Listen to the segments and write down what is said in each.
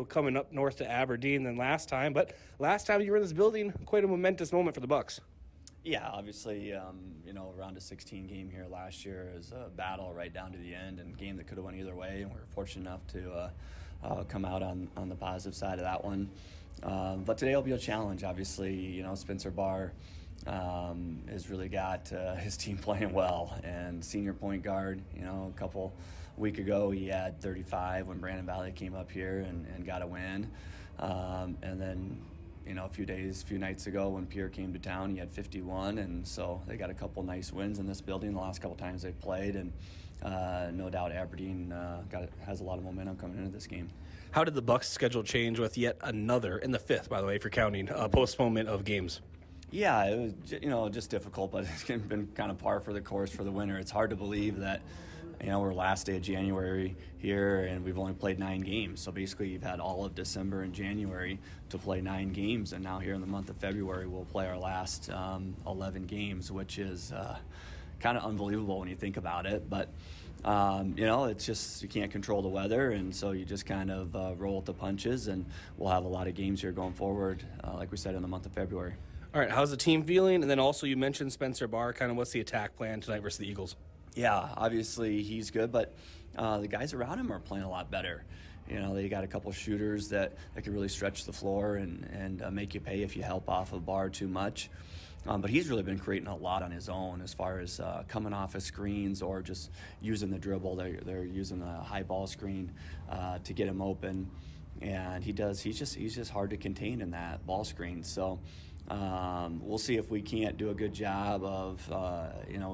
coming up north to Aberdeen than last time, but last time you were in this building, quite a momentous moment for the Bucks. Yeah, obviously, round of 16 game here last year is a battle right down to the end, and a game that could have went either way, and we were fortunate enough to come out on the positive side of that one. But today will be a challenge. Obviously, Spencer Barr has really got his team playing well, and senior point guard. A week ago he had 35 when Brandon Valley came up here and got a win, and then a few nights ago when Pierre came to town, he had 51, and so they got a couple nice wins in this building the last couple times they've played, and no doubt Aberdeen has a lot of momentum coming into this game. How did the Bucks' schedule change with yet another, in the fifth, by the way, if you're counting, postponement of games? Yeah, it was just difficult, but it's been kind of par for the course for the winter. It's hard to believe that we're last day of January here, and we've only played 9 games. So basically, you've had all of December and January to play 9 games, and now here in the month of February, we'll play our last 11 games, which is kind of unbelievable when you think about it. But it's just you can't control the weather, and so you just kind of roll with the punches, and we'll have a lot of games here going forward, like we said, in the month of February. All right, how's the team feeling? And then also you mentioned Spencer Barr. Kind of what's the attack plan tonight versus the Eagles? Yeah, obviously he's good, but the guys around him are playing a lot better. They got a couple shooters that can really stretch the floor and make you pay if you help off a bar too much. But he's really been creating a lot on his own as far as coming off of screens or just using the dribble. They're using a high ball screen to get him open, and he's just hard to contain in that ball screen. So we'll see if we can't do a good job of,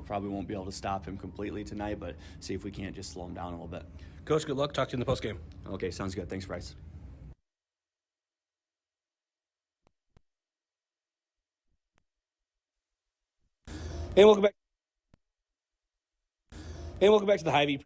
probably won't be able to stop him completely tonight, but see if we can't just slow him down a little bit. Coach, good luck. Talk to you in the postgame. Okay, sounds good. Thanks, Bryce. And welcome back. To the Hy-Vee.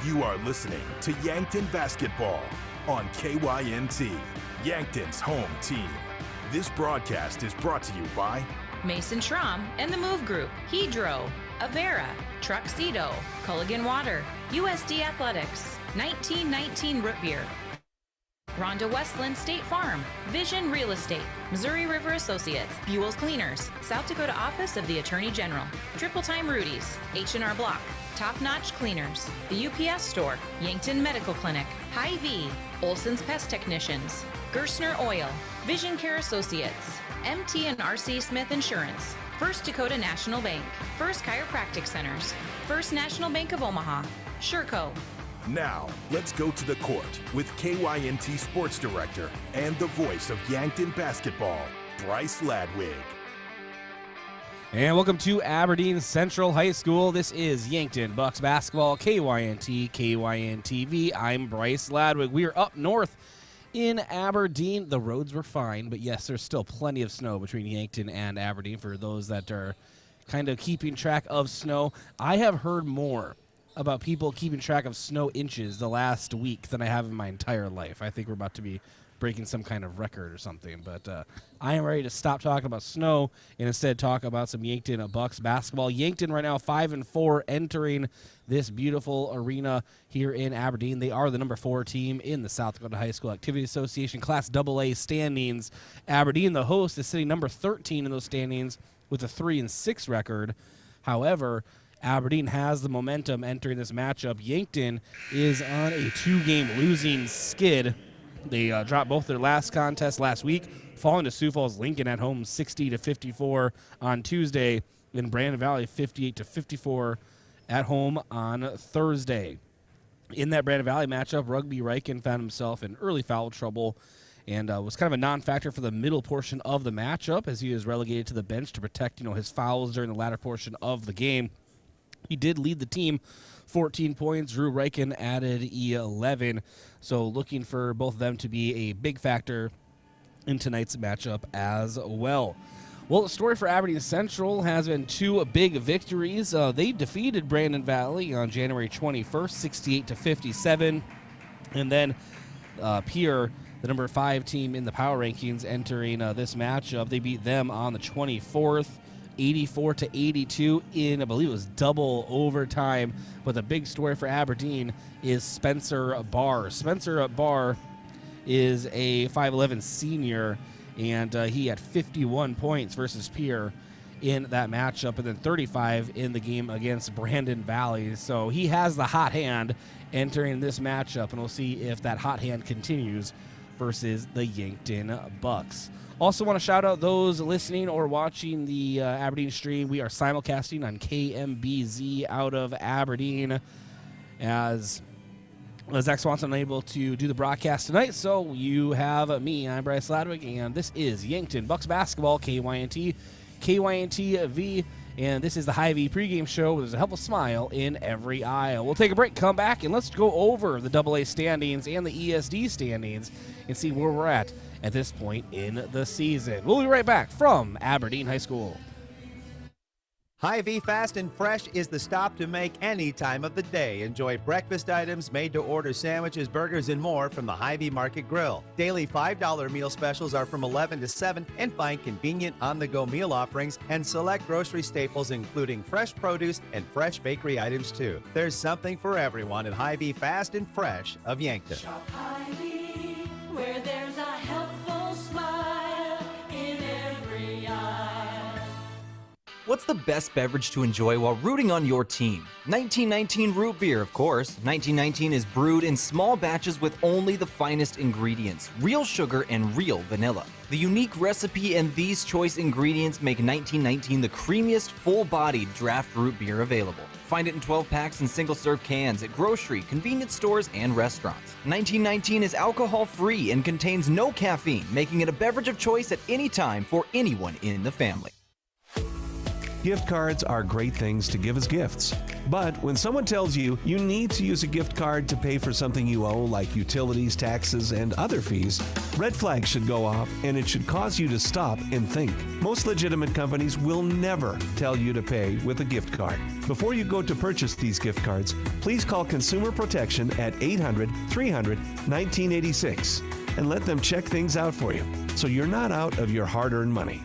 You are listening to Yankton Basketball on KYNT, Yankton's home team. This broadcast is brought to you by Mason Schramm and the Move Group, Hedro, Avera, Truxedo, Culligan Water, USD Athletics, 1919 Root Beer, Rhonda Westland State Farm, Vision Real Estate, Missouri River Associates, Buell's Cleaners, South Dakota Office of the Attorney General, Triple Time Rudy's, H&R Block, Top Notch Cleaners, the UPS Store, Yankton Medical Clinic, Hy-Vee, Olson's Pest Technicians, Gerstner Oil, Vision Care Associates, MT and RC Smith Insurance, First Dakota National Bank, First Chiropractic Centers, First National Bank of Omaha, Sherco. Now, let's go to the court with KYNT Sports Director and the voice of Yankton Basketball, Bryce Ladwig. And welcome to Aberdeen Central High School. This is Yankton Bucks Basketball, KYNT, KYNTV. I'm Bryce Ladwig. We are up north in Aberdeen. The roads were fine, but yes, there's still plenty of snow between Yankton and Aberdeen for those that are kind of keeping track of snow. I have heard more about people keeping track of snow inches the last week than I have in my entire life. I think we're about to be breaking some kind of record or something, but I am ready to stop talking about snow and instead talk about some Yankton Bucks basketball. Yankton right now 5-4 entering this beautiful arena here in Aberdeen. They are the number 4 team in the South Dakota High School Activity Association Class AA standings. Aberdeen, the host, is sitting number 13 in those standings with a 3-6 record. However, Aberdeen has the momentum entering this matchup. Yankton is on a 2-game losing skid. They dropped both their last contests last week, falling to Sioux Falls Lincoln at home 60-54 on Tuesday, and Brandon Valley 58-54 at home on Thursday. In that Brandon Valley matchup, Rugby Riken found himself in early foul trouble and was kind of a non-factor for the middle portion of the matchup as he was relegated to the bench to protect his fouls during the latter portion of the game. He did lead the team 14 points. Drew Riken added 11. So looking for both of them to be a big factor in tonight's matchup as well. Well, the story for Aberdeen Central has been 2 big victories. They defeated Brandon Valley on January 21st, 68-57. And then Pierre, the number 5 team in the power rankings entering this matchup, they beat them on the 24th. 84-82 in, I believe it was double overtime. But the big story for Aberdeen is Spencer Barr. Spencer Barr is a 5'11 senior, and he had 51 points versus Pierre in that matchup, and then 35 in the game against Brandon Valley. So he has the hot hand entering this matchup, and we'll see if that hot hand continues versus the Yankton Bucks. Also want to shout out those listening or watching the Aberdeen stream. We are simulcasting on KMBZ out of Aberdeen as Zach Swanson unable to do the broadcast tonight. So you have me, I'm Bryce Ladwig, and this is Yankton Bucks Basketball, KYNT, KYNTV, and this is the Hy-Vee pregame show where there's a helpful smile in every aisle. We'll take a break, come back, and let's go over the AA standings and the ESD standings and see where we're at this point in the season. We'll be right back from Aberdeen High School. Hy-Vee Fast and Fresh is the stop to make any time of the day. Enjoy breakfast items, made-to-order sandwiches, burgers, and more from the Hy-Vee Market Grill. Daily $5 meal specials are from 11 to 7, and find convenient on-the-go meal offerings and select grocery staples, including fresh produce and fresh bakery items, too. There's something for everyone at Hy-Vee Fast and Fresh of Yankton. Shop Hy-Vee, where there's a helpful smile in every aisle. What's the best beverage to enjoy while rooting on your team? 1919 root beer, of course. 1919 is brewed in small batches with only the finest ingredients, real sugar and real vanilla. The unique recipe and these choice ingredients make 1919 the creamiest, full-bodied draft root beer available. Find it in 12 packs and single-serve cans at grocery, convenience stores, and restaurants. 1919 is alcohol-free and contains no caffeine, making it a beverage of choice at any time for anyone in the family. Gift cards are great things to give as gifts. But when someone tells you you need to use a gift card to pay for something you owe, like utilities, taxes, and other fees, red flags should go off, and it should cause you to stop and think. Most legitimate companies will never tell you to pay with a gift card. Before you go to purchase these gift cards, please call Consumer Protection at 800-300-1986 and let them check things out for you so you're not out of your hard-earned money.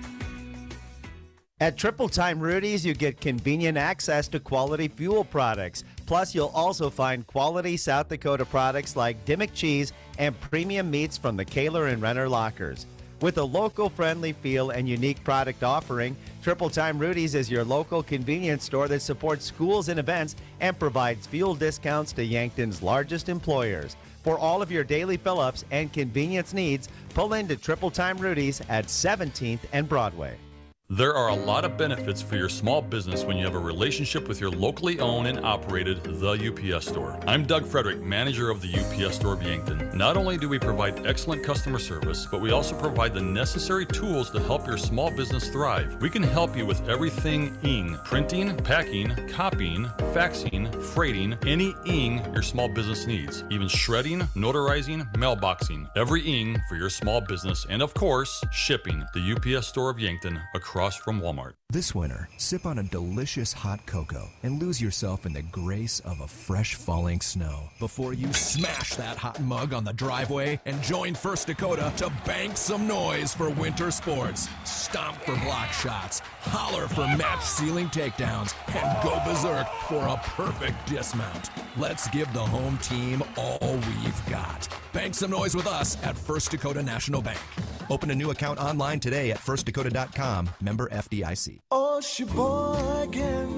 At Triple Time Rudy's, you get convenient access to quality fuel products. Plus, you'll also find quality South Dakota products like Dimmock cheese and premium meats from the Kaler and Renner lockers. With a local-friendly feel and unique product offering, Triple Time Rudy's is your local convenience store that supports schools and events and provides fuel discounts to Yankton's largest employers. For all of your daily fill-ups and convenience needs, pull into Triple Time Rudy's at 17th and Broadway. There are a lot of benefits for your small business when you have a relationship with your locally owned and operated The UPS Store. I'm Doug Frederick, manager of the UPS Store of Yankton. Not only do we provide excellent customer service, but we also provide the necessary tools to help your small business thrive. We can help you with everything ing, printing, packing, copying, faxing, freighting, any ing your small business needs, even shredding, notarizing, mailboxing, every ing for your small business, and of course, shipping. The UPS Store of Yankton, across from Walmart. This winter, sip on a delicious hot cocoa and lose yourself in the grace of a fresh falling snow before you smash that hot mug on the driveway and join First Dakota to bank some noise for winter sports. Stomp for block shots, holler for match-sealing takedowns, and go berserk for a perfect dismount. Let's give the home team all we've got. Bank some noise with us at First Dakota National Bank. Open a new account online today at firstdakota.com, member FDIC. Oh, Sheboygan,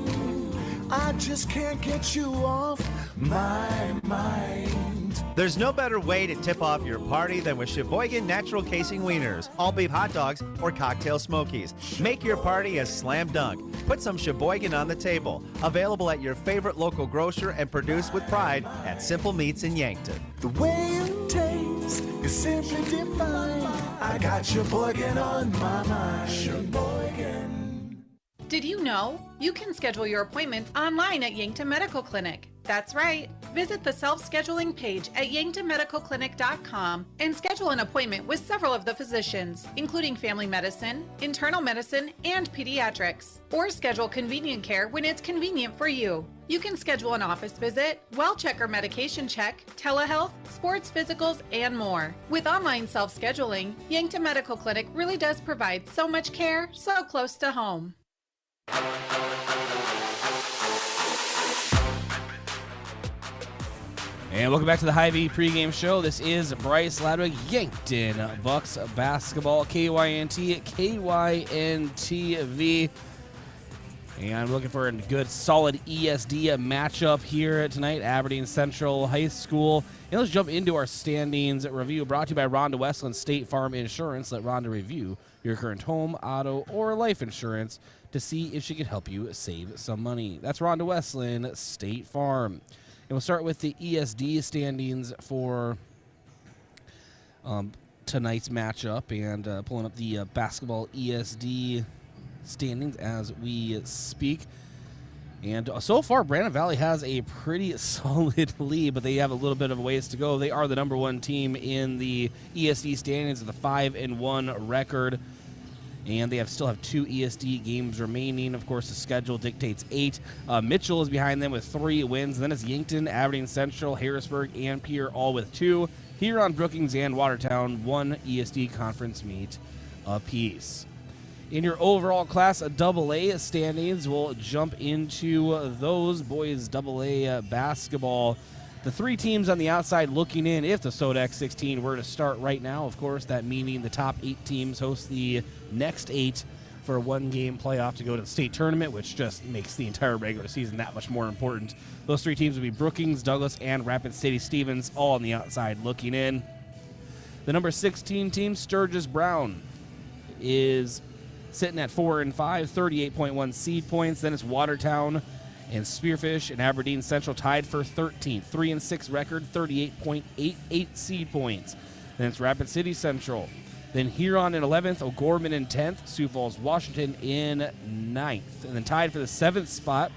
I just can't get you off my mind. There's no better way to tip off your party than with Sheboygan Natural Casing Wieners, all beef hot dogs, or cocktail smokies. Make your party a slam dunk. Put some Sheboygan on the table. Available at your favorite local grocer and produced with pride at Simple Meats in Yankton. The way it tastes is simply divine. I got Sheboygan on my mind. Sheboygan. Did you know you can schedule your appointments online at Yankton Medical Clinic? That's right. Visit the self-scheduling page at yanktonmedicalclinic.com and schedule an appointment with several of the physicians, including family medicine, internal medicine, and pediatrics. Or schedule convenient care when it's convenient for you. You can schedule an office visit, well check or medication check, telehealth, sports physicals, and more. With online self-scheduling, Yankton Medical Clinic really does provide so much care so close to home. And welcome back to the Hy-Vee pregame show. This is Bryce, Ladwig, Yankton Bucks basketball, KYNT, KYNTV. And I'm looking for a good, solid ESD matchup here tonight, Aberdeen Central High School. And let's jump into our standings review, brought to you by Rhonda Westland State Farm Insurance. Let Rhonda review your current home, auto, or life insurance to see if she can help you save some money. That's Rhonda Westland State Farm. And we'll start with the ESD standings for tonight's matchup, and pulling up the basketball ESD standings as we speak. And so far, Brandon Valley has a pretty solid lead, but they have a little bit of a ways to go. They are the number one team in the ESD standings with a 5-1 record. And they still have 2 ESD games remaining. Of course, the schedule dictates 8. Mitchell is behind them with 3 wins. Then it's Yankton, Aberdeen Central, Harrisburg, and Pierre all with 2. Huron, Brookings, and Watertown 1 ESD conference meet apiece. In your overall Class AA standings, we'll jump into those boys AA basketball. The 3 teams on the outside looking in, if the Sodex 16 were to start right now, of course, that meaning the top 8 teams host the next 8 for a 1-game playoff to go to the state tournament, which just makes the entire regular season that much more important. Those 3 teams would be Brookings, Douglas, and Rapid City Stevens, all on the outside looking in. The number 16 team, Sturgis Brown, is sitting at 4-5, 38.1 seed points. Then it's Watertown and Spearfish and Aberdeen Central tied for 13th, 3-6 record, 38.88 seed points. Then it's Rapid City Central. Then Huron in 11th, O'Gorman in 10th, Sioux Falls, Washington in 9th. And then tied for the 7th spot,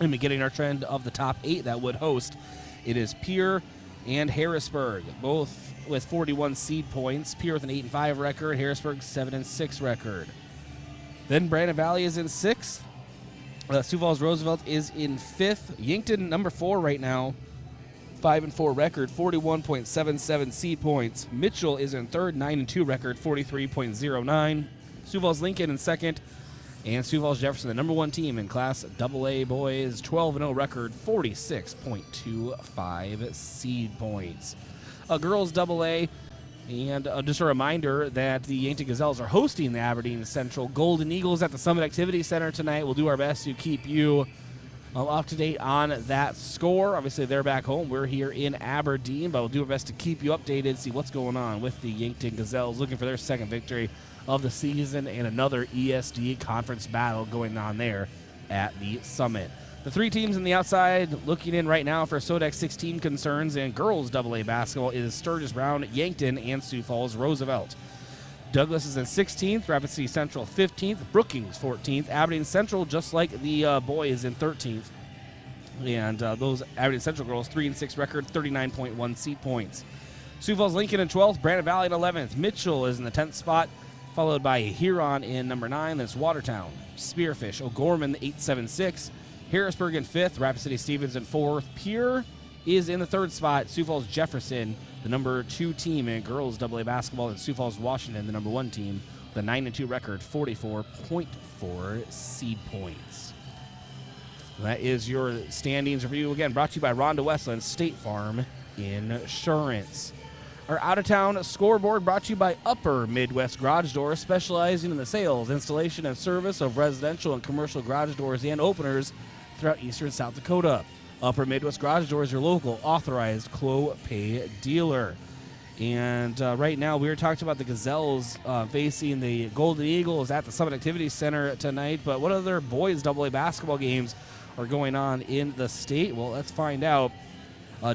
and beginning our trend of the top 8 that would host, it is Pierre and Harrisburg, both with 41 seed points. Pierre with an 8-5 record, Harrisburg 7-6 record. Then Brandon Valley is in 6th. Sioux Falls Roosevelt is in 5th. Yankton, number 4 right now, 5-4 record, 41.77 seed points. Mitchell is in 3rd, 9-2 record, 43.09. Sioux Falls Lincoln in 2nd. And Sioux Falls Jefferson, the number 1 team in Class AA boys, 12-0 record, 46.25 seed points. Girls AA, and just a reminder that the Yankton Gazelles are hosting the Aberdeen Central Golden Eagles at the Summit Activity Center tonight. We'll do our best to keep you up to date on that score. Obviously, they're back home. We're here in Aberdeen, but we'll do our best to keep you updated, see what's going on with the Yankton Gazelles, looking for their 2nd victory of the season and another ESD conference battle going on there at the Summit. The 3 teams on the outside looking in right now for SODEX 16 concerns in girls AA basketball is Sturgis Brown, Yankton, and Sioux Falls Roosevelt. Douglas is in 16th, Rapid City Central 15th, Brookings 14th, Aberdeen Central, just like the boys, in 13th. And those Aberdeen Central girls, 3-6 record, 39.1 seed points. Sioux Falls Lincoln in 12th, Brandon Valley in 11th. Mitchell is in the 10th spot, followed by Huron in number 9. That's Watertown, Spearfish, O'Gorman 8-7-6. Harrisburg in 5th, Rapid City Stevens in 4th. Pierre is in the 3rd spot. Sioux Falls Jefferson, the number 2 team in girls AA basketball, and Sioux Falls Washington, the number 1 team, the 9-2 record, 44.4 seed points. That is your standings review. Again, brought to you by Rhonda Westland, State Farm Insurance. Our out-of-town scoreboard brought to you by Upper Midwest Garage Doors, specializing in the sales, installation, and service of residential and commercial garage doors and openers throughout eastern South Dakota. Upper Midwest Garage Doors, your local authorized Clopay dealer. And right now, we were talking about the Gazelles facing the Golden Eagles at the Summit Activity Center tonight. But what other boys AA basketball games are going on in the state? Well, let's find out.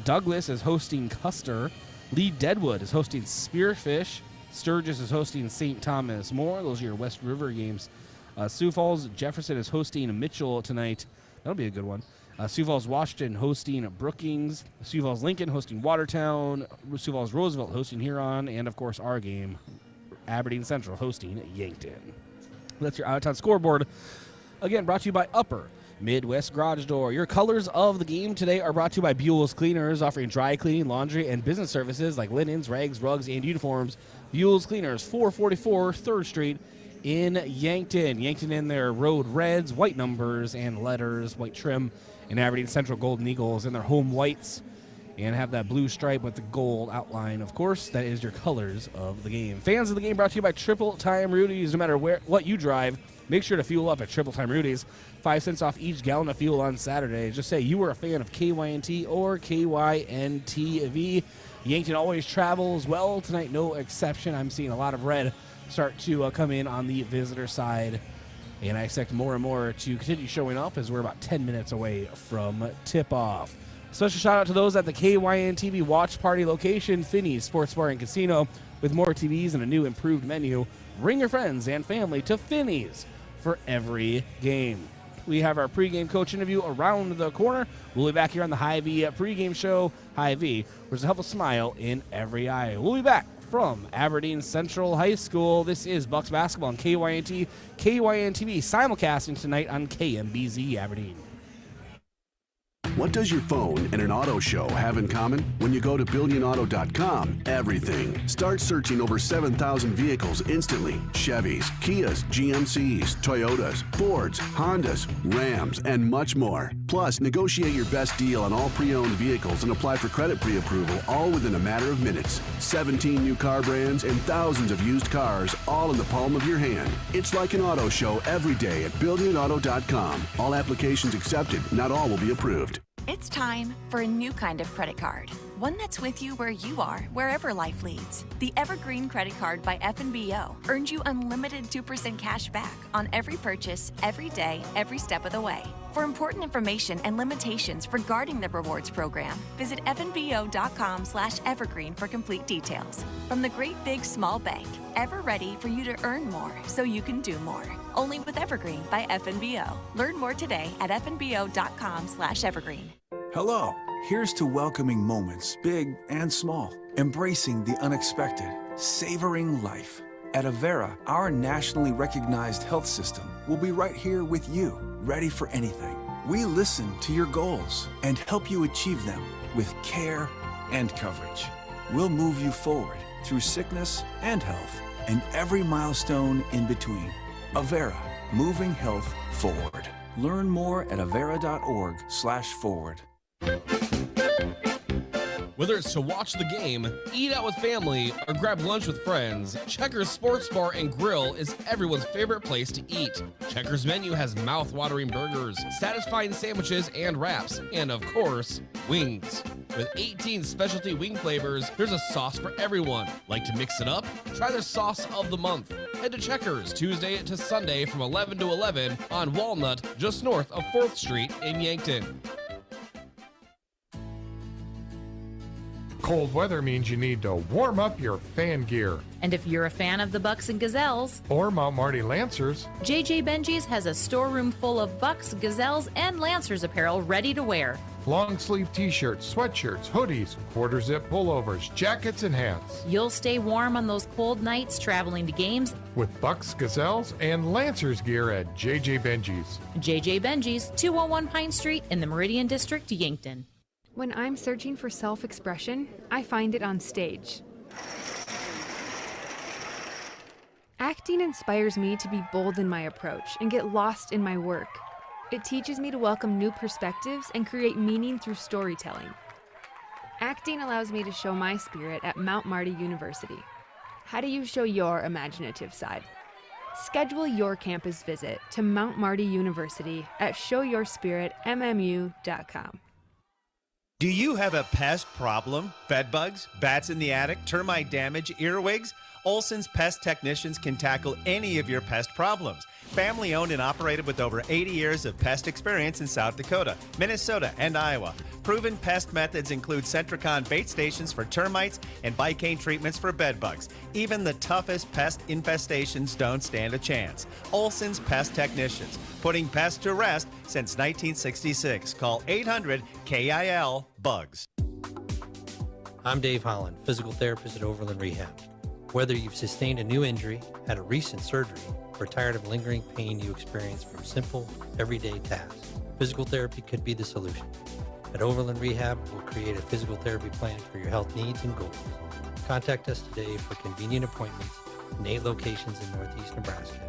Douglas is hosting Custer. Lee Deadwood is hosting Spearfish. Sturgis is hosting St. Thomas More. Those are your West River games. Sioux Falls Jefferson is hosting Mitchell tonight. That'll be a good one. Sioux Falls Washington hosting Brookings. Sioux Falls Lincoln hosting Watertown. Sioux Falls Roosevelt hosting Huron. And, of course, our game, Aberdeen Central hosting Yankton. That's your out-of-town scoreboard. Again, brought to you by Upper Midwest Garage Door. Your colors of the game today are brought to you by Buell's Cleaners, offering dry cleaning, laundry, and business services like linens, rags, rugs, and uniforms. Buell's Cleaners, 444 3rd Street in Yankton. Yankton in their road reds, white numbers and letters, white trim, and Aberdeen Central Golden Eagles in their home whites and have that blue stripe with the gold outline. Of course, that is your colors of the game. Fans of the game brought to you by Triple Time Rudy's. No matter what you drive, make sure to fuel up at Triple Time Rudy's. 5 cents off each gallon of fuel on Saturday. Just say you were a fan of KYNT or KYNTV. Yankton always travels well. Tonight, no exception. I'm seeing a lot of red start to come in on the visitor side. And I expect more and more to continue showing up as we're about 10 minutes away from tip-off. Special shout-out to those at the KYNTV Watch Party location, Finney's Sports Bar and Casino. With more TVs and a new improved menu, bring your friends and family to Finney's for every game. We have our pregame coach interview around the corner. We'll be back here on the Hy-Vee pregame show. Hy-Vee, there's a helpful smile in every eye. We'll be back from Aberdeen Central High School. This is Bucks Basketball on KYNT, KYNTV, simulcasting tonight on KMBZ Aberdeen. What does your phone and an auto show have in common? When you go to BillionAuto.com, everything. Start searching over 7,000 vehicles instantly. Chevys, Kias, GMCs, Toyotas, Fords, Hondas, Rams, and much more. Plus, negotiate your best deal on all pre-owned vehicles and apply for credit pre-approval, all within a matter of minutes. 17 new car brands and thousands of used cars, all in the palm of your hand. It's like an auto show every day at BillionAuto.com. All applications accepted. Not all will be approved. It's time for a new kind of credit card. one that's with you where you are, wherever life leads. The Evergreen credit card by FNBO earns you unlimited 2% cash back on every purchase, every day, every step of the way. For important information and limitations regarding the rewards program, visit fnbo.com/evergreen for complete details. From the great big small bank, ever ready for you to earn more so you can do more. Only with Evergreen by FNBO. Learn more today at fnbo.com/evergreen. Hello. Here's to welcoming moments, big and small, embracing the unexpected, savoring life. At Avera, our nationally recognized health system will be right here with you, ready for anything. We listen to your goals and help you achieve them with care and coverage. We'll move you forward through sickness and health and every milestone in between. Avera, moving health forward. Learn more at avera.org/forward. Whether it's to watch the game, eat out with family, or grab lunch with friends, Checkers Sports Bar and Grill is everyone's favorite place to eat. Checkers menu has mouth-watering burgers, satisfying sandwiches and wraps, and of course, wings. With 18 specialty wing flavors, there's a sauce for everyone. Like to mix it up? Try their sauce of the month. Head to Checkers Tuesday to Sunday from 11 to 11 on Walnut, just north of 4th Street in Yankton. Cold weather means you need to warm up your fan gear. And if you're a fan of the Bucks and Gazelles, or Mount Marty Lancers, JJ Benji's has a storeroom full of Bucks, Gazelles, and Lancers apparel ready to wear. long sleeve t-shirts, sweatshirts, hoodies, quarter zip pullovers, jackets, and hats. You'll stay warm on those cold nights traveling to games With Bucks, Gazelles, and Lancers gear at JJ Benji's. JJ Benji's, 201 Pine Street in the Meridian District, Yankton. When I'm searching for self-expression, I find it on stage. Acting inspires me to be bold in my approach and get lost in my work. It teaches me to welcome new perspectives and create meaning through storytelling. Acting allows me to show my spirit at Mount Marty University. How do you show your imaginative side? Schedule your campus visit to Mount Marty University at showyourspiritmmu.com. Do you have a pest problem? Bed bugs, bats in the attic, termite damage, earwigs? Olson's Pest Technicians can tackle any of your pest problems. Family owned and operated with over 80 years of pest experience in South Dakota, Minnesota, and Iowa. Proven pest methods include Centricon bait stations for termites and Vicane treatments for bed bugs. Even the toughest pest infestations don't stand a chance. Olson's Pest Technicians, putting pests to rest since 1966. Call 800-KIL-BUGS. I'm Dave Holland, physical therapist at Overland Rehab. Whether you've sustained a new injury, had a recent surgery, or tired of lingering pain you experience from simple, everyday tasks, physical therapy could be the solution. At Overland Rehab, we'll create a physical therapy plan for your health needs and goals. Contact us today for convenient appointments in 8 locations in Northeast Nebraska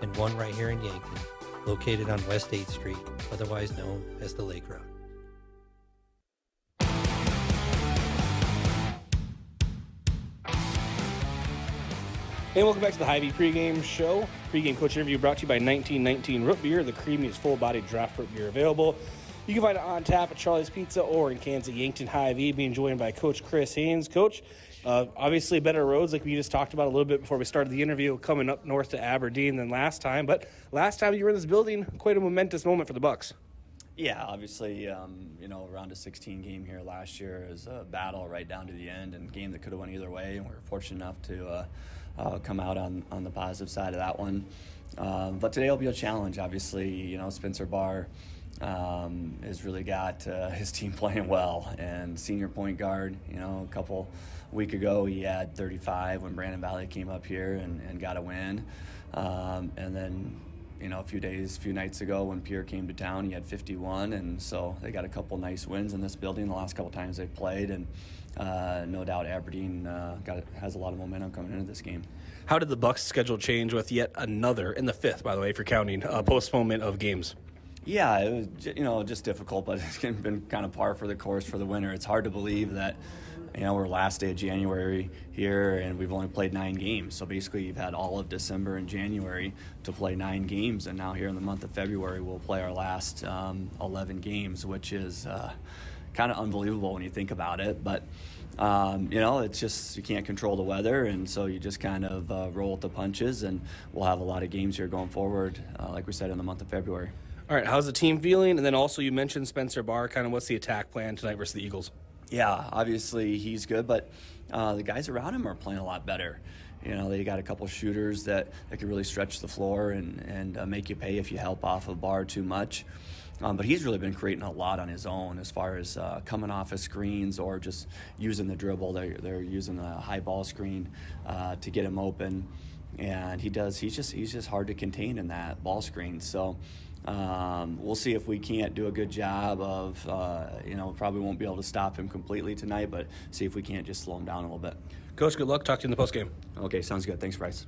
and 1 right here in Yankton, located on West 8th Street, otherwise known as the Lake Road. Hey, welcome back to the Hy-Vee pregame show. Pregame coach interview brought to you by 1919 Root Beer, the creamiest full-bodied draft root beer available. You can find it on tap at Charlie's Pizza or in cans at Yankton Hy-Vee, being joined by Coach Chris Haynes. Coach, obviously better roads like we just talked about a little bit before we started the interview, coming up north to Aberdeen than last time. But last time you were in this building, quite a momentous moment for the Bucks. Yeah, obviously, round of 16 game here last year is a battle right down to the end, and a game that could have went either way, and we were fortunate enough to come out on the positive side of that one. But today will be a challenge, obviously. Spencer Barr has really got his team playing well, and senior point guard, a couple week ago he had 35 when Brandon Valley came up here and got a win. And then a few nights ago when Pierre came to town, he had 51, and so they got a couple nice wins in this building the last couple times they played, and no doubt Aberdeen has a lot of momentum coming into this game. How did the Bucks' schedule change with yet another, in the 5th, by the way, if you're counting, postponement of games? Yeah, it was, just difficult, but it's been kind of par for the course for the winter. It's hard to believe that, we're last day of January here, and we've only played 9 games. So basically, you've had all of December and January to play 9 games, and now here in the month of February, we'll play our last 11 games, which is, kind of unbelievable when you think about it. But it's just you can't control the weather, and so you just kind of roll with the punches, and we'll have a lot of games here going forward, like we said, in the month of February. All right, how's the team feeling? And then also you mentioned Spencer Barr. Kind of what's the attack plan tonight versus the Eagles? Yeah, obviously he's good, but the guys around him are playing a lot better. They got a couple shooters that can really stretch the floor and make you pay if you help off of Barr too much. But he's really been creating a lot on his own as far as coming off of screens or just using the dribble. They're using the high ball screen to get him open, and he's just hard to contain in that ball screen. So we'll see if we can't do a good job of probably won't be able to stop him completely tonight, but see if we can't just slow him down a little bit. Coach, good luck. Talk to you in the postgame. Okay, sounds good. Thanks, Bryce.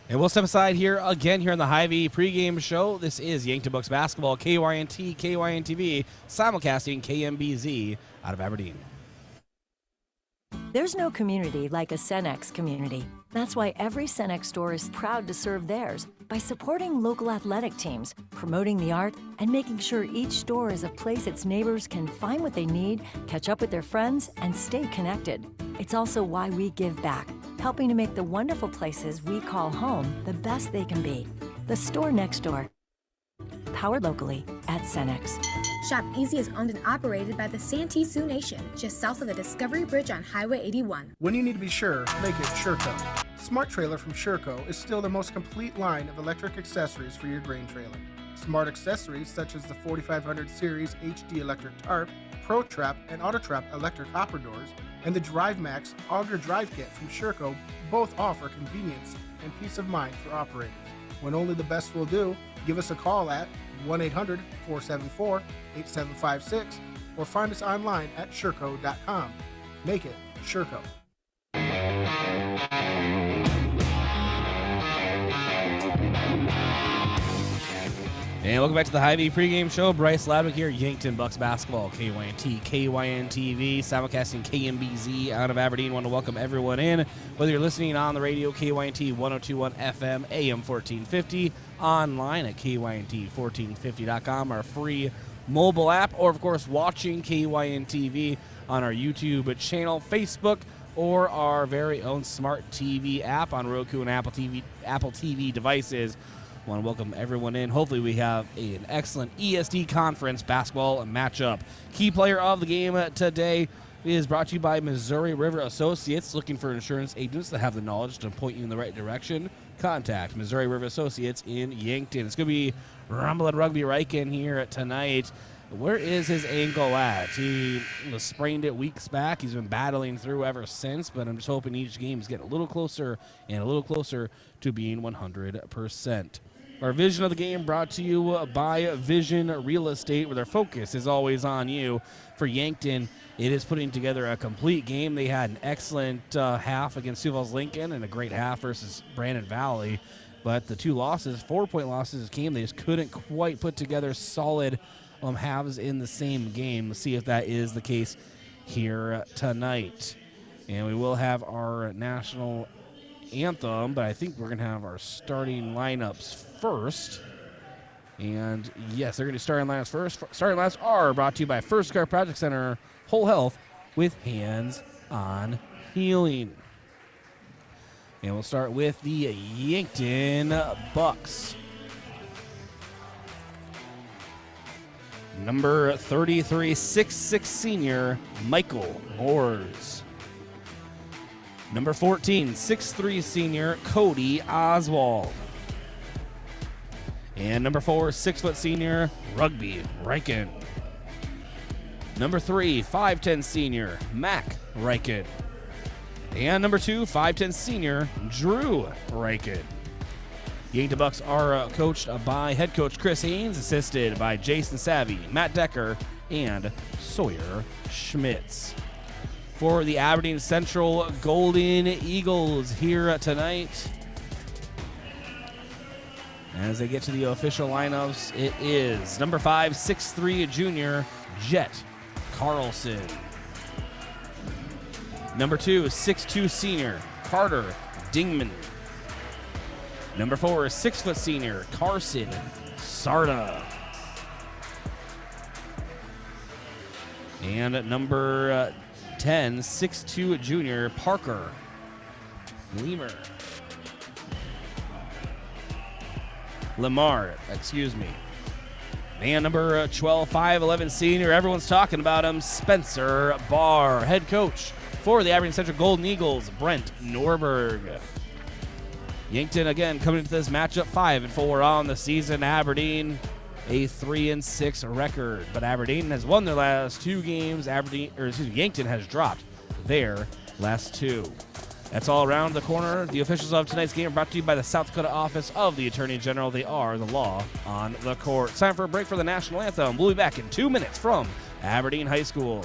And we'll step aside here again here on the Hy-Vee pregame show. This is Yankton Bucks basketball, KYNT, KYNTV, simulcasting KMBZ out of Aberdeen. There's no community like a Cenex community. That's why every Cenex store is proud to serve theirs by supporting local athletic teams, promoting the art, and making sure each store is a place its neighbors can find what they need, catch up with their friends, and stay connected. It's also why we give back, helping to make the wonderful places we call home the best they can be. The store next door. Powered locally at Cenex. Shop Easy is owned and operated by the Santee Sioux Nation, just south of the Discovery Bridge on Highway 81. When you need to be sure, make it SureCo. Smart Trailer from SureCo is still the most complete line of electric accessories for your grain trailer. Smart accessories such as the 4500 Series HD electric tarp, Pro Trap and Auto Trap electric hopper doors, and the Drive Max Auger Drive Kit from SureCo both offer convenience and peace of mind for operators. When only the best will do, give us a call at 1-800-474-8756 or find us online at SureCo.com. Make it SureCo. And welcome back to the Hy-Vee pregame show. Bryce Ladwig here, Yankton Bucks basketball, KYNT, KYNTV, simulcasting KMBZ out of Aberdeen. Want to welcome everyone in, whether you're listening on the radio, KYNT 102.1 FM, AM 1450, online at KYNT1450.com, our free mobile app, or of course watching KYNTV on our YouTube channel, Facebook, or our very own smart TV app on Roku and Apple TV devices. Want to welcome everyone in. Hopefully we have an excellent ESD conference basketball matchup. Key player of the game today is brought to you by Missouri River Associates. Looking for insurance agents that have the knowledge to point you in the right direction? Contact Missouri River Associates in Yankton. It's going to be Rumble and Rugby Riken here tonight. Where is his ankle at? He sprained it weeks back. He's been battling through ever since, but I'm just hoping each game is getting a little closer and a little closer to being 100%. Our vision of the game brought to you by Vision Real Estate, where their focus is always on you. For Yankton, it is putting together a complete game. They had an excellent half against Sioux Falls Lincoln and a great half versus Brandon Valley. But the two losses, 4-point losses, came. They just couldn't quite put together solid halves in the same game. Let's see if that is the case here tonight. And we will have our national anthem, but I think we're going to have our starting lineups first. And yes, they're going to starting lineups first. Starting lineups are brought to you by First Chiropractic Center, Whole Health with Hands-On Healing. And we'll start with the Yankton Bucks. Number 33, 6'6" senior, Michael Moores. Number 14, 6'3" senior, Cody Oswald. And number 4, 6' senior, Rugby Riken. Number 3, 5'10" senior, Mac Riken. And number 2, 5'10" senior, Drew Riken. The Yankton Bucks are coached by head coach Chris Haynes, assisted by Jason Savvy, Matt Decker, and Sawyer Schmitz. For the Aberdeen Central Golden Eagles here tonight, as they get to the official lineups, it is number 5, 6'3" junior, Jet Carlson. Number 2, 6'2" senior, Carter Dingman. Number 4, 6' senior, Carson Sarda. And number 10, 6'2" junior, Parker Lemar. And number 12, 5'11" senior, everyone's talking about him, Spencer Barr. Head coach for the Aberdeen Central Golden Eagles, Brent Norberg. Yankton again coming into this matchup 5-4 on the season. Aberdeen a 3-6 record, but Aberdeen has won their last 2 games. Yankton has dropped their last 2. That's all around the corner. The officials of tonight's game are brought to you by the South Dakota Office of the Attorney General. They are the law on the court. It's time for a break for the national anthem. We'll be back in 2 minutes from Aberdeen High School.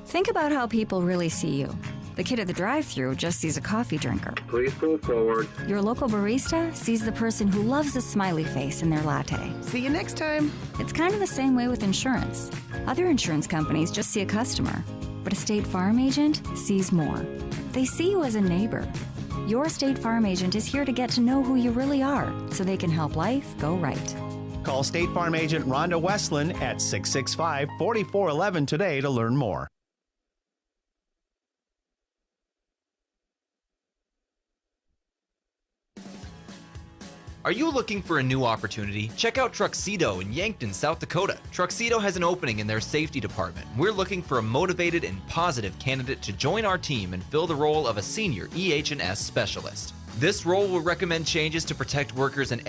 Think about how people really see you. The kid at the drive-thru just sees a coffee drinker. Please pull forward. Your local barista sees the person who loves a smiley face in their latte. See you next time. It's kind of the same way with insurance. Other insurance companies just see a customer, but a State Farm agent sees more. They see you as a neighbor. Your State Farm agent is here to get to know who you really are, so they can help life go right. Call State Farm agent Rhonda Westland at 665-4411 today to learn more. Are you looking for a new opportunity? Check out Truxedo in Yankton, South Dakota. Truxedo has an opening in their safety department. We're looking for a motivated and positive candidate to join our team and fill the role of a senior EH&S specialist. This role will recommend changes to protect workers and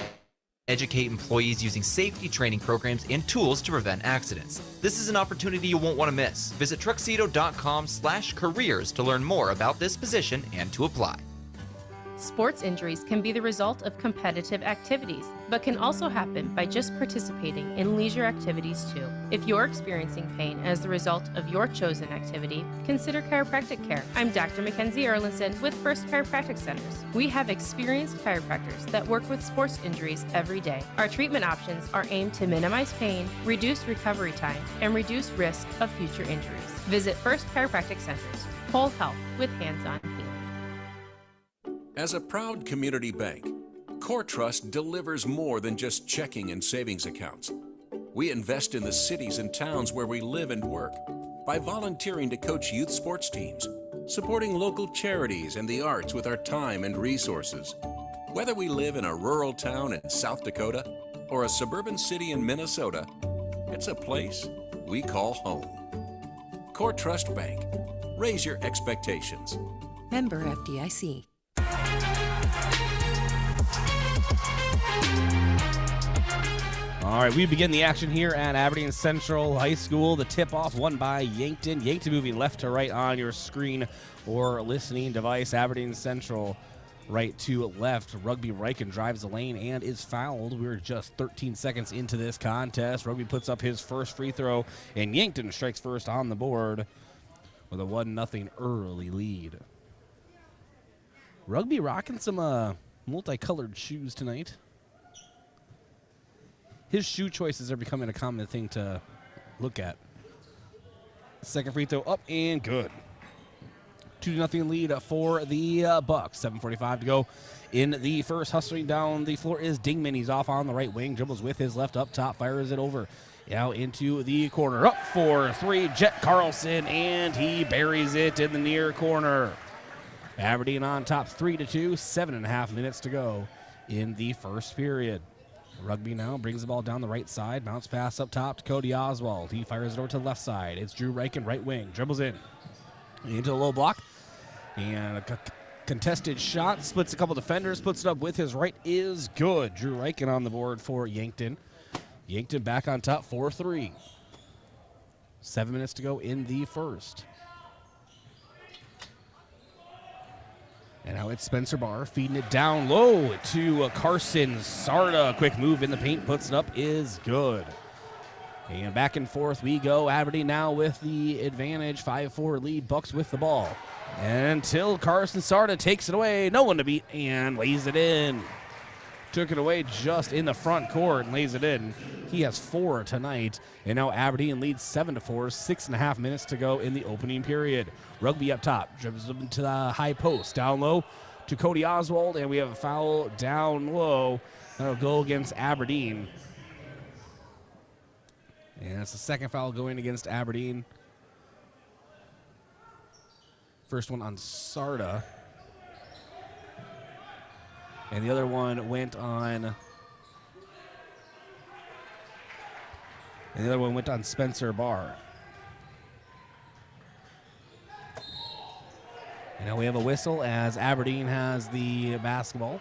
educate employees using safety training programs and tools to prevent accidents. This is an opportunity you won't want to miss. Visit truxedo.com/careers to learn more about this position and to apply. Sports injuries can be the result of competitive activities, but can also happen by just participating in leisure activities too. If you're experiencing pain as the result of your chosen activity, consider chiropractic care. I'm Dr. Mackenzie Erlinson with First Chiropractic Centers. We have experienced chiropractors that work with sports injuries every day. Our treatment options are aimed to minimize pain, reduce recovery time, and reduce risk of future injuries. Visit First Chiropractic Centers. Whole health with hands-on healing. As a proud community bank, Core Trust delivers more than just checking and savings accounts. We invest in the cities and towns where we live and work by volunteering to coach youth sports teams, supporting local charities and the arts with our time and resources. Whether we live in a rural town in South Dakota or a suburban city in Minnesota, it's a place we call home. Core Trust Bank. Raise your expectations. Member FDIC. All right, we begin the action here at Aberdeen Central High School. The tip-off won by Yankton. Yankton moving left to right on your screen or listening device. Aberdeen Central right to left. Rugby Riken drives the lane and is fouled. We're just 13 seconds into this contest. Rugby puts up his first free throw, and Yankton strikes first on the board with a 1-0 early lead. Rugby rocking some multicolored shoes tonight. His shoe choices are becoming a common thing to look at. Second free throw up and good. 2-0 lead for the Bucks. 7:45 to go in the first. Hustling down the floor is Dingman. He's off on the right wing. Dribbles with his left up top. Fires it over. Now into the corner. Up for 3. Jet Carlson, and he buries it in the near corner. Aberdeen on top 3-2. 7.5 minutes to go in the first period. Rugby now brings the ball down the right side. Bounce pass up top to Cody Oswald. He fires it over to the left side. It's Drew Riken, right wing. Dribbles in. Into the low block. And a contested shot. Splits a couple defenders. Puts it up with his right. Is good. Drew Riken on the board for Yankton. Yankton back on top 4-3. 7 minutes to go in the first. And now it's Spencer Barr feeding it down low to Carson Sarda. Quick move in the paint, puts it up, is good. And back and forth we go. Aberdeen now with the advantage, 5-4 lead. Bucks with the ball. Until Carson Sarda takes it away. No one to beat and lays it in. Took it away just in the front court and lays it in. He has 4 tonight. And now Aberdeen leads 7-4. 6.5 minutes to go in the opening period. Rugby up top. Dribbles into the high post. Down low to Cody Oswald, and we have a foul down low. That'll go against Aberdeen. And it's the second foul going against Aberdeen. First one on Sarda. And the other one went on... And the other one went on Spencer Barr. And now we have a whistle as Aberdeen has the basketball.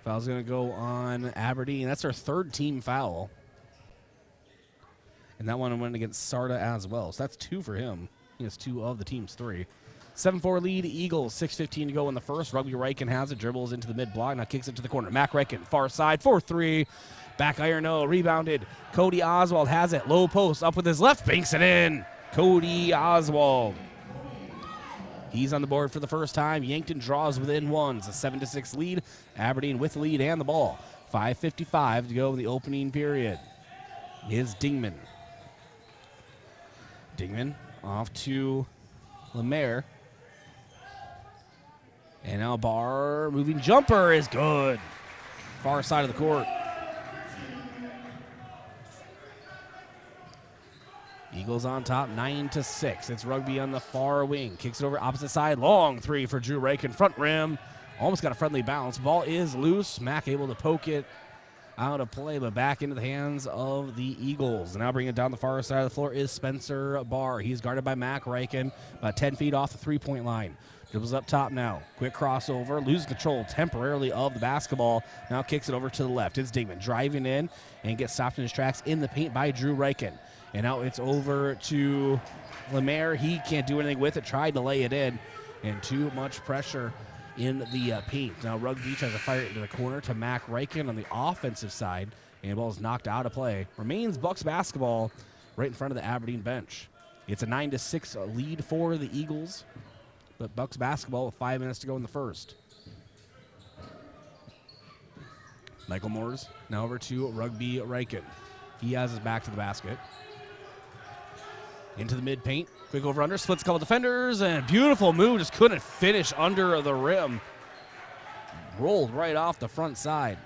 Foul's going to go on Aberdeen. That's their third team foul. And that one went against Sarda as well. So that's 2 for him. He has 2 of the team's 3. 7-4 lead, Eagles. 6:15 to go in the first. Rugby Reichen has it, dribbles into the mid-block, now kicks it to the corner. Mac Reichen, far side, 4-3. Back iron, no, rebounded. Cody Oswald has it, low post, up with his left, banks it in. Cody Oswald. He's on the board for the first time. Yankton draws within 1. It's a 7-6 lead. Aberdeen with the lead and the ball. 5:55 to go in the opening period. Here's Dingman. Dingman off to Lemaire. And now Barr, moving jumper is good. Far side of the court. Eagles on top, 9-6. It's Rugby on the far wing. Kicks it over opposite side. Long 3 for Drew Reichen. Front rim. Almost got a friendly bounce. Ball is loose. Mack able to poke it out of play, but back into the hands of the Eagles. And now bringing it down the far side of the floor is Spencer Barr. He's guarded by Mac Reichen, about 10 feet off the three-point line. Dribbles up top now. Quick crossover. Loses control temporarily of the basketball. Now kicks it over to the left. It's Dingman driving in and gets stopped in his tracks in the paint by Drew Reichen. And now it's over to Lemaire. He can't do anything with it. Tried to lay it in. And too much pressure in the paint. Now Rugby tries to fire it into the corner to Mac Reichen on the offensive side. And the ball is knocked out of play. Remains Bucks basketball right in front of the Aberdeen bench. It's a 9-6 lead for the Eagles. But Bucks basketball with 5 minutes to go in the first. Michael Moores now over to Rugby Reichen. He has his back to the basket. Into the mid-paint. Quick over-under. Splits a couple defenders. And beautiful move. Just couldn't finish under the rim. Rolled right off the front side.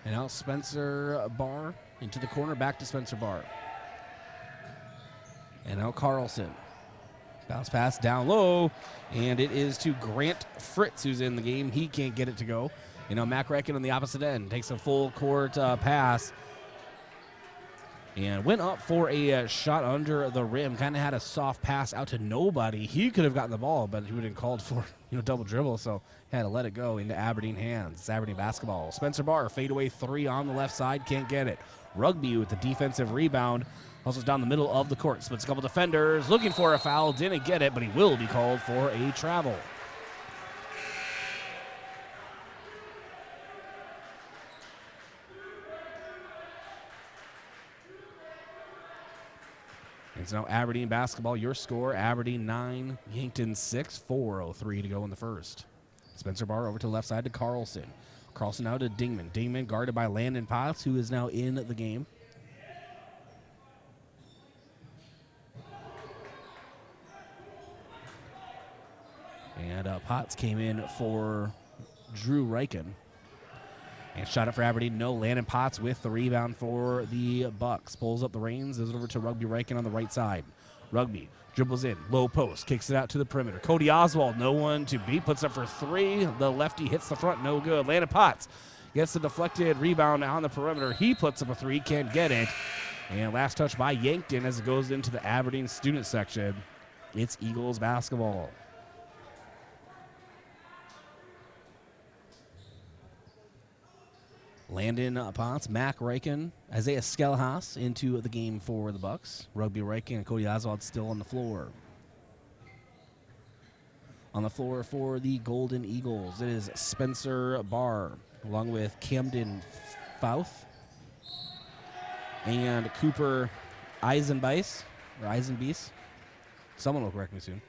And now Spencer Barr into the corner. Back to Spencer Barr. And now Carlson. Bounce pass down low. And it is to Grant Fritz, who's in the game. He can't get it to go. You know, Mac Reichen on the opposite end takes a full court pass. And went up for a shot under the rim. Kind of had a soft pass out to nobody. He could have gotten the ball, but he would have been called for double dribble, so had to let it go into Aberdeen hands. It's Aberdeen basketball. Spencer Barr, fadeaway 3 on the left side, can't get it. Rugby with the defensive rebound. Also down the middle of the court. Splits a couple defenders. Looking for a foul. Didn't get it, but he will be called for a travel. It's now Aberdeen basketball. Your score, Aberdeen 9, Yankton 6, 4:03 to go in the first. Spencer Barr over to the left side to Carlson. Carlson now to Dingman. Dingman guarded by Landon Potts, who is now in the game. And Potts came in for Drew Reichen. And shot it for Aberdeen. No. Landon Potts with the rebound for the Bucks. Pulls up the reins. Goes over to Rugby Reichen on the right side. Rugby dribbles in. Low post. Kicks it out to the perimeter. Cody Oswald. No one to beat. Puts up for 3. The lefty hits the front. No good. Landon Potts gets the deflected rebound on the perimeter. He puts up a 3. Can't get it. And last touch by Yankton as it goes into the Aberdeen student section. It's Eagles basketball. Landon Potts, Mac Reichen, Isaiah Skellhaus into the game for the Bucks. Rugby Reichen and Cody Oswald still on the floor. On the floor for the Golden Eagles, it is Spencer Barr, along with Camden Fouth and Cooper Eisenbeis. Someone will correct me soon.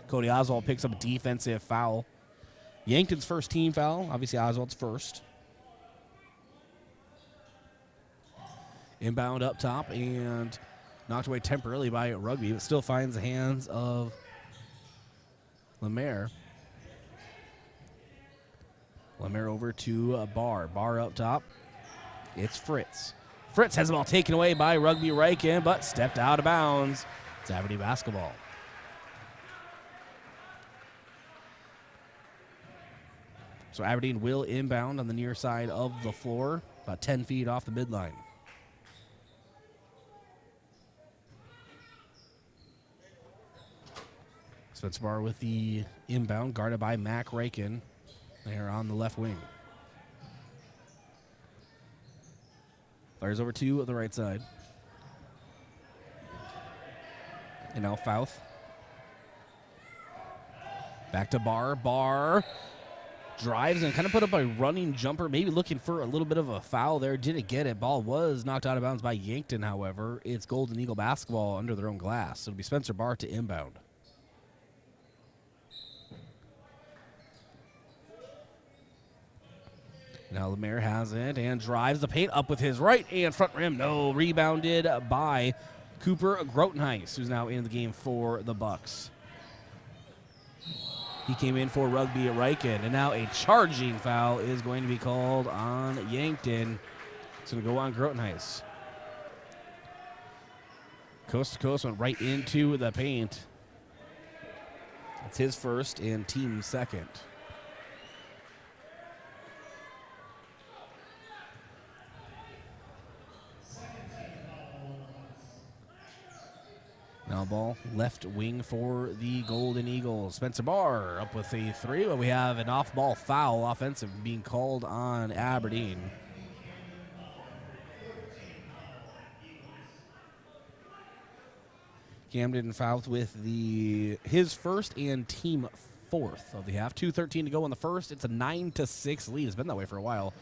Cody Oswald picks up a defensive foul. Yankton's first team foul. Obviously, Oswald's first. Inbound up top, and Knocked away temporarily by Rugby, but still finds the hands of Lemaire. Lemaire over to Barr. Barr up top. It's Fritz. Fritz has the ball taken away by Rugby Riken, but stepped out of bounds. It's Aberdeen basketball. So Aberdeen will inbound on the near side of the floor, about 10 feet off the midline. Spencer Barr with the inbound, guarded by Mac Riken. They're on the left wing. Fires over to the right side. And now Fouth. Back to Barr. Barr drives and kind of put up a running jumper, maybe looking for a little bit of a foul there. Didn't get it. Ball was knocked out of bounds by Yankton, however. It's Golden Eagle basketball under their own glass. So it'll be Spencer Barr to inbound. Now Lemaire has it and drives the paint up with his right and front rim. No, rebounded by Cooper Grotenhuis, who's now in the game for the Bucks. He came in for Rugby at Riken, and now a charging foul is going to be called on Yankton. It's going to go on Grotenhuis. Coast to coast went right into the paint. It's his first and team second. Now ball left wing for the Golden Eagles. Spencer Barr up with a three, but we have an off-ball foul offensive being called on Aberdeen. Camden fouled with his first and team fourth of the half. 2:13 to go in the first. It's a 9-6 lead. It's been that way for a while.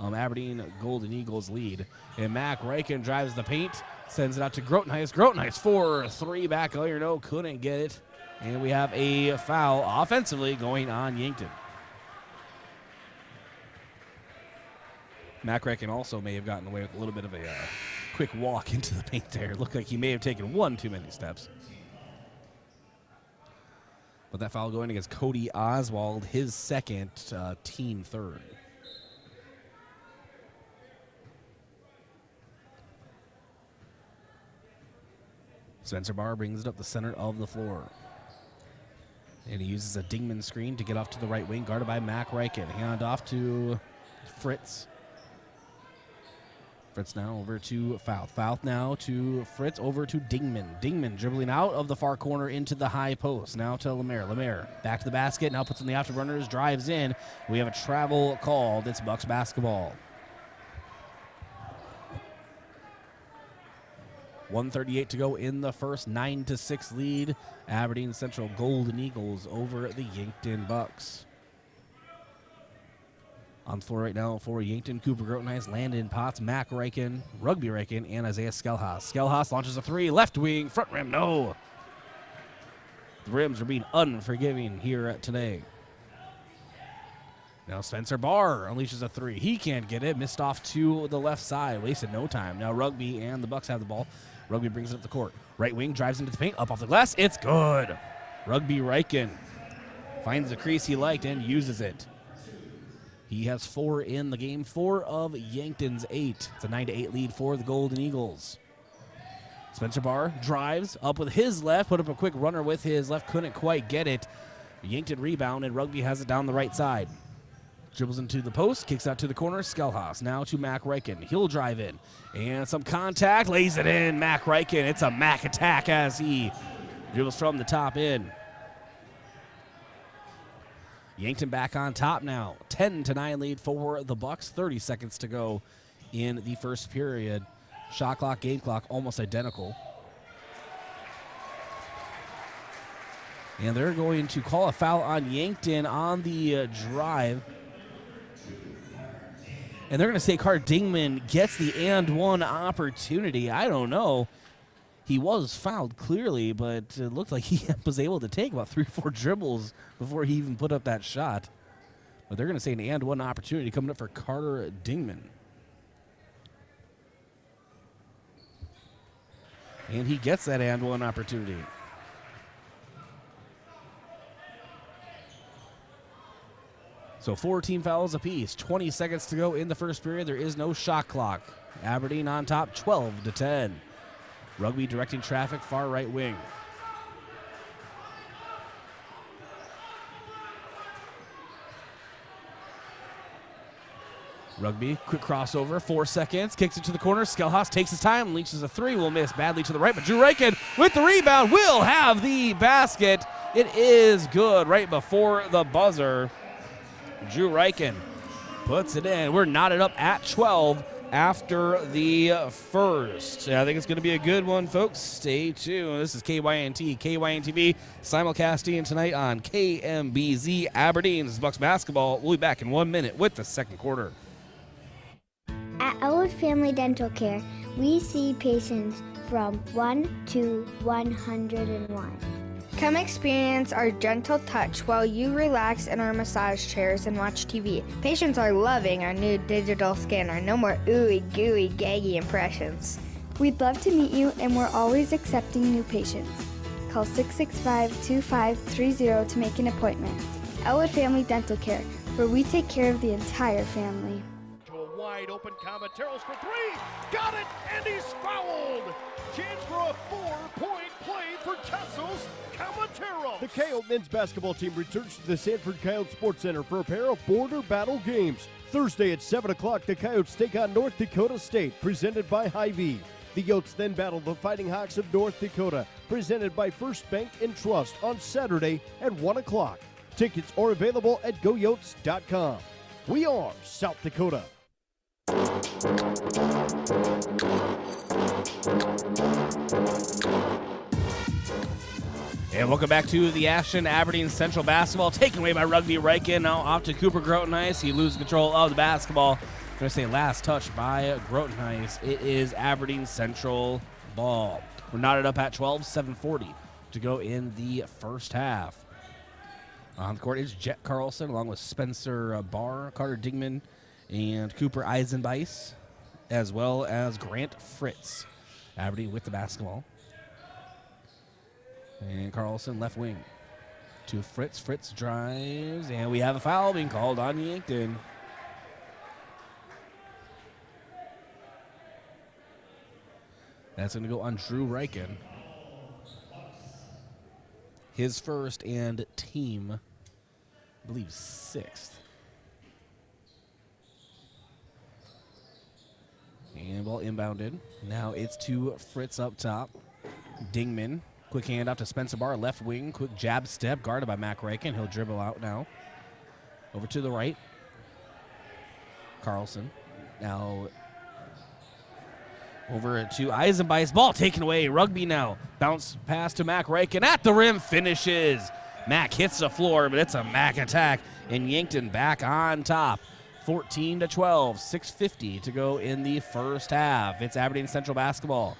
Aberdeen Golden Eagles lead. And Mac Riken drives the paint, sends it out to Grotenhuis. Grotenhuis for 3 back iron. No, couldn't get it. And we have a foul offensively going on Yankton. Mac Riken also may have gotten away with a little bit of a quick walk into the paint there. Looked like he may have taken one too many steps. But that foul going against Cody Oswald, his second, team third. Spencer Barr brings it up the center of the floor. And he uses a Dingman screen to get off to the right wing, guarded by Mac Riken. Hand off to Fritz. Fritz now over to Fouth. Fouth now to Fritz, over to Dingman. Dingman dribbling out of the far corner into the high post. Now to Lemaire. Lemaire back to the basket, now puts in the afterburners, drives in. We have a travel called. It's Bucks basketball. 1:38 to go in the first. 9-6 lead. Aberdeen Central Golden Eagles over the Yankton Bucks. On the floor right now for Yankton, Cooper Grotenhuis, Landon Potts, Mac Riken, Rugby Riken, and Isaiah Skelhaas. Skelhaas launches a three. Left wing, front rim, no. The rims are being unforgiving here today. Now Spencer Barr unleashes a three. He can't get it. Missed off to the left side. Wasted no time. Now Rugby and the Bucks have the ball. Rugby brings it up the court. Right wing drives into the paint. Up off the glass. It's good. Rugby Riken finds the crease he liked and uses it. He has 4 in the game. 4 of Yankton's 8. It's a 9-8 lead for the Golden Eagles. Spencer Barr drives up with his left. Put up a quick runner with his left. Couldn't quite get it. Yankton rebound, and Rugby has it down the right side. Dribbles into the post, kicks out to the corner. Skelhaas now to Mac Riken. He'll drive in. And some contact, lays it in. Mac Riken. It's a Mac attack as he dribbles from the top in. Yankton back on top now. 10-9 lead for the Bucks. 30 seconds to go in the first period. Shot clock, game clock, almost identical. And they're going to call a foul on Yankton on the drive. And they're going to say Carter Dingman gets the and one opportunity. I don't know. He was fouled clearly, but it looked like he was able to take about 3-4 dribbles before he even put up that shot. But they're going to say an and one opportunity coming up for Carter Dingman. And he gets that and one opportunity. So 4 team fouls apiece. 20 seconds to go in the first period. There is no shot clock. Aberdeen on top, 12-10. Rugby directing traffic, far right wing. Rugby, quick crossover, 4 seconds, kicks it to the corner. Skelhaus takes his time, leaches a three, will miss badly to the right, but Drew Reichen with the rebound will have the basket. It is good right before the buzzer. Drew Reichen puts it in. We're knotted up at 12 after the first. I think it's going to be a good one, folks. Stay tuned. This is KYNT, KYNTV, simulcasting tonight on KMBZ Aberdeen. This is Bucks basketball. We'll be back in 1 minute with the second quarter. At Elwood Family Dental Care, we see patients from 1 to 101. Come experience our gentle touch while you relax in our massage chairs and watch TV. Patients are loving our new digital scanner. No more ooey gooey gaggy impressions. We'd love to meet you, and we're always accepting new patients. Call 665-2530 to make an appointment. Elwood Family Dental Care, where we take care of the entire family. Wide open, Camateros for three, got it, and he's fouled. Chance for a 4-point play for Tassos Camateros. The Coyote men's basketball team returns to the Sanford Coyote Sports Center for a pair of border battle games. Thursday at 7 o'clock, the Coyotes take on North Dakota State, presented by Hy-Vee. The Yotes then battle the Fighting Hawks of North Dakota, presented by First Bank and Trust on Saturday at 1 o'clock. Tickets are available at goyotes.com. We are South Dakota. And welcome back to the action. Aberdeen Central basketball taken away by Rugby Reichen. Now off to Cooper Grotenhuis. He loses control of the basketball. I'm going to say last touch by Grotenhuis. It is Aberdeen Central ball. We're knotted up at 12, 7:40 to go in the first half. On the court is Jet Carlson along with Spencer Barr, Carter Dingman, and Cooper Eisenbeis, as well as Grant Fritz. Aberdeen with the basketball. And Carlson left wing to Fritz. Fritz drives, and we have a foul being called on Yankton. That's going to go on Drew Reichen. His first and team, I believe, sixth. And ball inbounded. Now it's to Fritz up top. Dingman. Quick handoff to Spencer Barr, left wing. Quick jab step, guarded by Mac Reichen. He'll dribble out now. Over to the right. Carlson. Now over to Eisenbeis. Ball taken away. Rugby now. Bounce pass to Mac Reichen. At the rim, finishes. Mac hits the floor, but it's a Mac attack. And Yankton back on top. 14-12, 6:50 to go in the first half. It's Aberdeen Central basketball.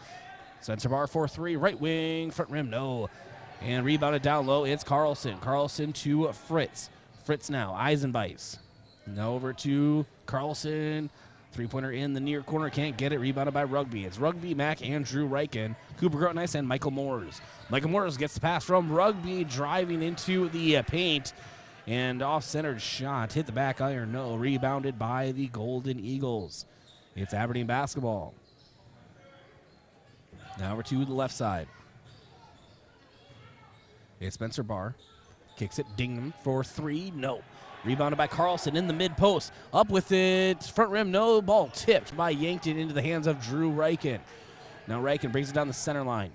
Spencer Barr 4-3, right wing, front rim, no. And rebounded down low, it's Carlson. Carlson to Fritz. Fritz now, Eisenbeis. Now over to Carlson. Three-pointer in the near corner, can't get it, rebounded by Rugby. It's Rugby, Mac, and Drew Reichen. Cooper Grotenhuis and Michael Moores. Michael Moores gets the pass from Rugby, driving into the paint. And off-centered shot, hit the back iron, no. Rebounded by the Golden Eagles. It's Aberdeen basketball. Now over to the left side. It's Spencer Barr. Kicks it, Dingham for three, no. Rebounded by Carlson in the mid-post. Up with it, front rim, no. Ball tipped by Yankton into the hands of Drew Reichen. Now Reichen brings it down the center line.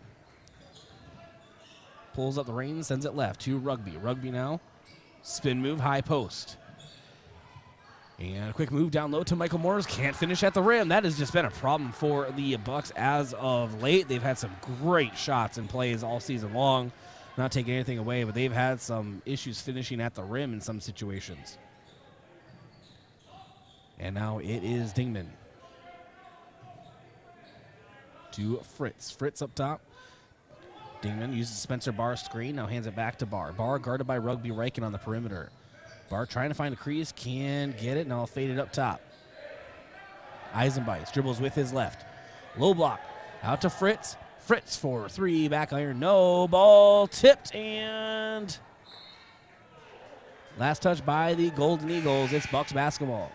Pulls up the reins, sends it left to Rugby. Rugby now. Spin move, high post. And a quick move down low to Michael Moores. Can't finish at the rim. That has just been a problem for the Bucks as of late. They've had some great shots and plays all season long. Not taking anything away, but they've had some issues finishing at the rim in some situations. And now it is Dingman. To Fritz. Fritz up top. Dingman uses Spencer Barr's screen. Now hands it back to Barr. Barr guarded by Rugby Reichen on the perimeter. Barr trying to find a crease. Can get it. Now faded up top. Eisenbeis dribbles with his left. Low block. Out to Fritz. Fritz for three, back iron, no. Ball tipped, and last touch by the Golden Eagles. It's Bucks basketball.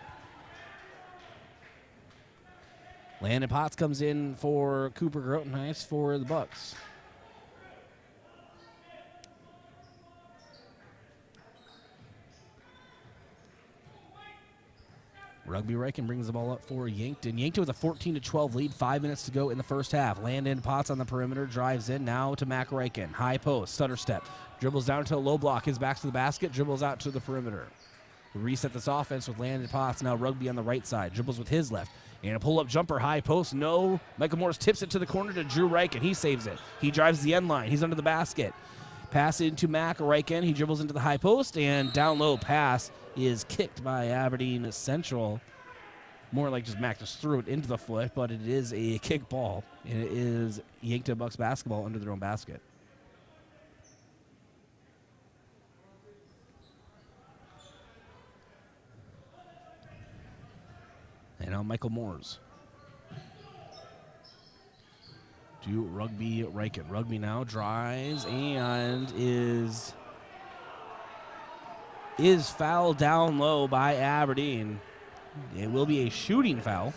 Landon Potts comes in for Cooper Grotenheis for the Bucks. Rugby Riken brings the ball up for Yankton. Yankton with a 14-12 lead, 5 minutes to go in the first half. Landon Potts on the perimeter, drives in now to Mac Riken. High post, stutter step, dribbles down to a low block, his back to the basket, dribbles out to the perimeter. Reset this offense with Landon Potts. Now Rugby on the right side, dribbles with his left. And a pull-up jumper, high post, no. Michael Morris tips it to the corner to Drew Riken. He saves it. He drives the end line. He's under the basket. Pass into Mac Riken. He dribbles into the high post, and down low pass is kicked by Aberdeen Central. More like just Mac just threw it into the foot, but it is a kick ball. And it is Yankton Bucks basketball under their own basket. And now Michael Moores. To Rugby Riken. Rugby now drives and is fouled down low by Aberdeen. It will be a shooting foul.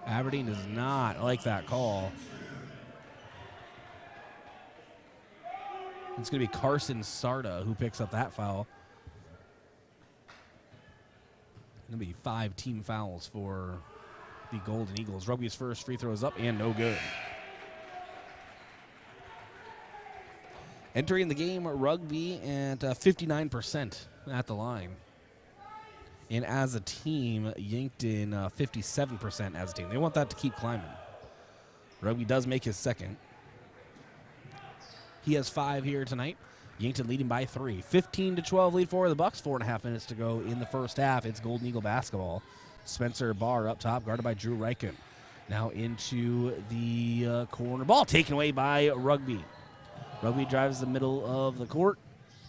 Aberdeen does not like that call. It's going to be Carson Sarda who picks up that foul. Going to be 5 team fouls for the Golden Eagles. Rugby's first free throw is up and no good. Entering the game, Rugby at 59% at the line. And as a team, Yankton 57% as a team. They want that to keep climbing. Rugby does make his second. He has 5 here tonight. Yankton leading by 3. 15-12 lead for the Bucks. 4.5 minutes to go in the first half. It's Golden Eagle basketball. Spencer Barr up top, guarded by Drew Riken. Now into the corner. Ball taken away by Rugby. Rugby drives the middle of the court.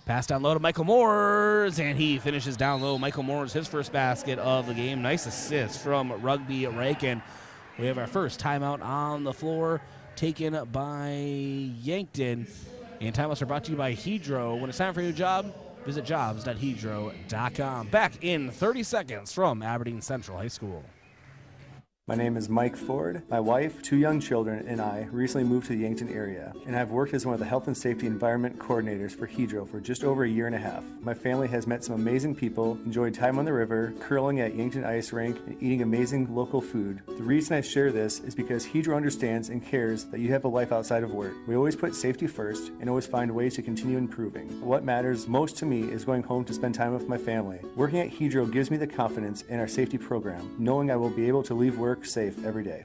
Pass down low to Michael Moores, and he finishes down low. Michael Moores, his first basket of the game. Nice assist from Rugby Riken. We have our first timeout on the floor, taken by Yankton. And timeouts are brought to you by Hedro. When it's time for a new job, visit jobs.hedro.com. Back in 30 seconds from Aberdeen Central High School. My name is Mike Ford. My wife, 2 young children, and I recently moved to the Yankton area, and I've worked as one of the health and safety environment coordinators for Hedro for just over a year and a half. My family has met some amazing people, enjoyed time on the river, curling at Yankton Ice Rink, and eating amazing local food. The reason I share this is because Hedro understands and cares that you have a life outside of work. We always put safety first and always find ways to continue improving. What matters most to me is going home to spend time with my family. Working at Hedro gives me the confidence in our safety program, knowing I will be able to leave work safe every day.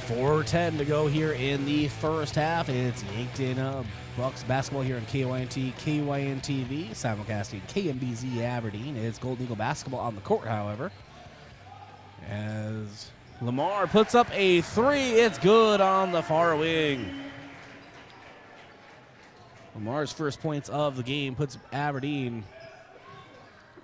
4:10 to go here in the first half. It's Yankton Bucks basketball here on KYNT, KYNTV, simulcasting KMBZ Aberdeen. It's Golden Eagle basketball on the court, however. As Lamar puts up a 3, it's good on the far wing. Lamar's first points of the game puts Aberdeen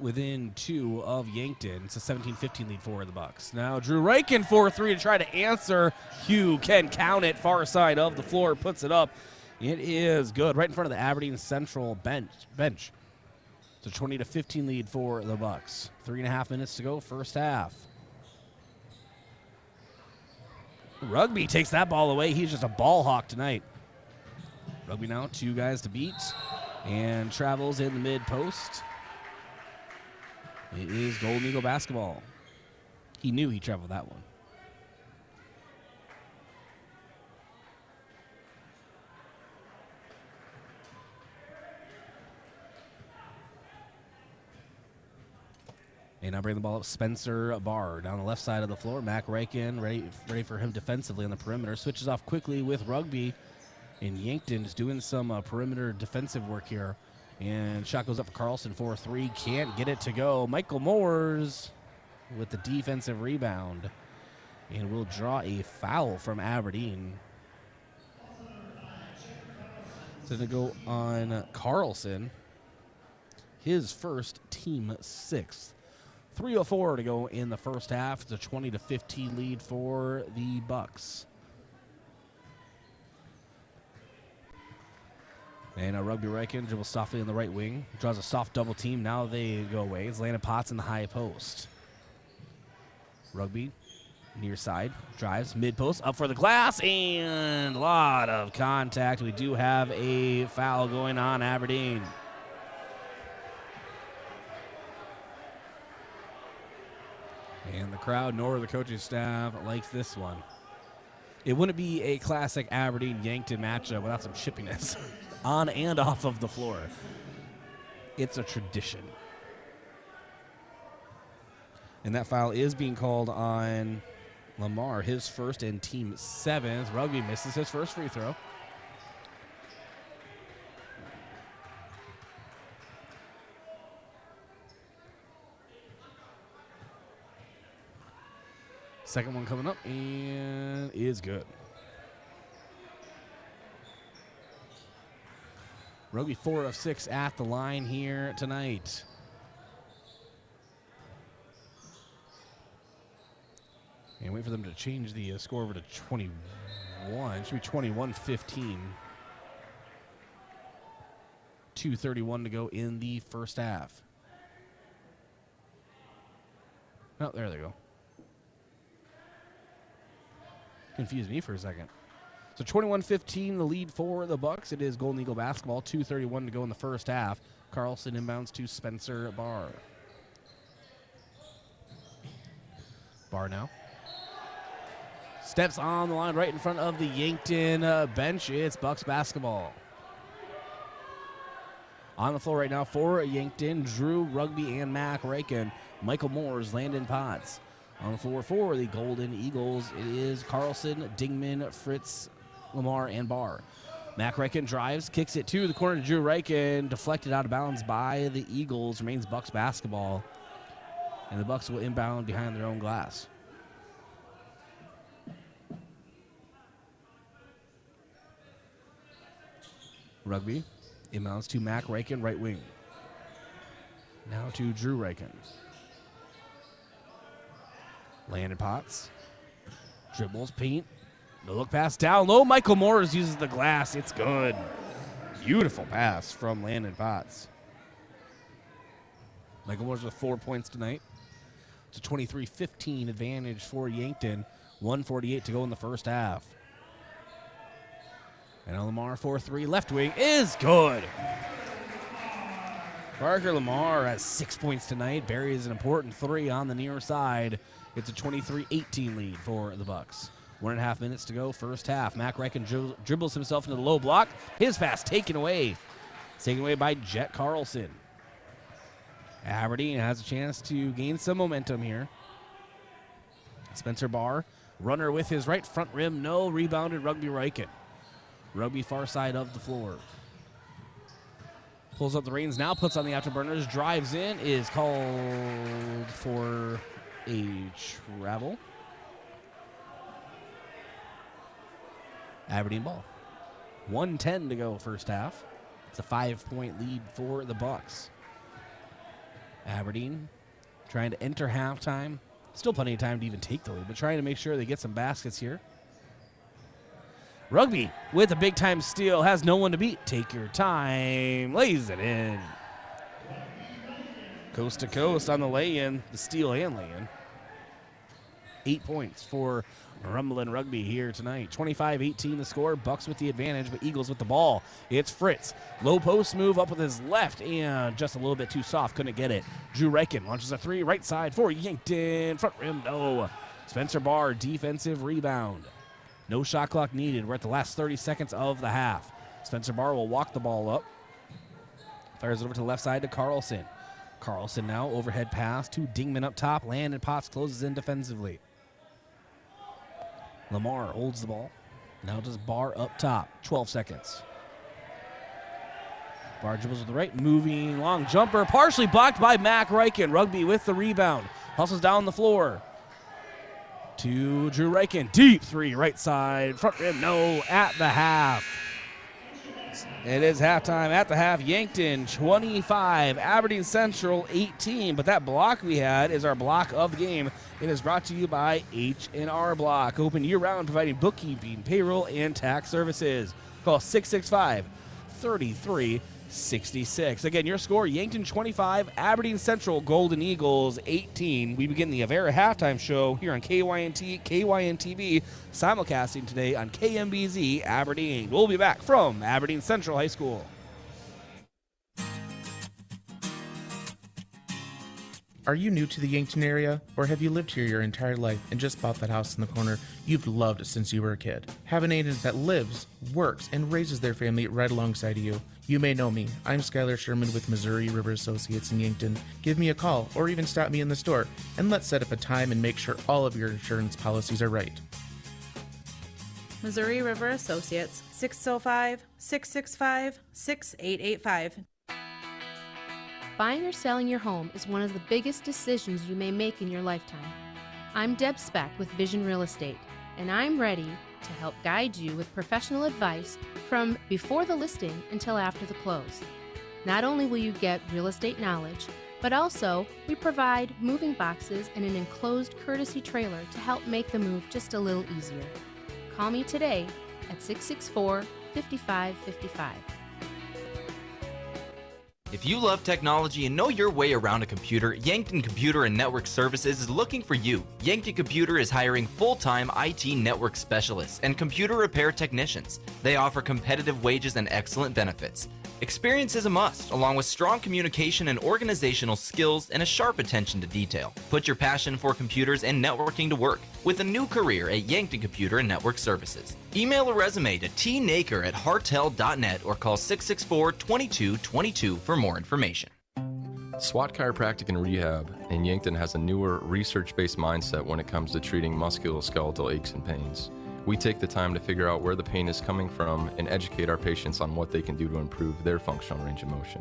within 2 of Yankton. It's a 17-15 lead for the Bucks. Now Drew Riken for 3 to try to answer. Hugh can count it. Far side of the floor, puts it up. It is good. Right in front of the Aberdeen Central bench. It's a 20-15 lead for the Bucks. 3.5 minutes to go, first half. Rugby takes that ball away. He's just a ball hawk tonight. Rugby now, 2 guys to beat, and travels in the mid post. It is Golden Eagle basketball. He knew he traveled that one. And now bring the ball up, Spencer Barr down the left side of the floor. Mac Riken ready for him defensively on the perimeter. Switches off quickly with Rugby. And Yankton is doing some perimeter defensive work here. And shot goes up for Carlson for 3. Can't get it to go. Michael Moores with the defensive rebound. And will draw a foul from Aberdeen. It's going to go on Carlson. his first, team 6th. 3:04 to go in the first half. It's a 20-15 lead for the Bucks. And Rugby Riken dribbles softly in the right wing. Draws a soft double team. Now they go away. It's Landon Potts in the high post. Rugby near side. Drives mid post. Up for the glass. And a lot of contact. We do have a foul going on Aberdeen. And the crowd nor the coaching staff likes this one. It wouldn't be a classic Aberdeen-Yankton matchup without some chippiness on and off of the floor. It's a tradition. And that foul is being called on Lamar, his first and team 7th. Rugby misses his first free throw. Second one coming up and is good. Rugby 4 of 6 at the line here tonight. And wait for them to change the score over to 21. It should be 21-15. 2:31 to go in the first half. Oh, there they go. Confused me for a second. So 21-15, the lead for the Bucks. It is Golden Eagle basketball. 2:31 to go in the first half. Carlson inbounds to Spencer Barr. Barr now. Steps on the line right in front of the Yankton bench. It's Bucks basketball. On the floor right now for Yankton, Drew, Rugby, and Mac Riken. Michael Moores, Landon Potts. On the floor for the Golden Eagles, it is Carlson, Dingman, Fritz, Lamar, and Barr. Mac Riken drives, kicks it to the corner to Drew Riken, deflected out of bounds by the Eagles. Remains Bucks basketball. And the Bucks will inbound behind their own glass. Rugby inbounds to Mac Riken, right wing. Now to Drew Riken. Landon Potts. Dribbles, paint. The look pass down low. Michael Moores uses the glass. It's good. Beautiful pass from Landon Potts. Michael Moores with 4 points tonight. It's a 23-15 advantage for Yankton. 1:48 to go in the first half. And Lamar 4-3 left wing is good. Parker Lamar has 6 points tonight. Buries an important 3 on the near side. It's a 23-18 lead for the Bucks. 1.5 minutes to go, first half. Mac Riken dribbles himself into the low block. His pass taken away. It's taken away by Jet Carlson. Aberdeen has a chance to gain some momentum here. Spencer Barr, runner with his right front rim. No, rebounded Rugby Riken. Rugby far side of the floor. Pulls up the reins now, puts on the afterburners, drives in, is called for a travel. Aberdeen ball. 1:10 to go first half. It's a 5-point lead for the Bucks. Aberdeen trying to enter halftime. Still plenty of time to even take the lead, but trying to make sure they get some baskets here. Rugby with a big-time steal, has no one to beat. Take your time, lays it in. Coast to coast on the lay-in, the steal and lay-in. 8 points for Rumblin' Rugby here tonight. 25-18 the score. Bucks with the advantage, but Eagles with the ball. It's Fritz. Low post move up with his left, and just a little bit too soft. Couldn't get it. Drew Riken launches a 3 right side for Yankton. Front rim, no. Spencer Barr, defensive rebound. No shot clock needed. We're at the last 30 seconds of the half. Spencer Barr will walk the ball up. Fires it over to the left side to Carlson. Carlson now overhead pass to Dingman up top. Landon Potts closes in defensively. Lamar holds the ball. Now does Barr up top. 12 seconds. Barr dribbles with the right. Moving long jumper. Partially blocked by Mac Riken. Rugby with the rebound. Hustles down the floor. To Drew Riken. Deep 3 right side. Front rim no at the half. It is halftime. At the half, Yankton 25, Aberdeen Central 18. But that block we had is our block of the game. It is brought to you by H&R Block, open year-round, providing bookkeeping, payroll, and tax services. Call 665-3366. Again, your score, Yankton 25, Aberdeen Central Golden Eagles 18. We begin the Avera halftime show here on KYNT, KYNTV, simulcasting today on KMBZ Aberdeen. We'll be back from Aberdeen Central High School. Are you new to the Yankton area, or have you lived here your entire life and just bought that house in the corner you've loved since you were a kid? Have an agent that lives, works, and raises their family right alongside of you. You may know me. I'm Skylar Sherman with Missouri River Associates in Yankton. Give me a call or even stop me in the store, and let's set up a time and make sure all of your insurance policies are right. Missouri River Associates, 605-665-6885. Buying or selling your home is one of the biggest decisions you may make in your lifetime. I'm Deb Speck with Vision Real Estate, and I'm ready to help guide you with professional advice from before the listing until after the close. Not only will you get real estate knowledge, but also we provide moving boxes and an enclosed courtesy trailer to help make the move just a little easier. Call me today at 664-5555. If you love technology and know your way around a computer, Yankton Computer and Network Services is looking for you. Yankton Computer is hiring full-time IT network specialists and computer repair technicians. They offer competitive wages and excellent benefits. Experience is a must, along with strong communication and organizational skills and a sharp attention to detail. Put your passion for computers and networking to work with a new career at Yankton Computer and Network Services. Email a resume to tnaker@hartel.net or call 664-2222 for more information. SWAT Chiropractic and Rehab in Yankton has a newer, research-based mindset when it comes to treating musculoskeletal aches and pains. We take the time to figure out where the pain is coming from and educate our patients on what they can do to improve their functional range of motion.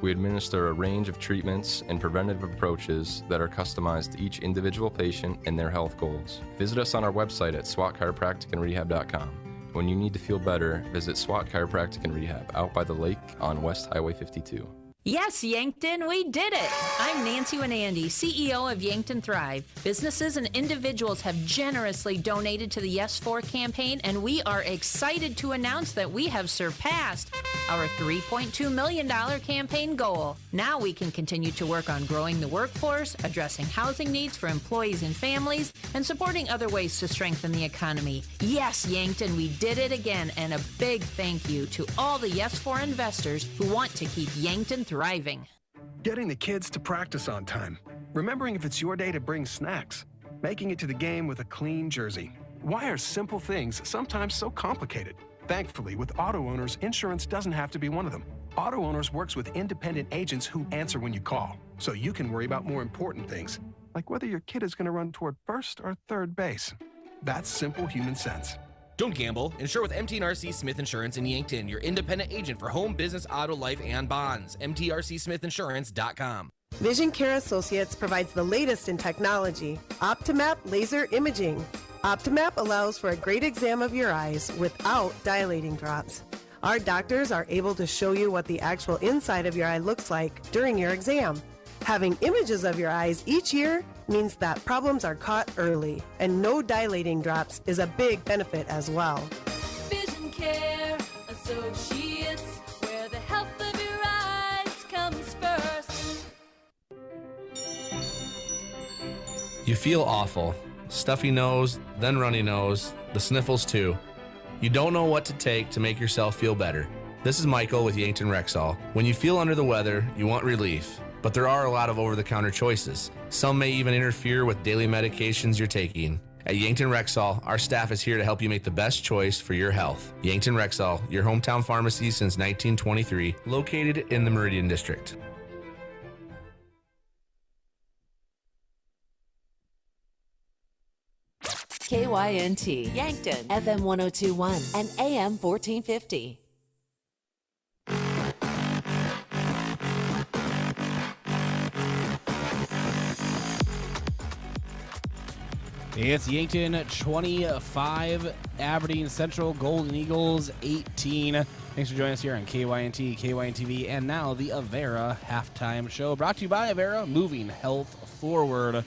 We administer a range of treatments and preventative approaches that are customized to each individual patient and their health goals. Visit us on our website at swatchiropracticandrehab.com. When you need to feel better, visit SWAT Chiropractic and Rehab out by the lake on West Highway 52. Yes, Yankton, we did it! I'm Nancy Winandy, CEO of Yankton Thrive. Businesses and individuals have generously donated to the Yes 4 campaign, and we are excited to announce that we have surpassed our $3.2 million campaign goal. Now we can continue to work on growing the workforce, addressing housing needs for employees and families, and supporting other ways to strengthen the economy. Yes, Yankton, we did it again, and a big thank you to all the Yes 4 investors who want to keep Yankton thriving. Getting the kids to practice on time. Remembering if it's your day to bring snacks. Making it to the game with a clean jersey. Why are simple things sometimes so complicated? Thankfully, with auto owners, insurance doesn't have to be one of them. Auto Owners works with independent agents who answer when you call, so you can worry about more important things, like whether your kid is going to run toward first or third base. That's simple human sense. Don't gamble. Insure with MTRC Smith Insurance in Yankton, your independent agent for home, business, auto, life, and bonds. MTRCSmithInsurance.com. Vision Care Associates provides the latest in technology, Optimap laser imaging. Optimap allows for a great exam of your eyes without dilating drops. Our doctors are able to show you what the actual inside of your eye looks like during your exam. Having images of your eyes each year means that problems are caught early, and no dilating drops is a big benefit as well. Vision Care Associates, where the health of your eyes comes first. You feel awful. Stuffy nose, then runny nose, the sniffles too. You don't know what to take to make yourself feel better. This is Michael with Yankton Rexall. When you feel under the weather, you want relief. But there are a lot of over-the-counter choices. Some may even interfere with daily medications you're taking. At Yankton Rexall, our staff is here to help you make the best choice for your health. Yankton Rexall, your hometown pharmacy since 1923, located in the Meridian District. KYNT, Yankton, FM 1021 and AM 1450. It's Yankton 25, Aberdeen Central Golden Eagles 18. Thanks for joining us here on KYNT, KYNTV, and now the Avera Halftime Show, brought to you by Avera, moving health forward.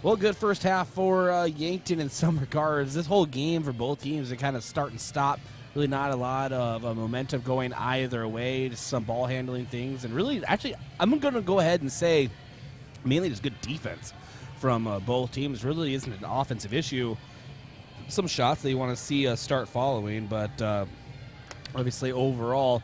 Well, good first half for Yankton in some regards. This whole game for both teams, they kind of start and stop. Really not a lot of momentum going either way, just some ball handling things. And really, actually, I'm going to go ahead and say mainly just good defense from both teams. Really isn't an offensive issue. Some shots that you want to see start following, but obviously overall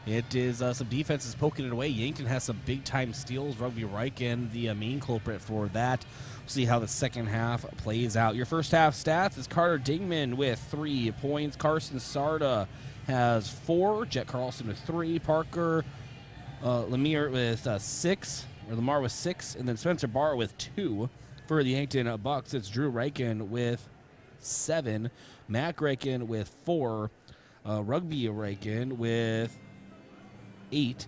it is some defenses poking it away. Yankton has some big-time steals. Rugby Riken, the main culprit for that. We'll see how the second half plays out. Your first half stats is Carter Dingman with 3 points. Carson Sarda has 4. Jet Carlson with 3. Parker Lemire with 6. Or Lamar with 6. And then Spencer Barr with 2. For the Yankton Bucks, it's Drew Riken with 7. Matt Riken with 4. Rugby Riken with 8,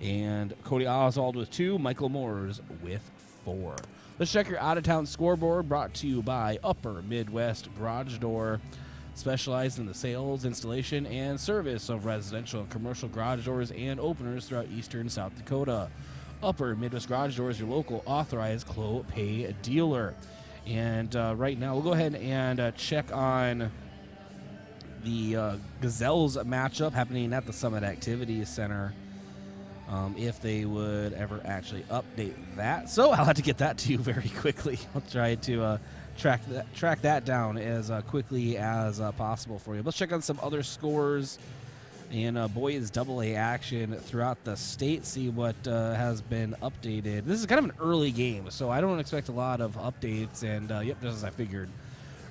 and Cody Oswald with 2, Michael Moores with 4. Let's check your out-of-town scoreboard, brought to you by Upper Midwest Garage Door, specialized in the sales, installation, and service of residential and commercial garage doors and openers throughout eastern South Dakota. Upper Midwest Garage Door is your local authorized Clopay dealer. And right now, we'll go ahead and check on the Gazelles matchup happening at the Summit Activities Center, if they would ever actually update that. So I'll have to get that to you very quickly. I'll try to track that down as quickly as possible for you. Let's check on some other scores and boys AA action throughout the state, see what has been updated. This is kind of an early game, so I don't expect a lot of updates, and yep, just as I figured,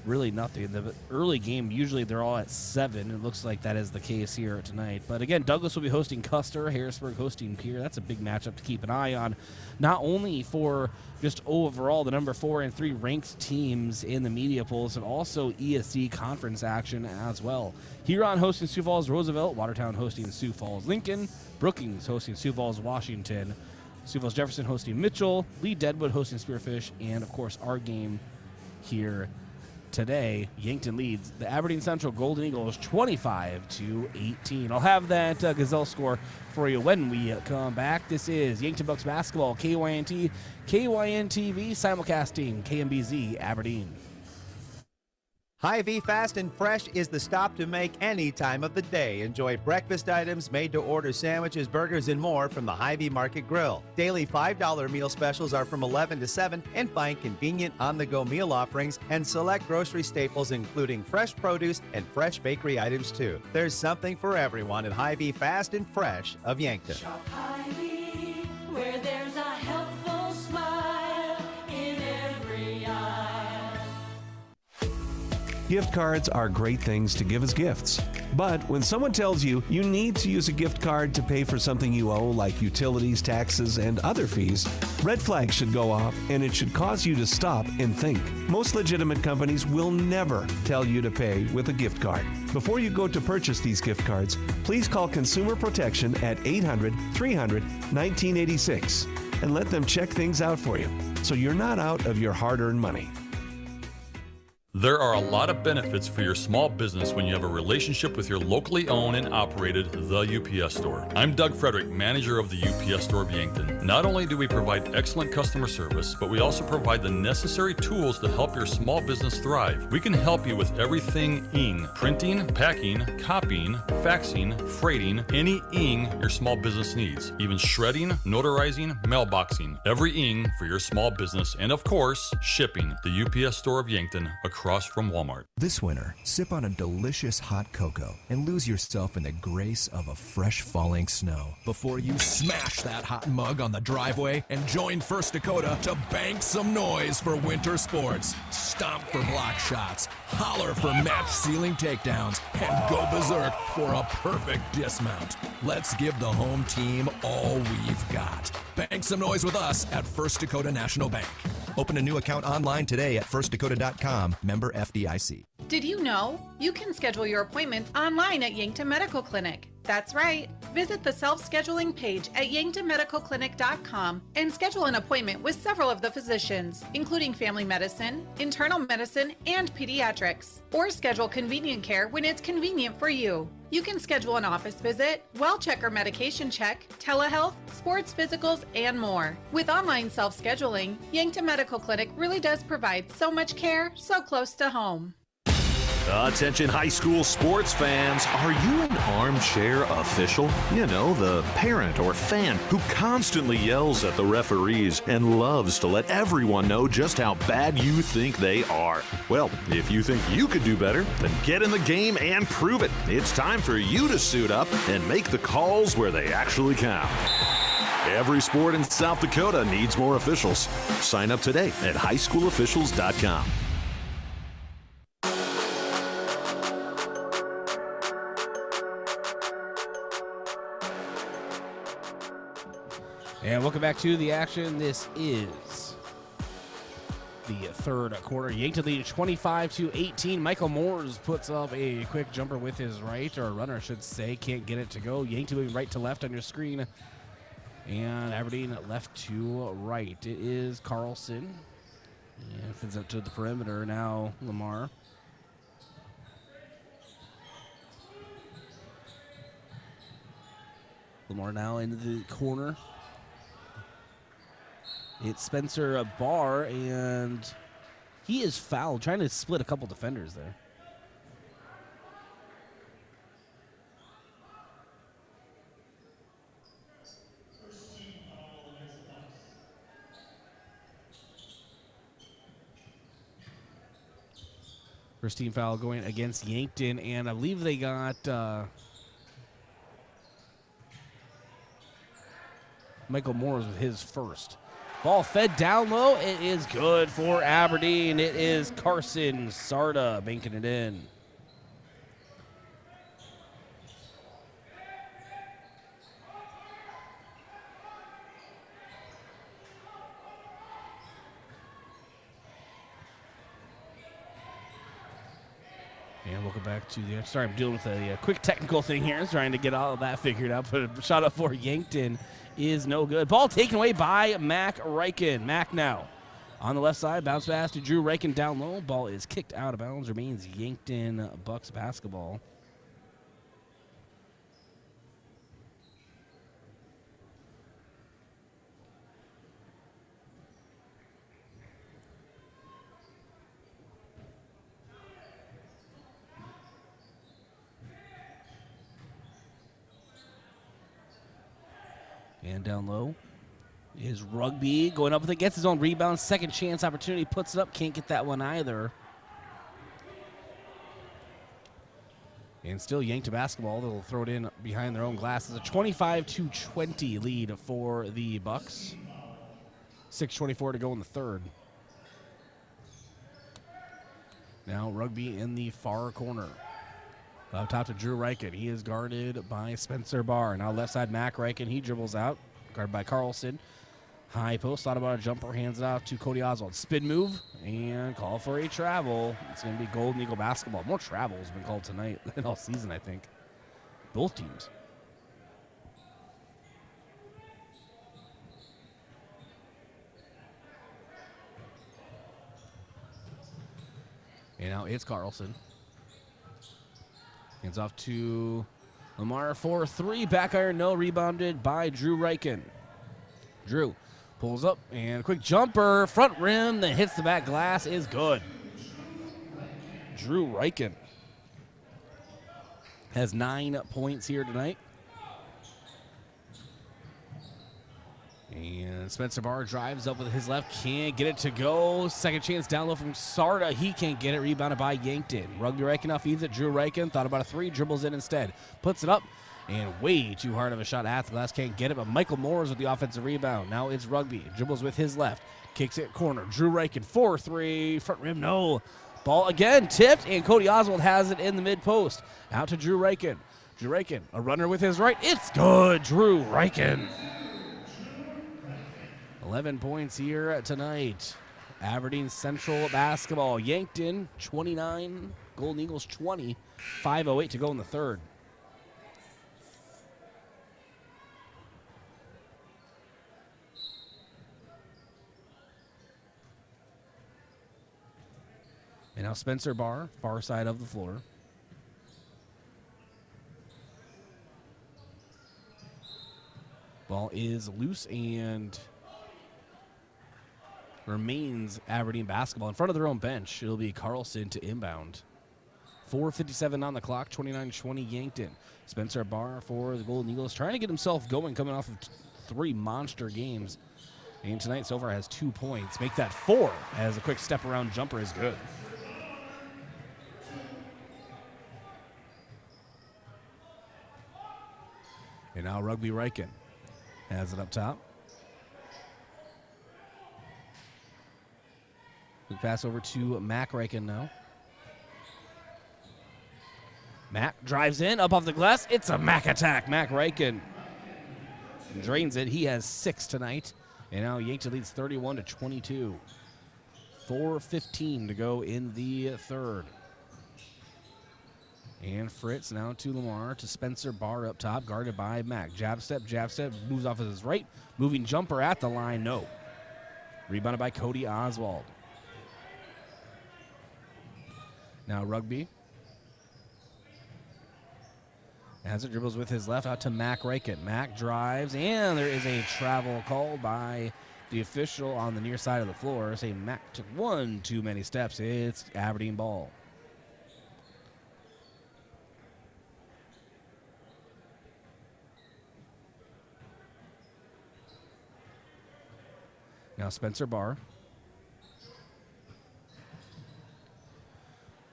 really nothing. The early game, usually they're all at 7. It looks like that is the case here tonight. But again, Douglas will be hosting Custer, Harrisburg hosting Pierre. That's a big matchup to keep an eye on, not only for just overall the number 4 and 3 ranked teams in the media polls, but also ESD conference action as well. Huron hosting Sioux Falls Roosevelt, Watertown hosting Sioux Falls Lincoln, Brookings hosting Sioux Falls Washington, Sioux Falls Jefferson hosting Mitchell, Lee Deadwood hosting Spearfish, and of course our game here today. Yankton leads the Aberdeen Central Golden Eagles 25-18. I'll have that Gazelle score for you when we come back. This is Yankton Bucks basketball, KYNT, KYNTV, simulcasting KMBZ Aberdeen. Hy-Vee Fast and Fresh is the stop to make any time of the day. Enjoy breakfast items, made-to-order sandwiches, burgers, and more from the Hy-Vee Market Grill. Daily $5 meal specials are from 11 to 7, and find convenient on-the-go meal offerings and select grocery staples, including fresh produce and fresh bakery items, too. There's something for everyone at Hy-Vee Fast and Fresh of Yankton. Shop Hy-Vee, where there's a helpful smile in every eye. Gift cards are great things to give as gifts. But when someone tells you you need to use a gift card to pay for something you owe, like utilities, taxes, and other fees, red flags should go off, and it should cause you to stop and think. Most legitimate companies will never tell you to pay with a gift card. Before you go to purchase these gift cards, please call Consumer Protection at 800-300-1986 and let them check things out for you, so you're not out of your hard-earned money. There are a lot of benefits for your small business when you have a relationship with your locally owned and operated The UPS Store. I'm Doug Frederick, manager of the UPS Store of Yankton. Not only do we provide excellent customer service, but we also provide the necessary tools to help your small business thrive. We can help you with everything ing, printing, packing, copying, faxing, freighting, any ing your small business needs, even shredding, notarizing, mailboxing, every ing for your small business, and of course, shipping. The UPS Store of Yankton, across from Walmart. This winter, sip on a delicious hot cocoa and lose yourself in the grace of a fresh falling snow before you smash that hot mug on the driveway and join First Dakota to bank some noise for winter sports. Stomp for block shots, holler for match-sealing takedowns, and go berserk for a perfect dismount. Let's give the home team all we've got. Bank some noise with us at First Dakota National Bank. Open a new account online today at firstdakota.com, member FDIC. Did you know you can schedule your appointments online at Yankton Medical Clinic? That's right. Visit the self-scheduling page at yanktonmedicalclinic.com and schedule an appointment with several of the physicians, including family medicine, internal medicine, and pediatrics. Or schedule convenient care when it's convenient for you. You can schedule an office visit, well check or medication check, telehealth, sports physicals, and more. With online self-scheduling, Yankton Medical Clinic really does provide so much care so close to home. Attention high school sports fans, are you an armchair official? You know, the parent or fan who constantly yells at the referees and loves to let everyone know just how bad you think they are. Well, if you think you could do better, then get in the game and prove it. It's time for you to suit up and make the calls where they actually count. Every sport in South Dakota needs more officials. Sign up today at highschoolofficials.com. And welcome back to the action. This is the third quarter. Yankton lead 25-18. Michael Moores puts up a quick jumper with his right, or a runner, I should say. Can't get it to go. Yankton moving right to left on your screen. And Aberdeen left to right. It is Carlson. And fins up to the perimeter now, Lamar. Lamar now into the corner. It's Spencer Barr, and he is fouled, trying to split a couple defenders there. First team foul going against Yankton, and I believe they got Michael Moores with his first. Ball fed down low. It is good for Aberdeen. It is Carson Sarda banking it in. And welcome back to the. Sorry, I'm dealing with a quick technical thing here. Trying to get all of that figured out. But a shot up for Yankton is no good. Ball taken away by Mac Reichen. Mac now on the left side. Bounce pass to Drew Reichen down low. Ball is kicked out of bounds. Remains Yankton Bucks basketball. And down low is Rugby going up with it, gets his own rebound. Second chance opportunity, puts it up. Can't get that one either. And still Yankton basketball. They'll throw it in behind their own glass. It's a 25-20 lead for the Bucks. 6:24 to go in the third. Now Rugby in the far corner. Up top to Drew Reichen. He is guarded by Spencer Barr. Now left side, Mac Reichen. He dribbles out. Guarded by Carlson. High post. Thought about a jumper. Hands it out to Cody Oswald. Spin move. And call for a travel. It's going to be Golden Eagle basketball. More travel has been called tonight than all season, I think. Both teams. And now it's Carlson. Hands off to Lamar for three. Back iron, no. Rebounded by Drew Reichen. Drew pulls up and a quick jumper. Front rim that hits the back glass is good. Drew Reichen has 9 points here tonight. And Spencer Barr drives up with his left. Can't get it to go. Second chance down low from Sarda. He can't get it. Rebounded by Yankton. Rugby Reichen off feeds it. Drew Reichen thought about a three. Dribbles in instead. Puts it up. And way too hard of a shot at the glass. Can't get it. But Michael Moores with the offensive rebound. Now it's Rugby. Dribbles with his left. Kicks it corner. Drew Reichen 4-3. Front rim no. Ball again tipped. And Cody Oswald has it in the mid post. Out to Drew Reichen. Drew Reichen, a runner with his right. It's good. Drew Reichen. 11 points here tonight. Aberdeen Central basketball. Yankton 29, Golden Eagles 20. 5:08 to go in the third. And now Spencer Barr, far side of the floor. Ball is loose and remains Aberdeen basketball in front of their own bench. It'll be Carlson to inbound. 4:57 on the clock, 29-20 Yankton. Spencer Barr for the Golden Eagles, trying to get himself going, coming off of 3 monster games. And tonight so far has 2 points. Make that 4 as a quick step around jumper is good. And now Rugby Riken has it up top. We pass over to Mac Riken now. Mac drives in, up off the glass. It's a Mac attack. Mac Riken drains it. He has 6 tonight. And now Yankton leads 31-22. 4:15 to go in the third. And Fritz now to Lamar, to Spencer Barr up top, guarded by Mac. Jab step, moves off of his right. Moving jumper at the line, no. Rebounded by Cody Oswald. Now Rugby. As it dribbles with his left out to Mac Riken. Mac drives, and there is a travel called by the official on the near side of the floor. Say Mac took 1 too many steps. It's Aberdeen ball. Now Spencer Barr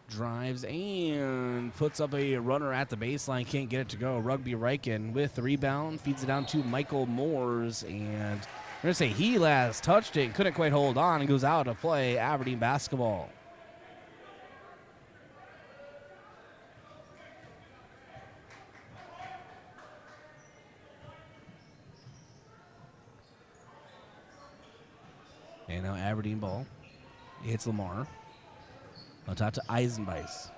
drives and puts up a runner at the baseline. Can't get it to go. Rugby Riken with the rebound. Feeds it down to Michael Moores. And we're going to say he last touched it. Couldn't quite hold on and goes out to play Aberdeen basketball. And now Aberdeen ball. Hits Lamar. On top to Eisenbeis.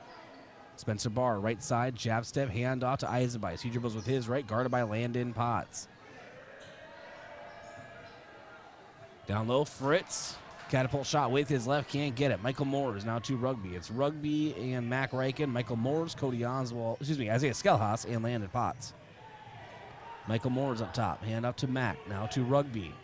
Spencer Barr, right side, jab step, hand off to Eisenbeis. He dribbles with his right, guarded by Landon Potts. Down low, Fritz. Catapult shot with his left, can't get it. Michael Moores now to Rugby. It's Rugby and Mac Riken, Michael Moores, Cody Oswald, Isaiah Skelhaus, and Landon Potts. Michael Moores up top, hand up to Mac, now to Rugby.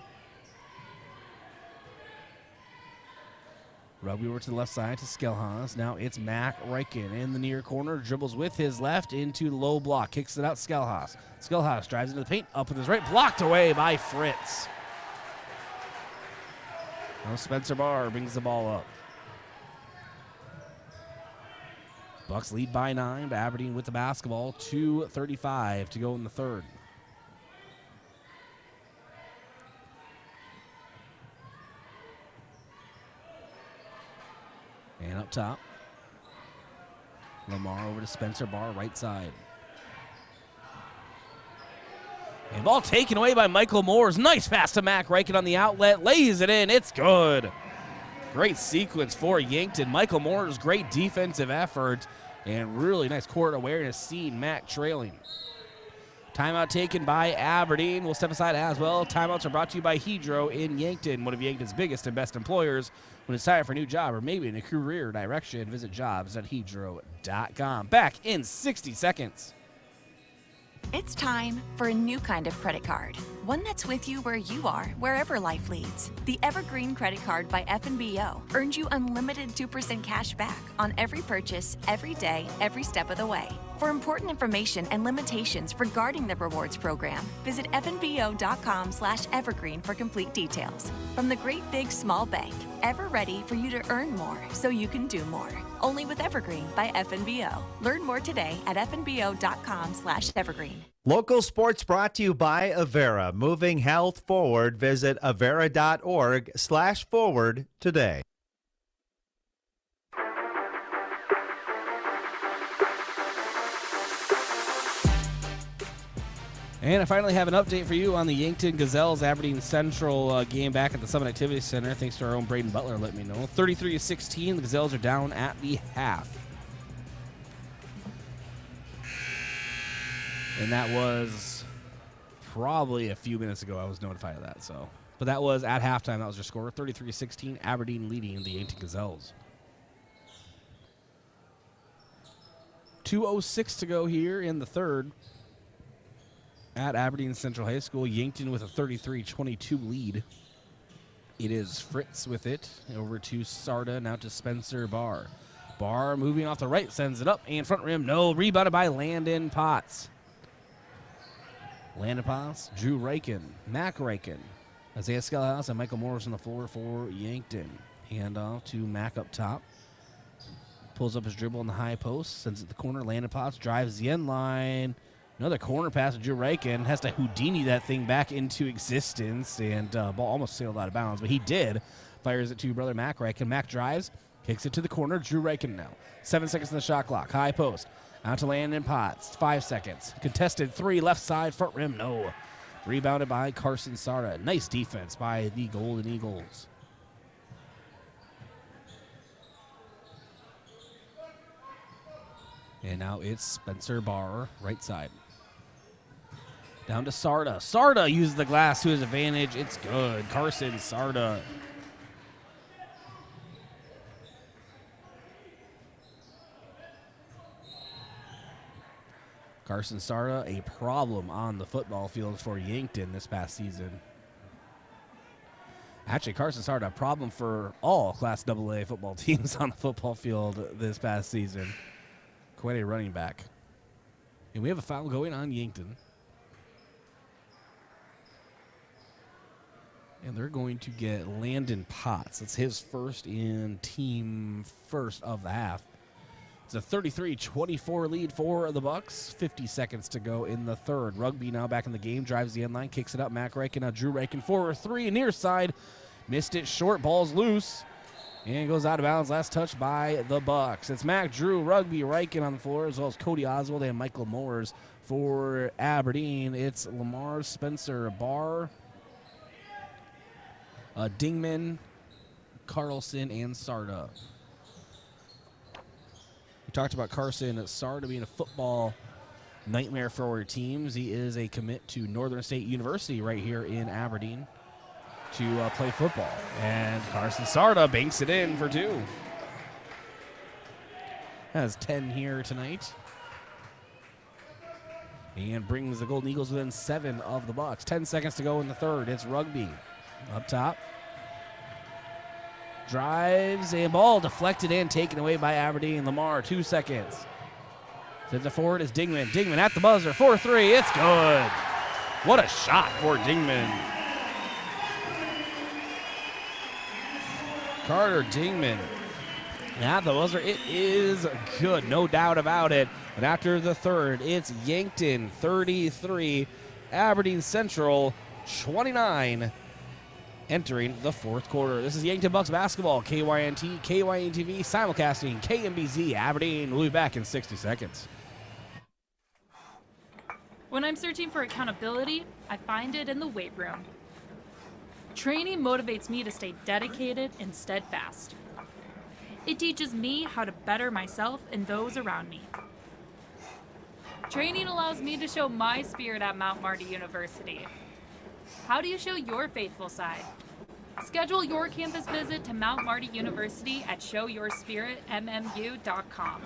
Rugby over to the left side to Skelhaus. Now it's Mac Riken in the near corner. Dribbles with his left into the low block. Kicks it out Skelhaus. Skelhaus drives into the paint. Up with his right. Blocked away by Fritz. Now Spencer Barr brings the ball up. Bucks lead by 9. But Aberdeen with the basketball. 2:35 to go in the third. And up top, Lamar over to Spencer Barr, right side. And ball taken away by Michael Moores. Nice pass to Mac Riken on the outlet. Lays it in. It's good. Great sequence for Yankton. Michael Moores, great defensive effort. And really nice court awareness, seeing Mac trailing. Timeout taken by Aberdeen. We'll step aside as well. Timeouts are brought to you by Hedro in Yankton, one of Yankton's biggest and best employers. When it's time for a new job or maybe in a career direction, visit jobs.hedro.com. Back in 60 seconds. It's time for a new kind of credit card. One that's with you where you are, wherever life leads. The Evergreen Credit Card by FNBO earns you unlimited 2% cash back on every purchase, every day, every step of the way. For important information and limitations regarding the rewards program, visit fnbo.com/evergreen for complete details. From the great big small bank, ever ready for you to earn more so you can do more. Only with Evergreen by FNBO. Learn more today at fnbo.com/evergreen. Local sports brought to you by Avera. Moving health forward. Visit avera.org/forward today. And I finally have an update for you on the Yankton Gazelles Aberdeen Central game back at the Summit Activity Center. Thanks to our own Braden Butler, let me know. 33-16, the Gazelles are down at the half. And that was probably a few minutes ago I was notified of that. But that was at halftime. That was your score, 33-16, Aberdeen leading the Yankton Gazelles. 2:06 to go here in the third at Aberdeen Central High School. Yankton with a 33-22 lead. It is Fritz with it over to Sarda, now to Spencer Barr. Barr moving off the right, sends it up, and front rim, no. Rebounded by Landon Potts. Landon Potts, Drew Reichen, Mac Reichen, Isaiah Skellhouse, and Michael Morris on the floor for Yankton. Handoff to Mac up top. Pulls up his dribble in the high post, sends it to the corner. Landon Potts drives the end line. Another corner pass to Drew Reichen. Has to Houdini that thing back into existence, and ball almost sailed out of bounds, but he did. Fires it to brother Mac Reichen. Mac drives, kicks it to the corner. Drew Reichen now. 7 seconds in the shot clock. High post. Out to Landon Potts. 5 seconds. Contested three, left side, front rim, no. Rebounded by Carson Sarda. Nice defense by the Golden Eagles. And now it's Spencer Barr, right side. Down to Sarda. Sarda uses the glass to his advantage. It's good. Carson Sarda. Carson Sarda, a problem on the football field for Yankton this past season. Actually, Carson Sarda, a problem for all Class AA football teams on the football field this past season. Quite a running back. And we have a foul going on Yankton. And they're going to get Landon Potts. It's his first in team first of the half. It's a 33-24 lead for the Bucks. 50 seconds to go in the third. Rugby now back in the game. Drives the end line. Kicks it up. Mac Reichen. Now Drew Reichen for 3. Near side. Missed it short. Ball's loose. And goes out of bounds. Last touch by the Bucks. It's Mac, Drew, Rugby, Reichen on the floor, as well as Cody Oswald and Michael Moores for Aberdeen. It's Lamar, Spencer Barr, Dingman, Carlson, and Sarda. We talked about Carson Sarda being a football nightmare for teams. He is a commit to Northern State University right here in Aberdeen to play football. And Carson Sarda banks it in for 2. Has 10 here tonight. And brings the Golden Eagles within 7 of the Bucks. 10 seconds to go in the third. It's Rugby up top. Drives, a ball deflected and taken away by Aberdeen. Lamar, 2 seconds. Sends it forward is Dingman. Dingman at the buzzer, 4-3. It's good. What a shot for Dingman. Carter Dingman at the buzzer. It is good, no doubt about it. And after the third, it's Yankton 33, Aberdeen Central 29, entering the fourth quarter. This is Yankton Bucks basketball. KYNT, KYNTV, simulcasting KMBZ Aberdeen. We'll be back in 60 seconds. When I'm searching for accountability, I find it in the weight room. Training motivates me to stay dedicated and steadfast. It teaches me how to better myself and those around me. Training allows me to show my spirit at Mount Marty University. How do you show your faithful side? Schedule your campus visit to Mount Marty University at showyourspiritmmu.com.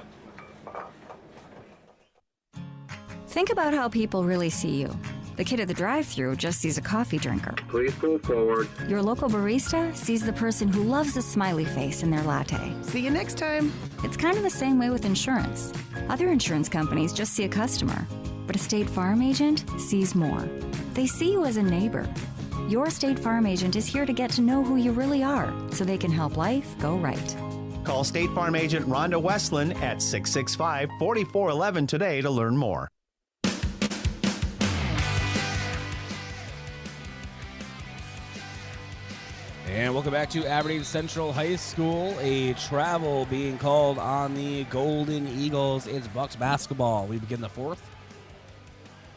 Think about how people really see you. The kid at the drive-thru just sees a coffee drinker. Please pull forward. Your local barista sees the person who loves a smiley face in their latte. See you next time. It's kind of the same way with insurance. Other insurance companies just see a customer, but a State Farm agent sees more. They see you as a neighbor. Your State Farm agent is here to get to know who you really are, so they can help life go right. Call State Farm agent Rhonda Westland at 665-4411 today to learn more. And welcome back to Aberdeen Central High School. A travel being called on the Golden Eagles. It's Bucks basketball. We begin the fourth.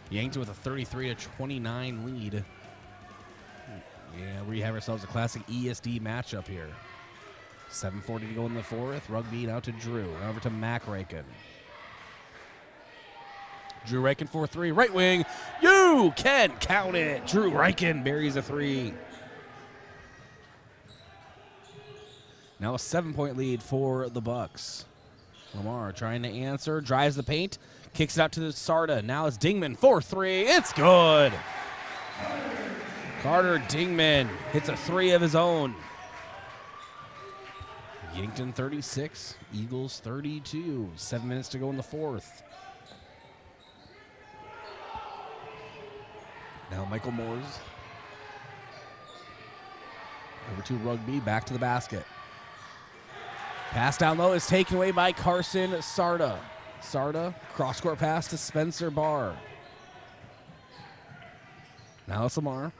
Yankton with a 33-29 lead. Yeah, we have ourselves a classic ESD matchup here. 7:40 to go in the fourth. Rugby now to Drew. Over to Mac Reichen. Drew Reichen for 3. Right wing. You can count it. Drew Reichen buries a 3. Now a 7-point lead for the Bucks. Lamar trying to answer, drives the paint, kicks it out to the Sarda. Now it's Dingman, 4-3. It's good. Carter Dingman hits a 3 of his own. Yankton 36, Eagles 32. 7 minutes to go in the fourth. Now Michael Moores. Over to Rugby, back to the basket. Pass down low is taken away by Carson Sarda. Sarda, cross-court pass to Spencer Barr. Now it's Lamar.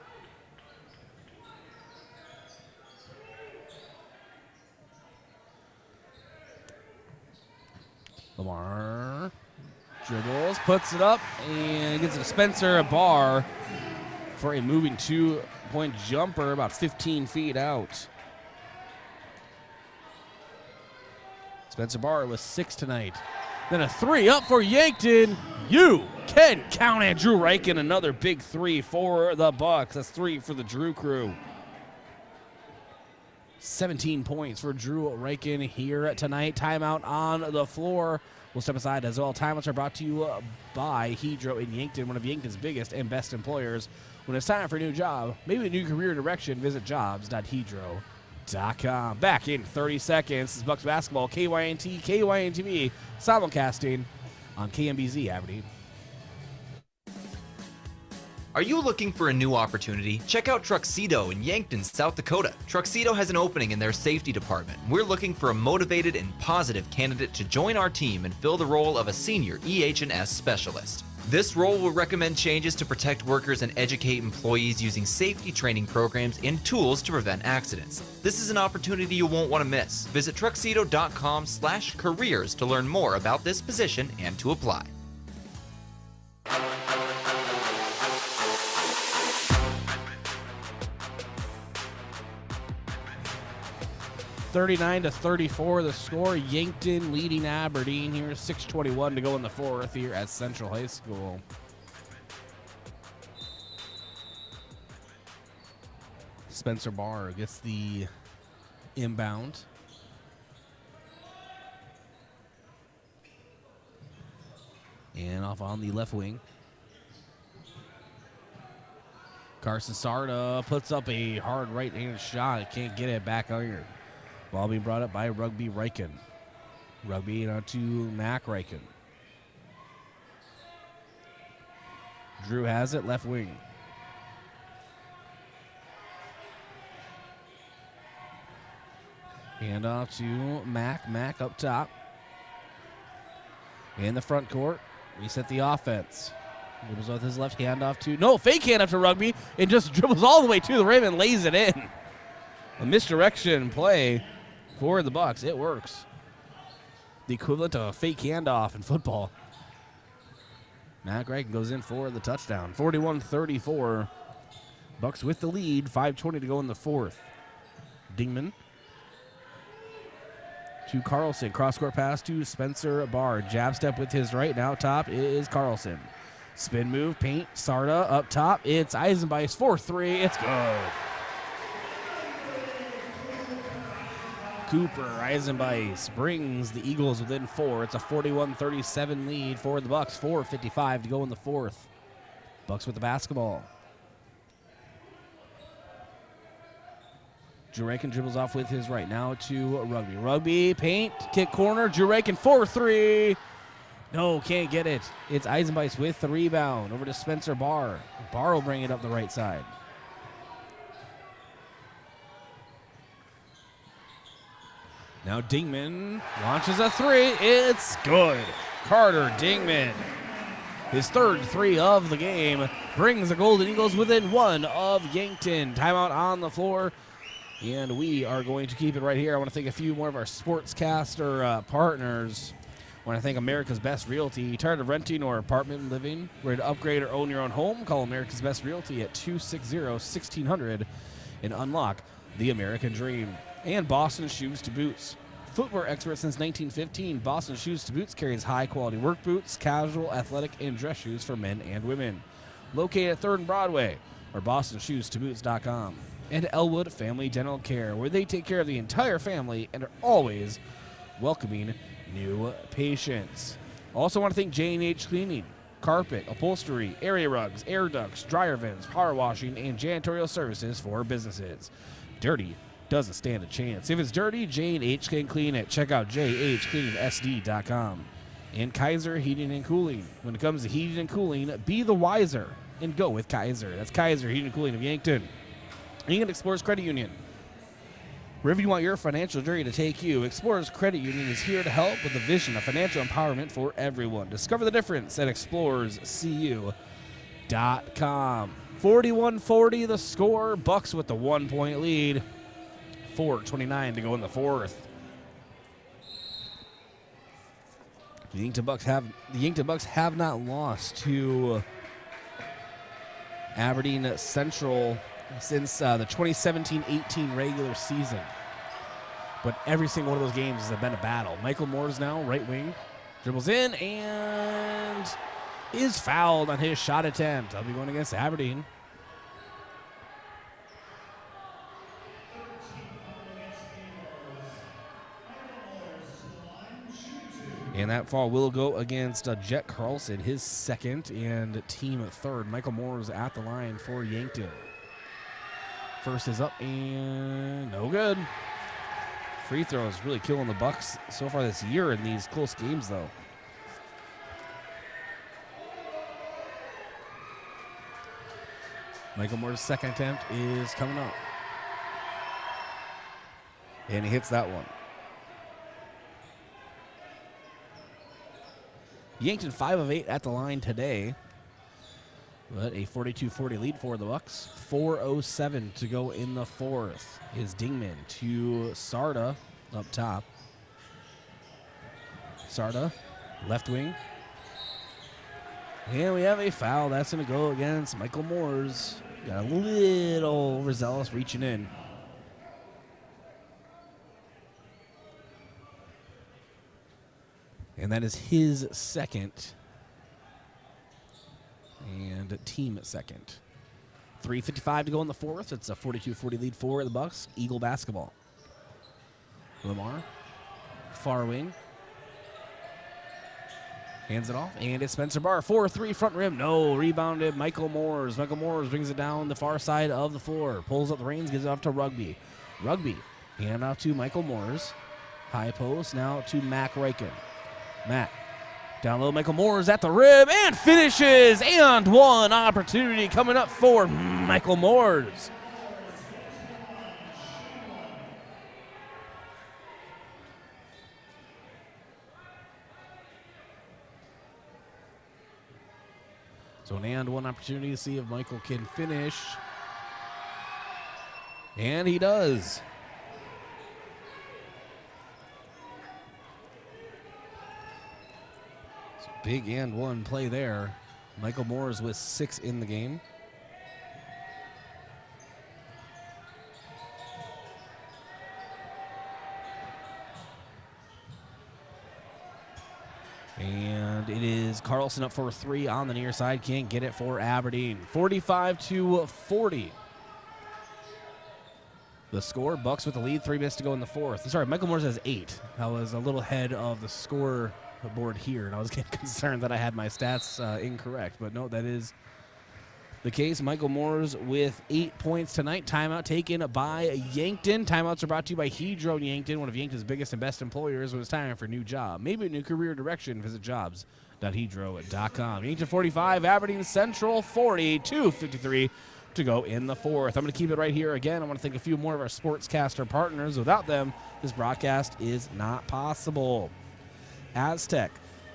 Lamar dribbles, puts it up, and gets it to Spencer Barr for a moving 2-point jumper about 15 feet out. Spencer Barr with 6 tonight. Then a 3 up for Yankton. You can count it. Drew Reichen, another big 3 for the Bucks. That's 3 for the Drew crew. 17 points for Drew Reichen here tonight. Timeout on the floor. We'll step aside as well. Timeouts are brought to you by Hedro in Yankton, one of Yankton's biggest and best employers. When it's time for a new job, maybe a new career direction, visit jobs.hedro.com. Back in 30 seconds. This is Bucks basketball, KYNT, KYNTV, simulcasting on KMBZ Aberdeen. Are you looking for a new opportunity? Check out Truxedo in Yankton, South Dakota. Truxedo has an opening in their safety department. We're looking for a motivated and positive candidate to join our team and fill the role of a senior EH&S specialist. This role will recommend changes to protect workers and educate employees using safety training programs and tools to prevent accidents. This is an opportunity you won't want to miss. Visit truxedo.com/careers to learn more about this position and to apply. 39-34 the score. Yankton leading Aberdeen here. 6:21 to go in the fourth here at Central High School. Spencer Barr gets the inbound. And off on the left wing. Carson Sarda puts up a hard right-handed shot. Can't get it back iron. Ball being brought up by Rugby Reichen. Rugby on to Mac Reichen. Drew has it, left wing. Hand off to Mac. Mac up top. In the front court. Reset the offense. Dribbles with his left hand off to... No, fake hand up to Rugby. It just dribbles all the way to the rim and lays it in. A misdirection play for the Bucks. It works. The equivalent of a fake handoff in football. Mac Reichen goes in for the touchdown. 41-34. Bucks with the lead. 5:20 to go in the fourth. Dingman to Carlson. Cross-court pass to Spencer Barr. Jab step with his right. Now top is Carlson. Spin move, paint, Sarda up top. It's Eisenbeis, 4-3. It's good. Cooper Eisenbeis brings the Eagles within 4. It's a 41-37 lead for the Bucks. 4:55 to go in the fourth. Bucks with the basketball. Drew Reichen dribbles off with his right. Now to Rugby. Rugby, paint, kick corner. Drew Reichen, 4-3. No, can't get it. It's Eisenbeis with the rebound. Over to Spencer Barr. Barr will bring it up the right side. Now Dingman launches a 3. It's good. Carter Dingman, his third 3 of the game, brings the Golden Eagles within 1 of Yankton. Timeout on the floor, and we are going to keep it right here. I want to thank a few more of our sportscaster partners. I want to thank America's Best Realty. Tired of renting or apartment living? Ready to upgrade or own your own home? Call America's Best Realty at 260-1600 and unlock the American dream. And Boston Shoes to Boots. Footwear expert since 1915, Boston Shoes to Boots carries high-quality work boots, casual, athletic, and dress shoes for men and women. Located at 3rd and Broadway, or bostonshoestoboots.com. And Elwood Family Dental Care, where they take care of the entire family and are always welcoming new patients. Also want to thank J&H Cleaning, carpet, upholstery, area rugs, air ducts, dryer vents, power washing, and janitorial services for businesses. Dirty doesn't stand a chance. If it's dirty, J&H can clean it. Check out jhcleaningsd.com. And Kaiser Heating and Cooling. When it comes to heating and cooling, be the wiser and go with Kaiser. That's Kaiser Heating and Cooling of Yankton. And Explorers Credit Union. Wherever you want your financial journey to take you, Explorers Credit Union is here to help with the vision of financial empowerment for everyone. Discover the difference at explorerscu.com. 41-40 the score. Bucks with the 1-point lead. 4:29 to go in the fourth. The Yankton Bucks have not lost to Aberdeen Central since the 2017-18 regular season. But every single one of those games has been a battle. Michael Moores now, right wing, dribbles in and is fouled on his shot attempt. I'll be going against Aberdeen. And that foul will go against Jet Carlson, his second, and team third. Michael Moores at the line for Yankton. First is up and no good. Free throws really killing the Bucks so far this year in these close games, though. Michael Moore's second attempt is coming up. And he hits that one. Yankton 5 of 8 at the line today. But a 42-40 lead for the Bucks. 4:07 to go in the fourth. Is Dingman to Sarda up top. Sarda, left wing. And we have a foul. That's going to go against Michael Moores. Got a little overzealous reaching in. And that is his second. And team second. 3:55 to go in the fourth. It's a 42-40 lead for the Bucks. Eagle basketball. Lamar, far wing. Hands it off, and it's Spencer Barr. 4-3 front rim. No, rebounded Michael Moores. Michael Moores brings it down the far side of the floor. Pulls up the reins, gives it off to Rugby. Rugby, hand off to Michael Moores. High post, now to Mac Reichen. Matt, down low, Michael Moores at the rim, and finishes, and one opportunity coming up for Michael Moores. So an and one opportunity to see if Michael can finish. And he does. So big and one play there. Michael Moores with 6 in the game. And it is Carlson up for 3 on the near side. Can't get it for Aberdeen. 45-40. The score, Bucks with the lead. 3 minutes to go in the fourth. Sorry, Michael Moores has 8. I was a little ahead of the score board here, and I was getting concerned that I had my stats incorrect. But no, that is the case. Michael Moores with 8 points tonight. Timeout taken by Yankton. Timeouts are brought to you by Hedron Yankton, one of Yankton's biggest and best employers. When it's time for a new job, maybe a new career direction, visit jobs.hedro.com. Yankton 45, Aberdeen Central 40, 2:53 to go in the fourth. I'm going to keep it right here. Again, I want to thank a few more of our sportscaster partners. Without them, this broadcast is not possible. Aztec.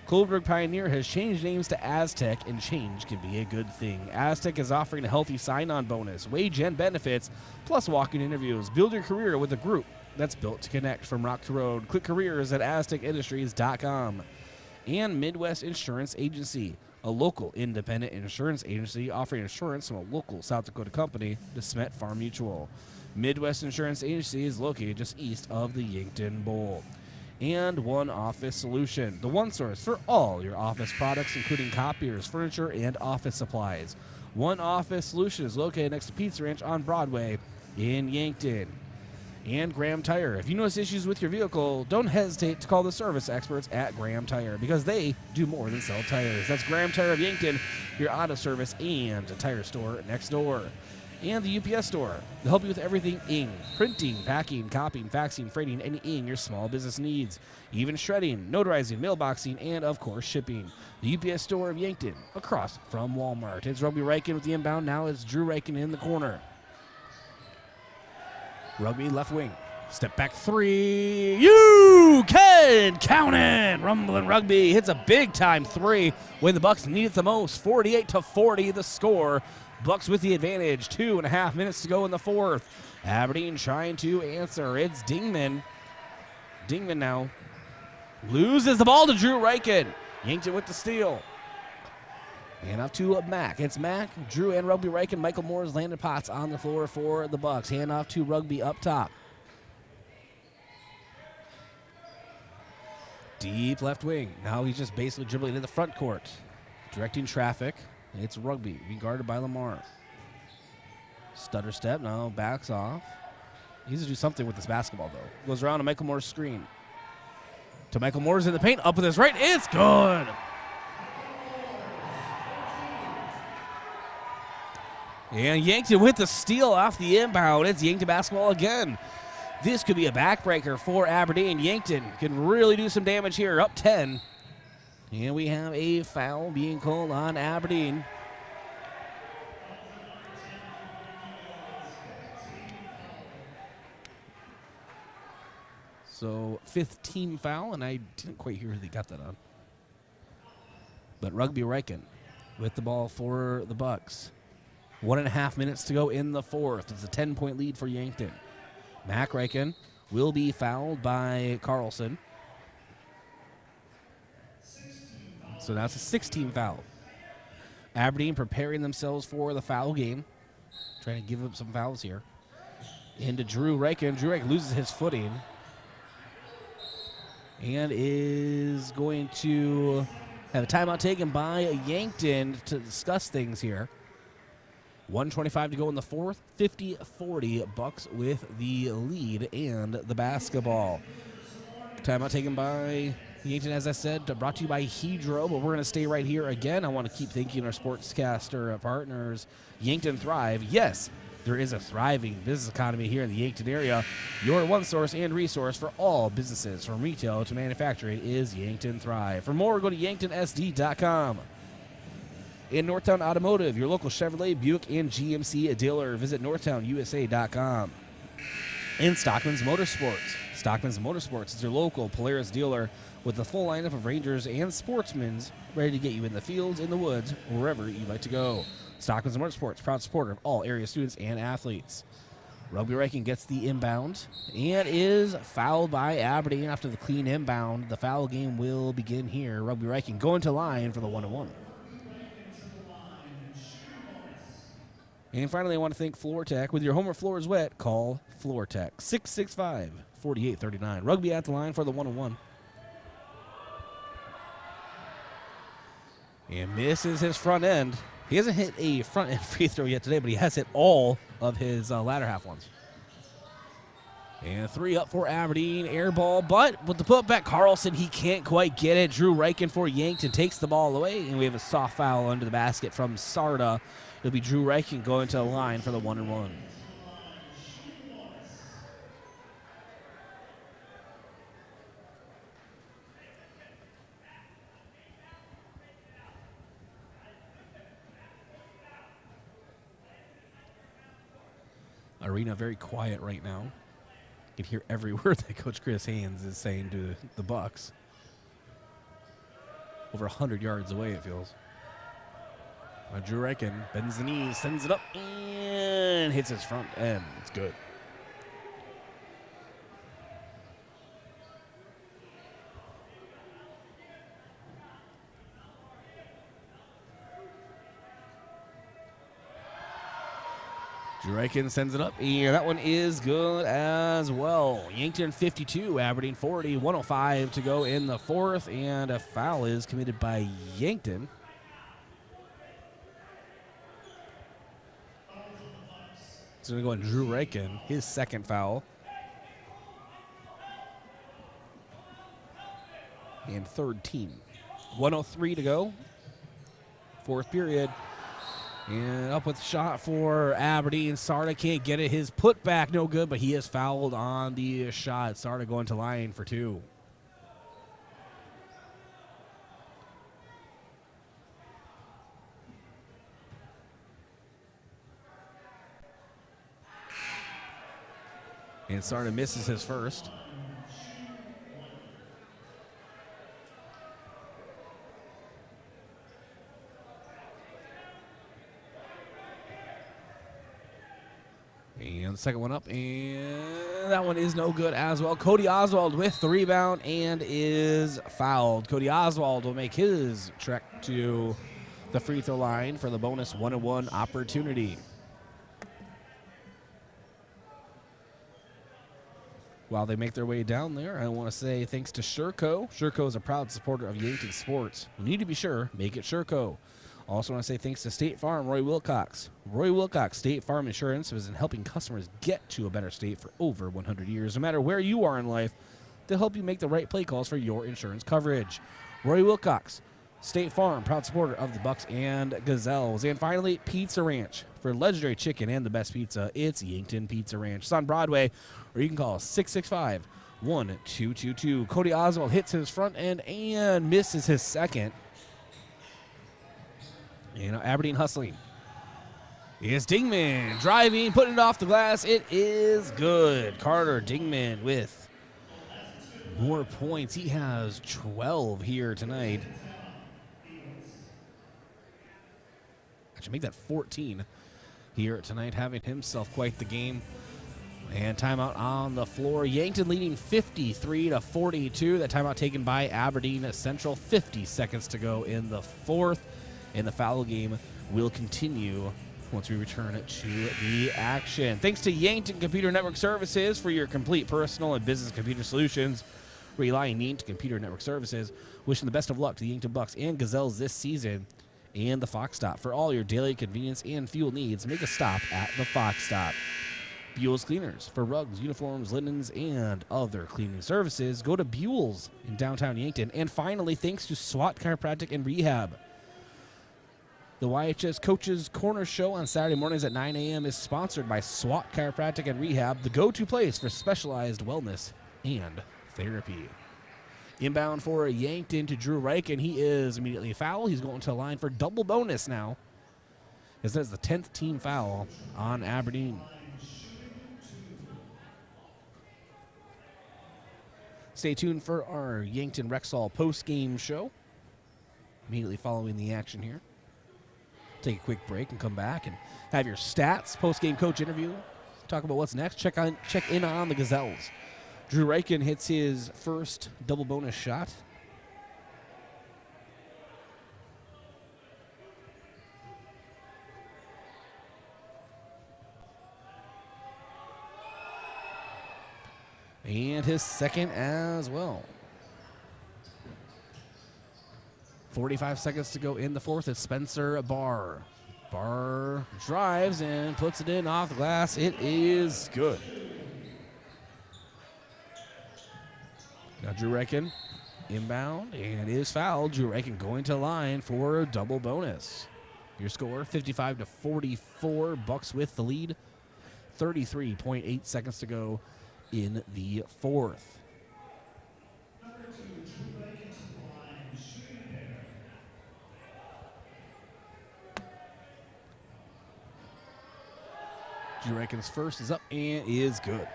Coldbrook Pioneer has changed names to Aztec, and change can be a good thing. Aztec is offering a healthy sign-on bonus, wage and benefits, plus walk-in interviews. Build your career with a group that's built to connect from rock to road. Click careers at aztecindustries.com. And Midwest Insurance Agency, a local independent insurance agency offering insurance from a local South Dakota company, DeSmet Farm Mutual. Midwest Insurance Agency is located just east of the Yankton Bowl. And One Office Solution, the one source for all your office products, including copiers, furniture, and office supplies. One Office Solution is located next to Pizza Ranch on Broadway in Yankton. And Graham Tire. If you notice issues with your vehicle, don't hesitate to call the service experts at Graham Tire because they do more than sell tires. That's Graham Tire of Yankton, your auto service and a tire store next door. And the UPS store. They'll help you with everything ink, printing, packing, copying, faxing, freighting, any ink your small business needs. Even shredding, notarizing, mailboxing, and of course shipping. The UPS store of Yankton, across from Walmart. It's Rugby Reichen with the inbound. Now it's Drew Reichen in the corner. Rugby left wing. Step back three. You can count it. Rumbling Rugby hits a big time three when the Bucks need it the most. 48-40 the score. Bucks with the advantage. 2.5 minutes to go in the fourth. Aberdeen trying to answer. It's Dingman. Dingman now loses the ball to Drew Reichen. Yankton with the steal. And up to Mack. It's Mack, Drew, and Rugby Reichen. Michael Moore's landed pots on the floor for the Bucks. Hand off to Rugby up top. Deep left wing. Now he's just basically dribbling in the front court. Directing traffic. It's Rugby. Being guarded by Lamar. Stutter step. Now backs off. He needs to do something with this basketball, though. Goes around to Michael Moore's screen. To Michael Moore's in the paint. Up with his right. It's good. And Yankton with the steal off the inbound. It's Yankton basketball again. This could be a backbreaker for Aberdeen. Yankton can really do some damage here, up 10. And we have a foul being called on Aberdeen. So, 5th team foul, and I didn't quite hear who they got that on. But Rugby Reichen with the ball for the Bucks. 1.5 minutes to go in the fourth. It's a 10-point lead for Yankton. Mac Reichen will be fouled by Carlson. So now it's a 6-team foul. Aberdeen preparing themselves for the foul game. Trying to give up some fouls here. Into Drew Reichen. Drew Reichen loses his footing. And is going to have a timeout taken by Yankton to discuss things here. 1:25 to go in the fourth. 50-40 Bucks with the lead and the basketball. Timeout taken by Yankton, as I said, brought to you by Hedro, but we're going to stay right here again. I want to keep thanking our sportscaster partners, Yankton Thrive. Yes, there is a thriving business economy here in the Yankton area. Your one source and resource for all businesses, from retail to manufacturing, is Yankton Thrive. For more, go to yanktonsd.com. In Northtown Automotive, your local Chevrolet, Buick, and GMC dealer. Visit northtownusa.com. In Stockman's Motorsports. Stockman's Motorsports is your local Polaris dealer with a full lineup of Rangers and Sportsmans ready to get you in the fields, in the woods, wherever you'd like to go. Stockman's Motorsports, proud supporter of all area students and athletes. Rugby Reichen gets the inbound and is fouled by Aberdeen after the clean inbound. The foul game will begin here. Rugby Reichen going to line for the 1-1. And finally, I want to thank Floor Tech. With your home or floor is wet, call Floor Tech. 665-4839. Rugby at the line for the 1-1. And misses his front end. He hasn't hit a front end free throw yet today, but he has hit all of his latter half ones. And 3 up for Aberdeen. Air ball, but with the putback, Carlson, he can't quite get it. Drew Reichen for Yankton takes the ball away, and we have a soft foul under the basket from Sarda. It'll be Drew Reichen going to the line for the 1-1. Arena very quiet right now. You can hear every word that Coach Chris Haynes is saying to the Bucks. Over 100 yards away, it feels. Drew Reichen bends the knees, sends it up, and hits his front end. It's good. Drew Reichen sends it up, and that one is good as well. Yankton 52, Aberdeen 40, 1:05 to go in the fourth, and a foul is committed by Yankton. It's going to go on Drew Reichen, his second foul. and third team. 1:03 to go. Fourth period. And up with the shot for Aberdeen. Sarda can't get it. His putback no good, but he is fouled on the shot. Sarda going to line for 2. And Sarda misses his first. And the second one up, and that one is no good as well. Cody Oswald with the rebound and is fouled. Cody Oswald will make his trek to the free throw line for the bonus 1-on-1 opportunity. While they make their way down there, I want to say thanks to Sherco. Sherco is a proud supporter of Yankton sports. You need to be sure, make it Sherco. Also want to say thanks to State Farm, Roy Wilcox. Roy Wilcox State Farm Insurance has been helping customers get to a better state for over 100 years. No matter where you are in life, to help you make the right play calls for your insurance coverage. Roy Wilcox, State Farm, proud supporter of the Bucks and Gazelles. And finally, Pizza Ranch. For legendary chicken and the best pizza, it's Yankton Pizza Ranch. It's on Broadway, or you can call 665-1222. Cody Oswald hits his front end and misses his second. You know, Aberdeen hustling. It's Dingman driving, putting it off the glass. It is good. Carter Dingman with more points. He has 12 here tonight. Actually, make that 14 here tonight, having himself quite the game. And timeout on the floor. Yankton leading 53-42. That timeout taken by Aberdeen Central. 50 seconds to go in the fourth. And the foul game will continue once we return to the action. Thanks to Yankton Computer Network Services for your complete personal and business computer solutions. Rely on Yankton Computer Network Services. Wishing the best of luck to the Yankton Bucks and Gazelles this season. And the Fox Stop. For all your daily convenience and fuel needs, make a stop at the Fox Stop. Buell's Cleaners. For rugs, uniforms, linens, and other cleaning services, go to Buell's in downtown Yankton. And finally, thanks to SWAT Chiropractic and Rehab. The YHS Coaches Corner Show on Saturday mornings at 9 a.m. is sponsored by SWAT Chiropractic and Rehab, the go-to place for specialized wellness and therapy. Inbound for Yankton to Drew Reich, and he is immediately fouled. He's going to the line for double bonus now. As that's the 10th team foul on Aberdeen. Stay tuned for our Yankton Rexall post-game show. Immediately following the action here. Take a quick break and come back and have your stats, post-game coach interview, talk about what's next, check in on the Gazelles. Drew Reichen hits his first double bonus shot. And his second as well. 45 seconds to go in the fourth. It's Spencer Barr. Barr drives and puts it in off the glass. It is good. Now Drew Reichen inbound and is fouled. Drew Reichen going to the line for a double bonus. Your score, 55-44. Bucks with the lead. 33.8 seconds to go in the fourth. Drew Reichen's first is up and is good.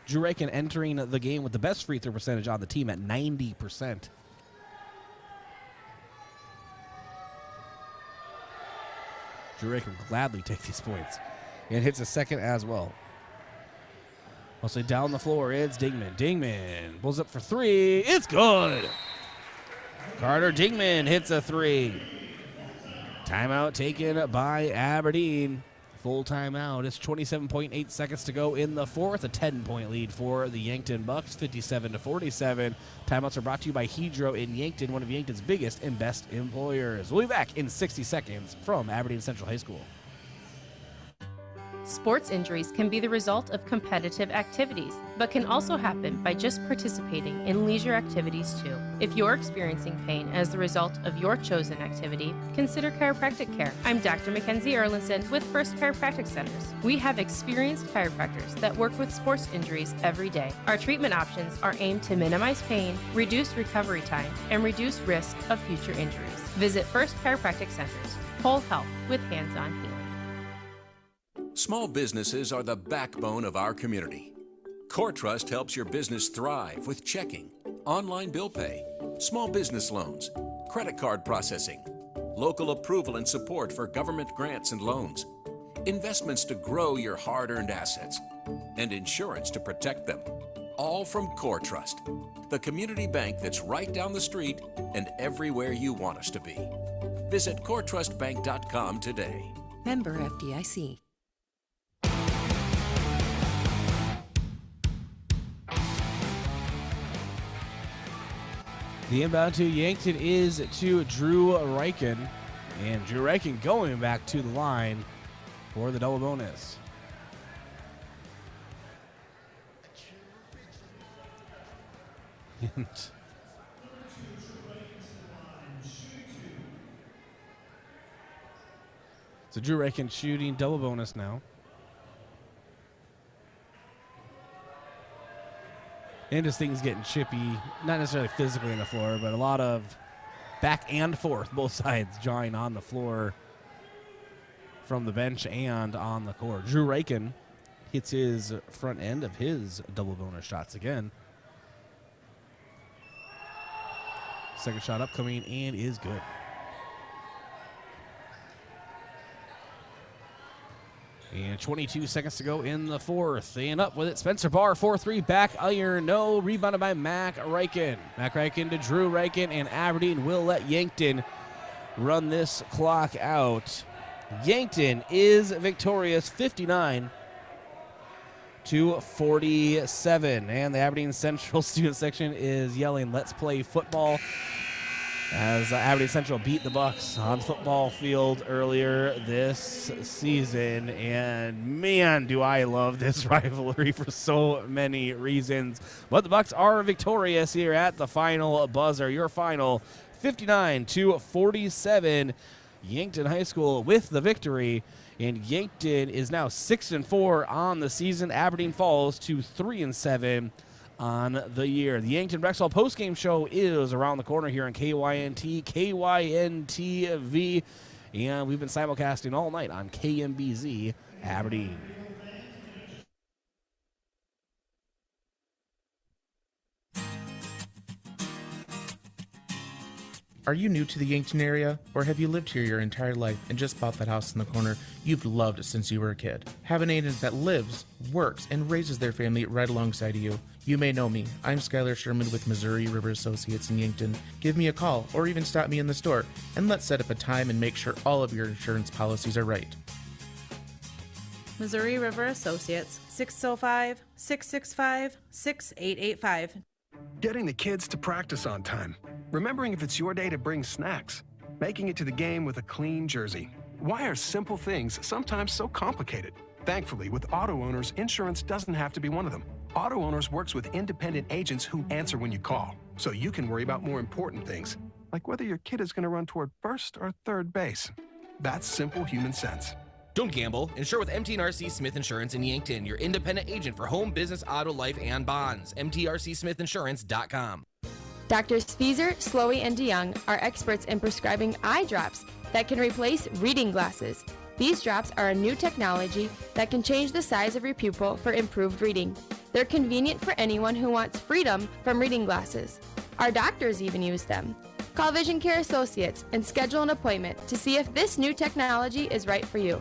Drew Reichen entering the game with the best free throw percentage on the team at 90%. Drew Reichen will gladly take these points and hits a second as well. Also down the floor, it's Dingman. Dingman pulls up for three. It's good. Carter Dingman hits a three. Timeout taken by Aberdeen. Full timeout. It's 27.8 seconds to go in the fourth. A 10-point lead for the Yankton Bucks, 57-47. Timeouts are brought to you by Hedro in Yankton, one of Yankton's biggest and best employers. We'll be back in 60 seconds from Aberdeen Central High School. Sports injuries can be the result of competitive activities, but can also happen by just participating in leisure activities too. If you're experiencing pain as the result of your chosen activity, consider chiropractic care. I'm Dr. Mackenzie Erlinson with First Chiropractic Centers. We have experienced chiropractors that work with sports injuries every day. Our treatment options are aimed to minimize pain, reduce recovery time, and reduce risk of future injuries. Visit First Chiropractic Centers. Whole health with hands-on healing. Small businesses are the backbone of our community. CoreTrust helps your business thrive with checking, online bill pay, small business loans, credit card processing, local approval and support for government grants and loans, investments to grow your hard-earned assets, and insurance to protect them. All from CoreTrust, the community bank that's right down the street and everywhere you want us to be. Visit CoreTrustBank.com today. Member FDIC. The inbound to Yankton is to Drew Reichen. And Drew Reichen going back to the line for the double bonus. So Drew Reichen shooting double bonus now. And just things getting chippy, not necessarily physically on the floor, but a lot of back and forth, both sides jawing on the floor from the bench and on the court. Drew Reichen hits his front end of his double bonus shots again. Second shot upcoming and is good. And 22 seconds to go in the fourth. And up with it, Spencer Barr, 4-3, back iron, no. Rebounded by Mac Reichen. Mac Reichen to Drew Reichen, and Aberdeen will let Yankton run this clock out. Yankton is victorious, 59-47. And the Aberdeen Central student section is yelling, "Let's play football," as Aberdeen Central beat the Bucks on football field earlier this season. And man, do I love this rivalry for so many reasons. But the Bucks are victorious here at the final buzzer. Your final 59-47. Yankton High School with the victory. And Yankton is now 6-4 on the season. Aberdeen falls to 3-7 on the year. The Yankton Rexall postgame show is around the corner here on KYNT, KYNTV, and we've been simulcasting all night on KMBZ Aberdeen. Are you new to the Yankton area, or have you lived here your entire life and just bought that house in the corner you've loved since you were a kid? Have an agent that lives, works, and raises their family right alongside of you. You may know me. I'm Skylar Sherman with Missouri River Associates in Yankton. Give me a call or even stop me in the store, and let's set up a time and make sure all of your insurance policies are right. Missouri River Associates, 605-665-6885. Getting the kids to practice on time. Remembering if it's your day to bring snacks. Making it to the game with a clean jersey. Why are simple things sometimes so complicated? Thankfully, with auto owners, insurance doesn't have to be one of them. Auto Owners works with independent agents who answer when you call, so you can worry about more important things, like whether your kid is going to run toward first or third base. That's simple human sense. Don't gamble. Insure with MTRC Smith Insurance in Yankton, your independent agent for home, business, auto, life, and bonds. MTRCSmithInsurance.com. Doctors Feeser, Slowey, and DeYoung are experts in prescribing eye drops that can replace reading glasses. These drops are a new technology that can change the size of your pupil for improved reading. They're convenient for anyone who wants freedom from reading glasses. Our doctors even use them. Call Vision Care Associates and schedule an appointment to see if this new technology is right for you.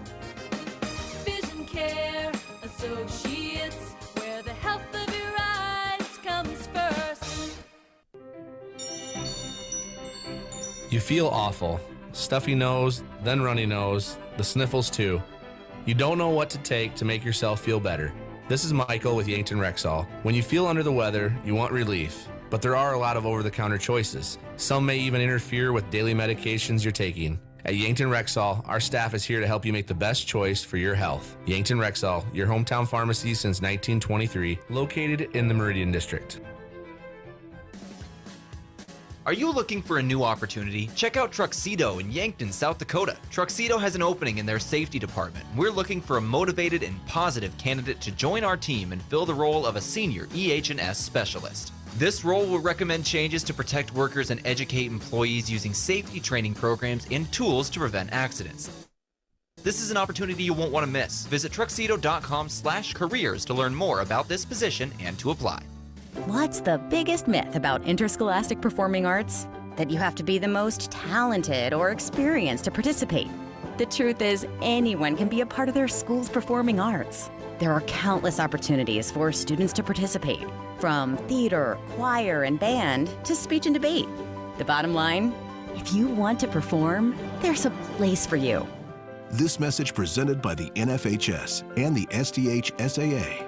Vision Care Associates, where the health of your eyes comes first. You feel awful. Stuffy nose, then runny nose, the sniffles too. You don't know what to take to make yourself feel better. This is Michael with Yankton Rexall. When you feel under the weather, you want relief, but there are a lot of over-the-counter choices. Some may even interfere with daily medications you're taking. At Yankton Rexall, our staff is here to help you make the best choice for your health. Yankton Rexall, your hometown pharmacy since 1923, located in the Meridian District. Are you looking for a new opportunity? Check out Truxedo in Yankton, South Dakota. Truxedo has an opening in their safety department. We're looking for a motivated and positive candidate to join our team and fill the role of a senior EH&S specialist. This role will recommend changes to protect workers and educate employees using safety training programs and tools to prevent accidents. This is an opportunity you won't want to miss. Visit truxedo.com/careers to learn more about this position and to apply. What's the biggest myth about interscholastic performing arts? That you have to be the most talented or experienced to participate. The truth is, anyone can be a part of their school's performing arts. There are countless opportunities for students to participate, from theater, choir, and band to speech and debate. The bottom line, if you want to perform, there's a place for you. This message presented by the NFHS and the SDH-SAA.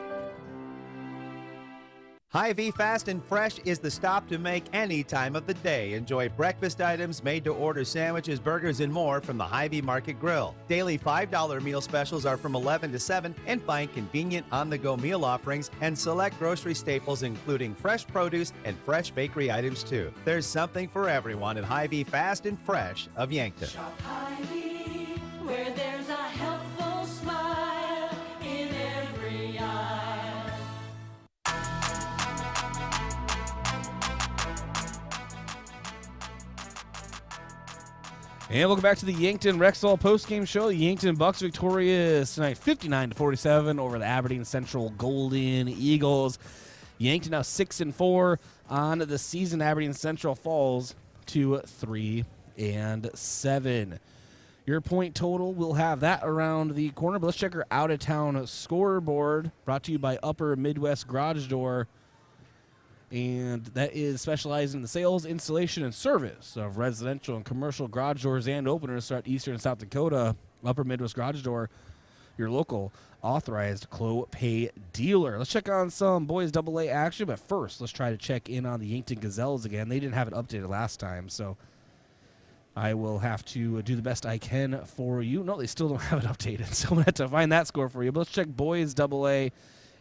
Hy-Vee Fast and Fresh is the stop to make any time of the day. Enjoy breakfast items, made-to-order sandwiches, burgers, and more from the Hy-Vee Market Grill. Daily $5 meal specials are from 11 to 7, and find convenient on-the-go meal offerings and select grocery staples, including fresh produce and fresh bakery items, too. There's something for everyone at Hy-Vee Fast and Fresh of Yankton. Shop Hy-Vee, where there's a helpful smile in every eye. And welcome back to the Yankton Rexall postgame show. The Yankton Bucks victorious tonight 59-47 over the Aberdeen Central Golden Eagles. Yankton now 6-4 on the season. Aberdeen Central falls to 3-7. Your point total, we'll have that around the corner, but let's check our out-of-town scoreboard, brought to you by Upper Midwest Garage Door. And that is specialized in the sales, installation, and service of residential and commercial garage doors and openers throughout Eastern and South Dakota. Upper Midwest Garage Door, your local authorized Clopay dealer. Let's check on some boys AA action, but first, let's try to check in on the Yankton Gazelles again. They didn't have it updated last time, so I will have to do the best I can for you. No, they still don't have it updated, so I'm going to have to find that score for you. But let's check boys AA.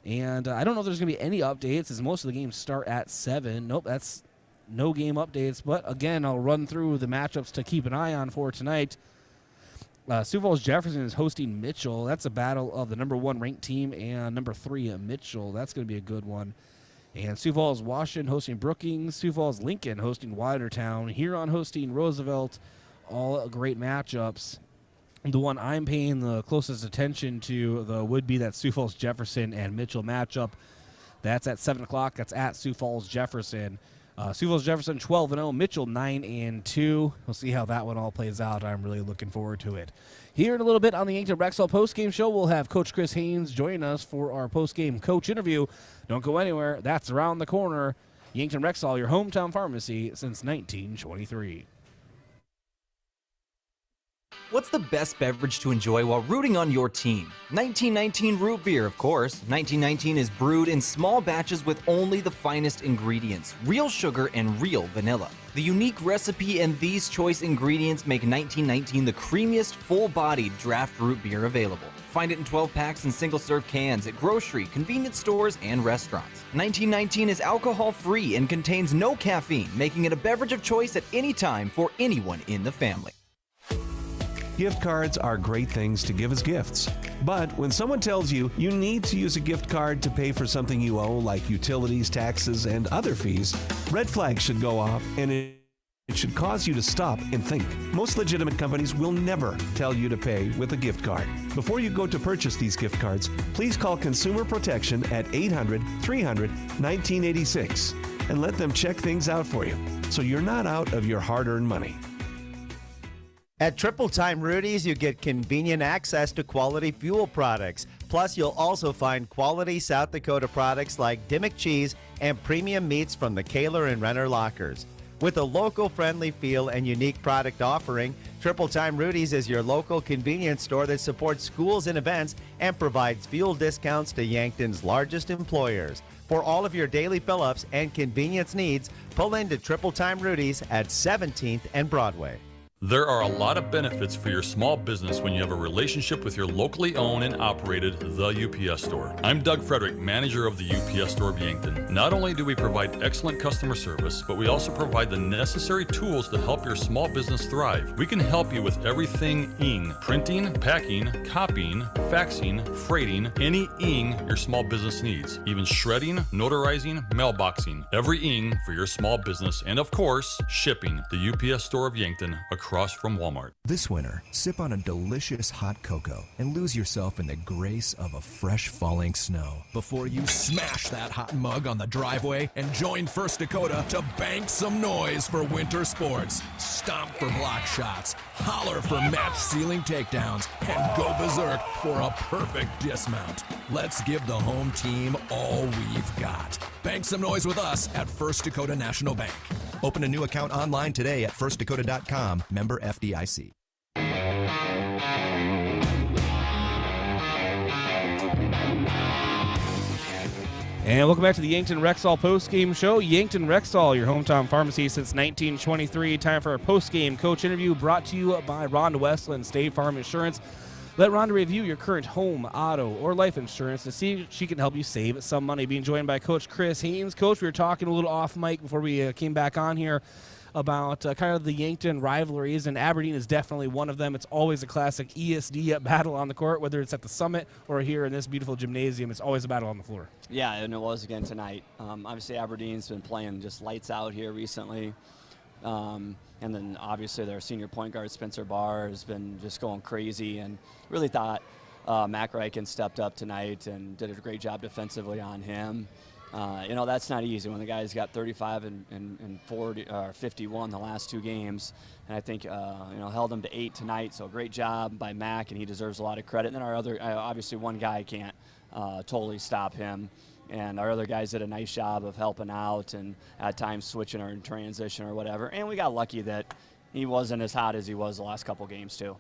And I don't know if there's going to be any updates, as most of the games start at 7. Nope, that's no game updates. But, again, I'll run through the matchups to keep an eye on for tonight. Sioux Falls Jefferson is hosting Mitchell. That's a battle of the number 1 ranked team and number 3 Mitchell. That's going to be a good one. And Sioux Falls Washington hosting Brookings. Sioux Falls Lincoln hosting Watertown. Huron hosting Roosevelt. All great matchups. The one I'm paying the closest attention to would be that Sioux Falls Jefferson and Mitchell matchup. That's at 7 o'clock. That's at Sioux Falls Jefferson. Sioux Falls Jefferson 12-0. Mitchell 9-2. We'll see how that one all plays out. I'm really looking forward to it. Here in a little bit on the Yankton Rexall postgame show, we'll have Coach Chris Haynes join us for our postgame coach interview. Don't go anywhere. That's around the corner. Yankton Rexall, your hometown pharmacy since 1923. What's the best beverage to enjoy while rooting on your team? 1919 root beer, of course. 1919 is brewed in small batches with only the finest ingredients, real sugar and real vanilla. The unique recipe and these choice ingredients make 1919 the creamiest, full-bodied draft root beer available. Find it in 12 packs and single-serve cans at grocery, convenience stores, and restaurants. 1919 is alcohol-free and contains no caffeine, making it a beverage of choice at any time for anyone in the family. Gift cards are great things to give as gifts. But when someone tells you you need to use a gift card to pay for something you owe, like utilities, taxes, and other fees, red flags should go off, and it should cause you to stop and think. Most legitimate companies will never tell you to pay with a gift card. Before you go to purchase these gift cards, please call Consumer Protection at 800-300-1986 and let them check things out for you so you're not out of your hard-earned money. At Triple Time Rudy's, you get convenient access to quality fuel products. Plus, you'll also find quality South Dakota products like Dimmock cheese and premium meats from the Kaler and Renner lockers. With a local-friendly feel and unique product offering, Triple Time Rudy's is your local convenience store that supports schools and events and provides fuel discounts to Yankton's largest employers. For all of your daily fill-ups and convenience needs, pull into Triple Time Rudy's at 17th and Broadway. There are a lot of benefits for your small business when you have a relationship with your locally owned and operated The UPS Store. I'm Doug Frederick, manager of the UPS Store of Yankton. Not only do we provide excellent customer service, but we also provide the necessary tools to help your small business thrive. We can help you with everything ing, printing, packing, copying, faxing, freighting, any ing your small business needs, even shredding, notarizing, mailboxing, every ing for your small business, and of course, shipping. The UPS Store of Yankton, across from Walmart. This winter, sip on a delicious hot cocoa and lose yourself in the grace of a fresh falling snow before you smash that hot mug on the driveway and join First Dakota to bank some noise for winter sports. Stomp for block shots, holler for match ceiling takedowns, and go berserk for a perfect dismount. Let's give the home team all we've got. Bank some noise with us at First Dakota National Bank. Open a new account online today at firstdakota.com, member FDIC. And welcome back to the Yankton Rexall postgame show. Yankton Rexall, your hometown pharmacy since 1923. Time for our postgame coach interview brought to you by Rhonda Westland, State Farm Insurance. Let Rhonda review your current home, auto, or life insurance to see if she can help you save some money. Being joined by Coach Chris Haynes. Coach, we were talking a little off mic before we came back on here about kind of the Yankton rivalries, and Aberdeen is definitely one of them. It's always a classic ESD battle on the court, whether it's at the Summit or here in this beautiful gymnasium. It's always a battle on the floor. Yeah, and it was again tonight. Obviously, Aberdeen's been playing just lights out here recently. And then obviously their senior point guard, Spencer Barr, has been just going crazy, and really thought Mac Reichen stepped up tonight and did a great job defensively on him. That's not easy when the guy's got 35 and 40 or 51 the last two games, and I think held him to 8 tonight. So great job by Mac, and he deserves a lot of credit. And then our other, obviously one guy can't totally stop him. And our other guys did a nice job of helping out and at times switching or in transition or whatever. And we got lucky that he wasn't as hot as he was the last couple games too.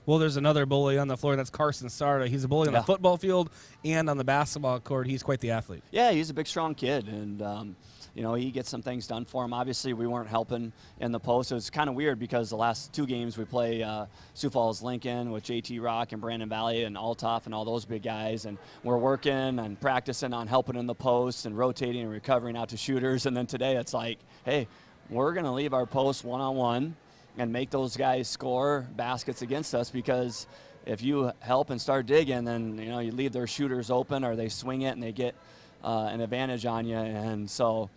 Well, there's another bully on the floor. That's Carson Sarda. He's a bully on the football field and on the basketball court. He's quite the athlete. Yeah, he's a big, strong kid. And, he gets some things done for him. Obviously, we weren't helping in the post. It was kind of weird because the last two games we play Sioux Falls Lincoln with JT Rock and Brandon Valley and Altoff and all those big guys. And we're working and practicing on helping in the post and rotating and recovering out to shooters. And then today it's like, hey, we're going to leave our post one-on-one and make those guys score baskets against us, because if you help and start digging, then you leave their shooters open or they swing it and they get an advantage on you. And so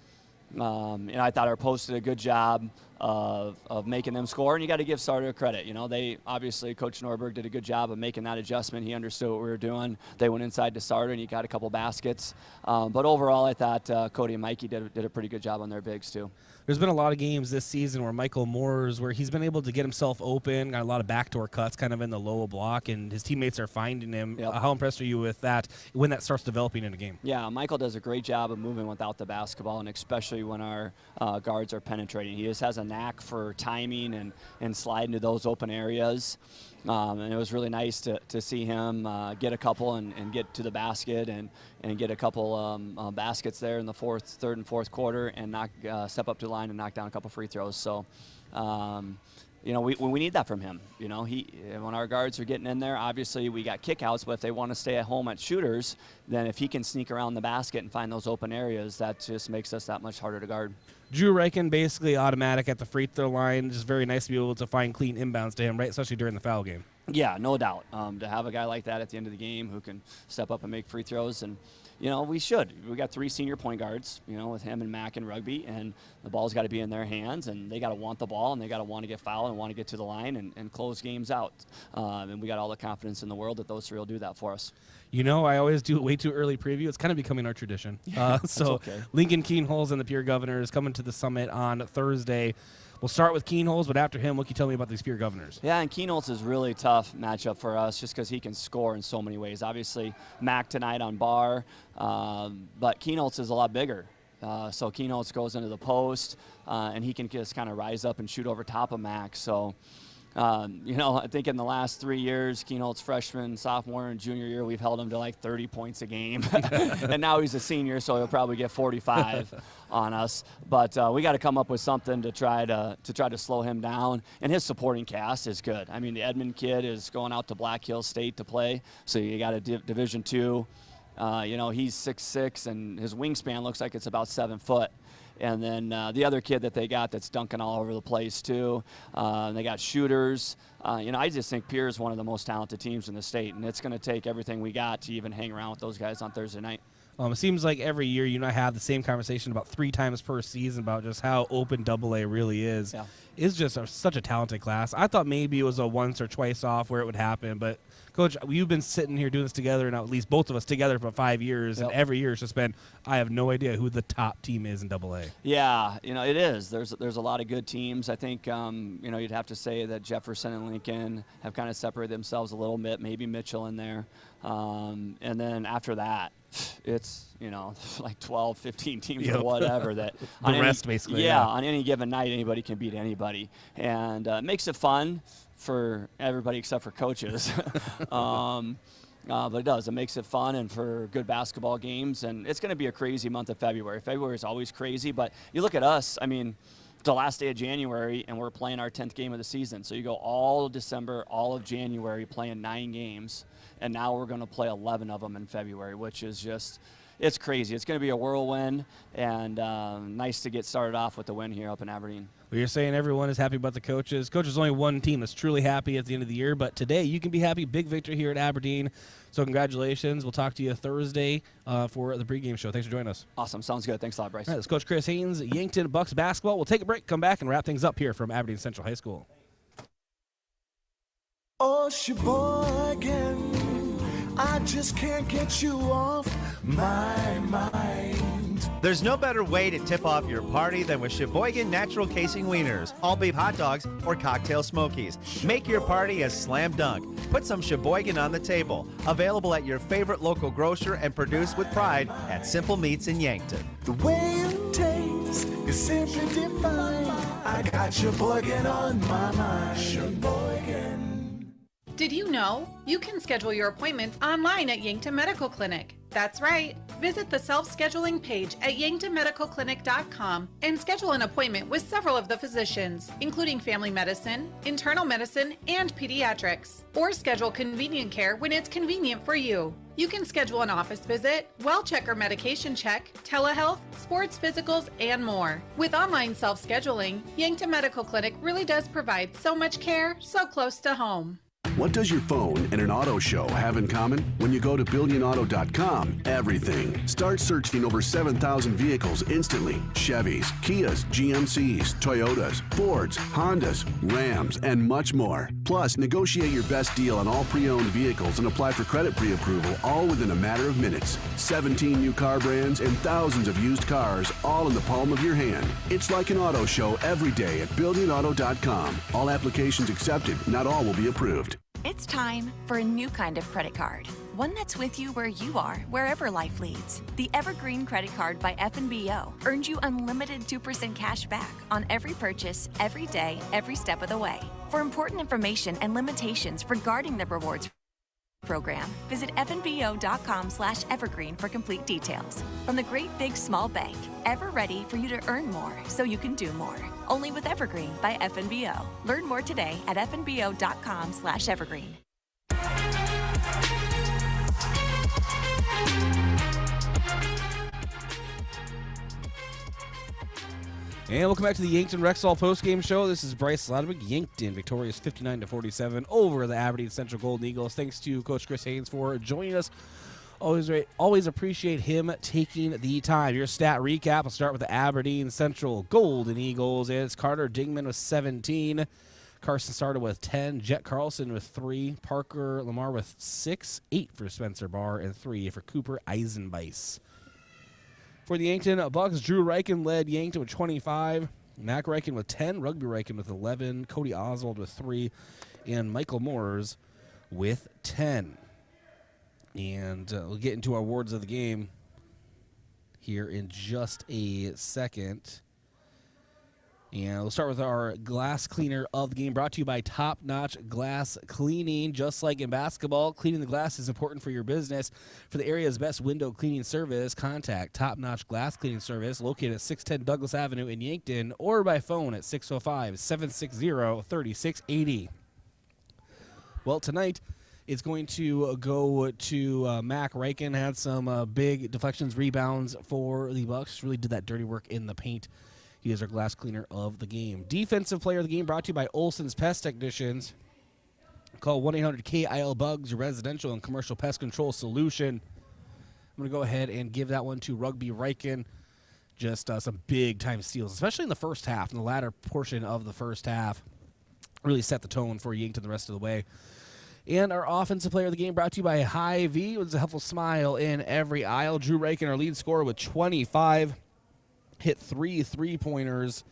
I thought our post did a good job of making them score, and you got to give Sarda credit. They obviously, Coach Norberg did a good job of making that adjustment. He understood what we were doing. They went inside to Sarda, and he got a couple baskets. But overall, I thought Cody and Mikey did a pretty good job on their bigs too. There's been a lot of games this season where Michael Moore's, where he's been able to get himself open, got a lot of backdoor cuts kind of in the low block, and his teammates are finding him. Yep. How impressed are you with that when that starts developing in a game? Yeah, Michael does a great job of moving without the basketball, and especially when our guards are penetrating. He just has a knack for timing and sliding to those open areas. And it was really nice to see him get a couple and get to the basket and get a couple baskets there in the third and fourth quarter, and step up to the line and knock down a couple free throws. So, we need that from him. When our guards are getting in there, obviously we got kickouts, but if they want to stay at home at shooters, then if he can sneak around the basket and find those open areas, that just makes us that much harder to guard. Drew Reichen basically automatic at the free throw line. Just very nice to be able to find clean inbounds to him, right? Especially during the foul game. Yeah, no doubt. To have a guy like that at the end of the game who can step up and make free throws, and we should. We got 3 senior point guards, with him and Mac in rugby, and the ball's got to be in their hands, and they got to want the ball, and they got to want to get fouled and want to get to the line and close games out. And we got all the confidence in the world that those 3 will do that for us. I always do it way too early preview. It's kind of becoming our tradition. So okay. Lincoln Keenholz and the Peer Governors coming to the Summit on Thursday. We'll start with Keenholz, but after him, what can you tell me about these Peer Governors? Yeah, and Keenholz is really tough matchup for us just because he can score in so many ways. Obviously, Mac tonight on Barr, but Keenholz is a lot bigger. So Keenholz goes into the post, and he can just kind of rise up and shoot over top of Mac. So I think in the last 3 years, Keenholt's freshman, sophomore, and junior year, we've held him to like 30 points a game. And now he's a senior, so he'll probably get 45 on us. But we got to come up with something to try to slow him down. And his supporting cast is good. I mean, the Edmond kid is going out to Black Hills State to play, so you got a Division II. He's 6'6", and his wingspan looks like it's about 7 foot. And then the other kid that they got that's dunking all over the place too. They got shooters. I just think Pierre is one of the most talented teams in the state, and it's going to take everything we got to even hang around with those guys on Thursday night. It seems like every year you and I have the same conversation about 3 times per season about just how open AA really is. Yeah. It's just such a talented class. I thought maybe it was a once or twice off where it would happen, but Coach, you've been sitting here doing this together, and at least both of us together for 5 years, and every year it's just been, I have no idea who the top team is in AA. Yeah, it is. There's a lot of good teams. I think, you'd have to say that Jefferson and Lincoln have kind of separated themselves a little bit, maybe Mitchell in there. And then after that, it's, like 12, 15 teams or whatever that the rest basically. Yeah, on any given night, anybody can beat anybody. And it makes it fun for everybody except for coaches. But it does. It makes it fun and for good basketball games. And it's going to be a crazy month of February. February is always crazy. But you look at us, I mean, the last day of January, and we're playing our 10th game of the season. So you go all of December, all of January, playing 9 games. And now we're going to play 11 of them in February, which is just, it's crazy. It's going to be a whirlwind, and nice to get started off with the win here up in Aberdeen. Well, you're saying everyone is happy about the coaches. Coach, there's only one team that's truly happy at the end of the year, but today you can be happy. Big victory here at Aberdeen. So congratulations. We'll talk to you Thursday for the pregame show. Thanks for joining us. Awesome. Sounds good. Thanks a lot, Bryce. All right, that's Coach Chris Haynes, Yankton Bucks basketball. We'll take a break, come back, and wrap things up here from Aberdeen Central High School. Oh, Sheboygan, I just can't get you off my mind. There's no better way to tip off your party than with Sheboygan Natural Casing Wieners, all beef hot dogs, or cocktail smokies. Make your party a slam dunk. Put some Sheboygan on the table. Available at your favorite local grocer and produced with pride at Simple Meats in Yankton. The way it tastes is simply divine. I got Sheboygan on my mind. Sheboygan. Did you know you can schedule your appointments online at Yankton Medical Clinic? That's right. Visit the self-scheduling page at yanktonmedicalclinic.com and schedule an appointment with several of the physicians, including family medicine, internal medicine, and pediatrics. Or schedule convenient care when it's convenient for you. You can schedule an office visit, well check or medication check, telehealth, sports physicals, and more. With online self-scheduling, Yankton Medical Clinic really does provide so much care so close to home. What does your phone and an auto show have in common? When you go to BillionAuto.com, everything. Start searching over 7,000 vehicles instantly. Chevys, Kias, GMCs, Toyotas, Fords, Hondas, Rams, and much more. Plus, negotiate your best deal on all pre-owned vehicles and apply for credit pre-approval all within a matter of minutes. 17 new car brands and thousands of used cars all in the palm of your hand. It's like an auto show every day at BillionAuto.com. All applications accepted. Not all will be approved. It's time for a new kind of credit card. One that's with you where you are, wherever life leads. The Evergreen Credit Card by FNBO earns you unlimited 2% cash back on every purchase, every day, every step of the way. For important information and limitations regarding the rewards program, visit fnbo.com/evergreen for complete details. From the great big small bank, ever ready for you to earn more so you can do more. Only with Evergreen by FNBO. Learn more today at fnbo.com/evergreen. And welcome back to the Yankton Rexall postgame show. This is Bryce Ladwig. Yankton victorious 59-47 over the Aberdeen Central Golden Eagles. Thanks to Coach Chris Haynes for joining us. Always appreciate him taking the time. Your stat recap. I'll start with the Aberdeen Central Golden Eagles. It's Carter Dingman with 17. Carson started with 10. Jet Carlson with 3. Parker Lamar with 6. 8 for Spencer Barr and 3 for Cooper Eisenbeis. For the Yankton Bucks, Drew Reichen led Yankton with 25. Mac Reichen with 10. Rugby Reichen with 11. Cody Oswald with 3. And Michael Moores with 10. And we'll get into our awards of the game here in just a second. And we'll start with our glass cleaner of the game, brought to you by Top Notch Glass Cleaning. Just like in basketball, cleaning the glass is important for your business. For the area's best window cleaning service, contact Top Notch Glass Cleaning Service, located at 610 Douglas Avenue in Yankton, or by phone at 605-760-3680. Well, tonight it's going to go to Mac Reichen. Had some big deflections, rebounds for the Bucks. Really did that dirty work in the paint. He is our glass cleaner of the game. Defensive player of the game, brought to you by Olson's Pest Technicians. Call 1-800-KIL-BUGS, your residential and commercial pest control solution. I'm going to go ahead and give that one to Rugby Reichen. Just some big-time steals, especially in the first half, in the latter portion of the first half. Really set the tone for Yankton the rest of the way. And our offensive player of the game, brought to you by Hy-Vee. It was a helpful smile in every aisle. Drew Reichen, our lead scorer, with 25. Hit 3 3-pointers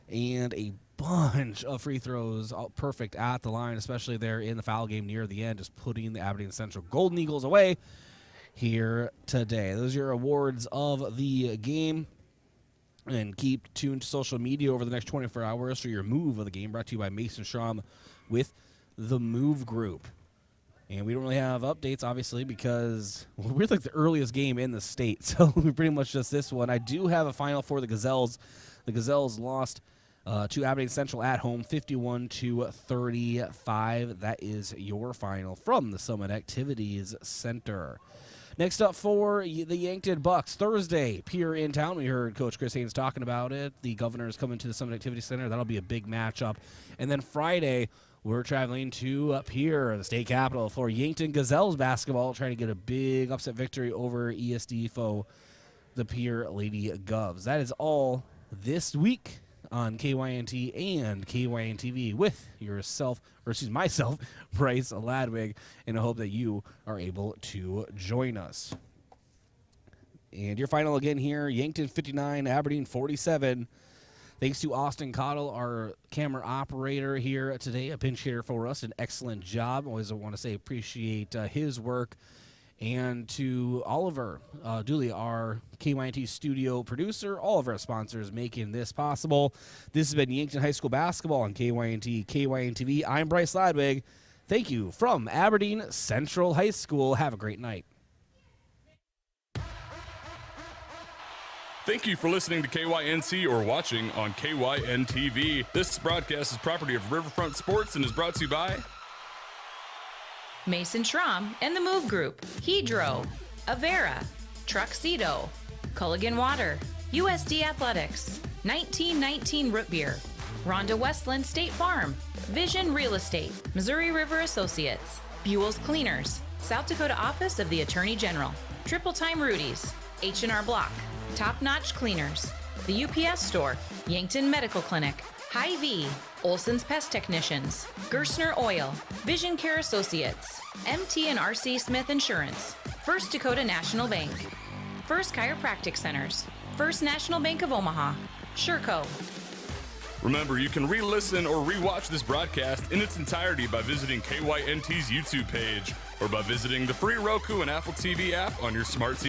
and a bunch of free throws, all perfect at the line, especially there in the foul game near the end, just putting the Aberdeen Central Golden Eagles away here today. Those are your awards of the game. And keep tuned to social media over the next 24 hours for your move of the game, brought to you by Mason Schramm with the Move Group. And we don't really have updates, obviously, because we're like the earliest game in the state. So we're pretty much just this one. I do have a final for the Gazelles. The Gazelles lost to Aberdeen Central at home, 51-35. That is your final from the Summit Activities Center. Next up for the Yankton Bucks, Thursday, Pier in town. We heard Coach Chris Haynes talking about it. The Governors coming to the Summit Activities Center. That'll be a big matchup. And then Friday, we're traveling to up here, the state capital, for Yankton Gazelles basketball, trying to get a big upset victory over ESD foe, the Pier Lady Govs. That is all this week on KYNT and KYNTV with myself, Bryce Ladwig, and I hope that you are able to join us. And your final again here, Yankton 59, Aberdeen 47. Thanks to Austin Cottle, our camera operator here today, a pinch hitter for us. An excellent job. Always want to say appreciate his work. And to Oliver Dooley, our KYNT studio producer, all of our sponsors making this possible. This has been Yankton High School Basketball on KYNT, KYNTV. I'm Bryce Ladwig. Thank you from Aberdeen Central High School. Have a great night. Thank you for listening to KYNC or watching on KYNTV. This broadcast is property of Riverfront Sports and is brought to you by Mason Schramm and the Move Group, Hedro, Avera, Truxedo, Culligan Water, USD Athletics, 1919 Root Beer, Rhonda Westland State Farm, Vision Real Estate, Missouri River Associates, Buell's Cleaners, South Dakota Office of the Attorney General, Triple Time Rudy's, H&R Block, Top Notch Cleaners, the UPS Store, Yankton Medical Clinic, Hy-Vee, Olson's Pest Technicians, Gerstner Oil, Vision Care Associates, MT and RC Smith Insurance, First Dakota National Bank, First Chiropractic Centers, First National Bank of Omaha, Sherco. Remember, you can re-listen or re-watch this broadcast in its entirety by visiting KYNT's YouTube page or by visiting the free Roku and Apple TV app on your smart TV.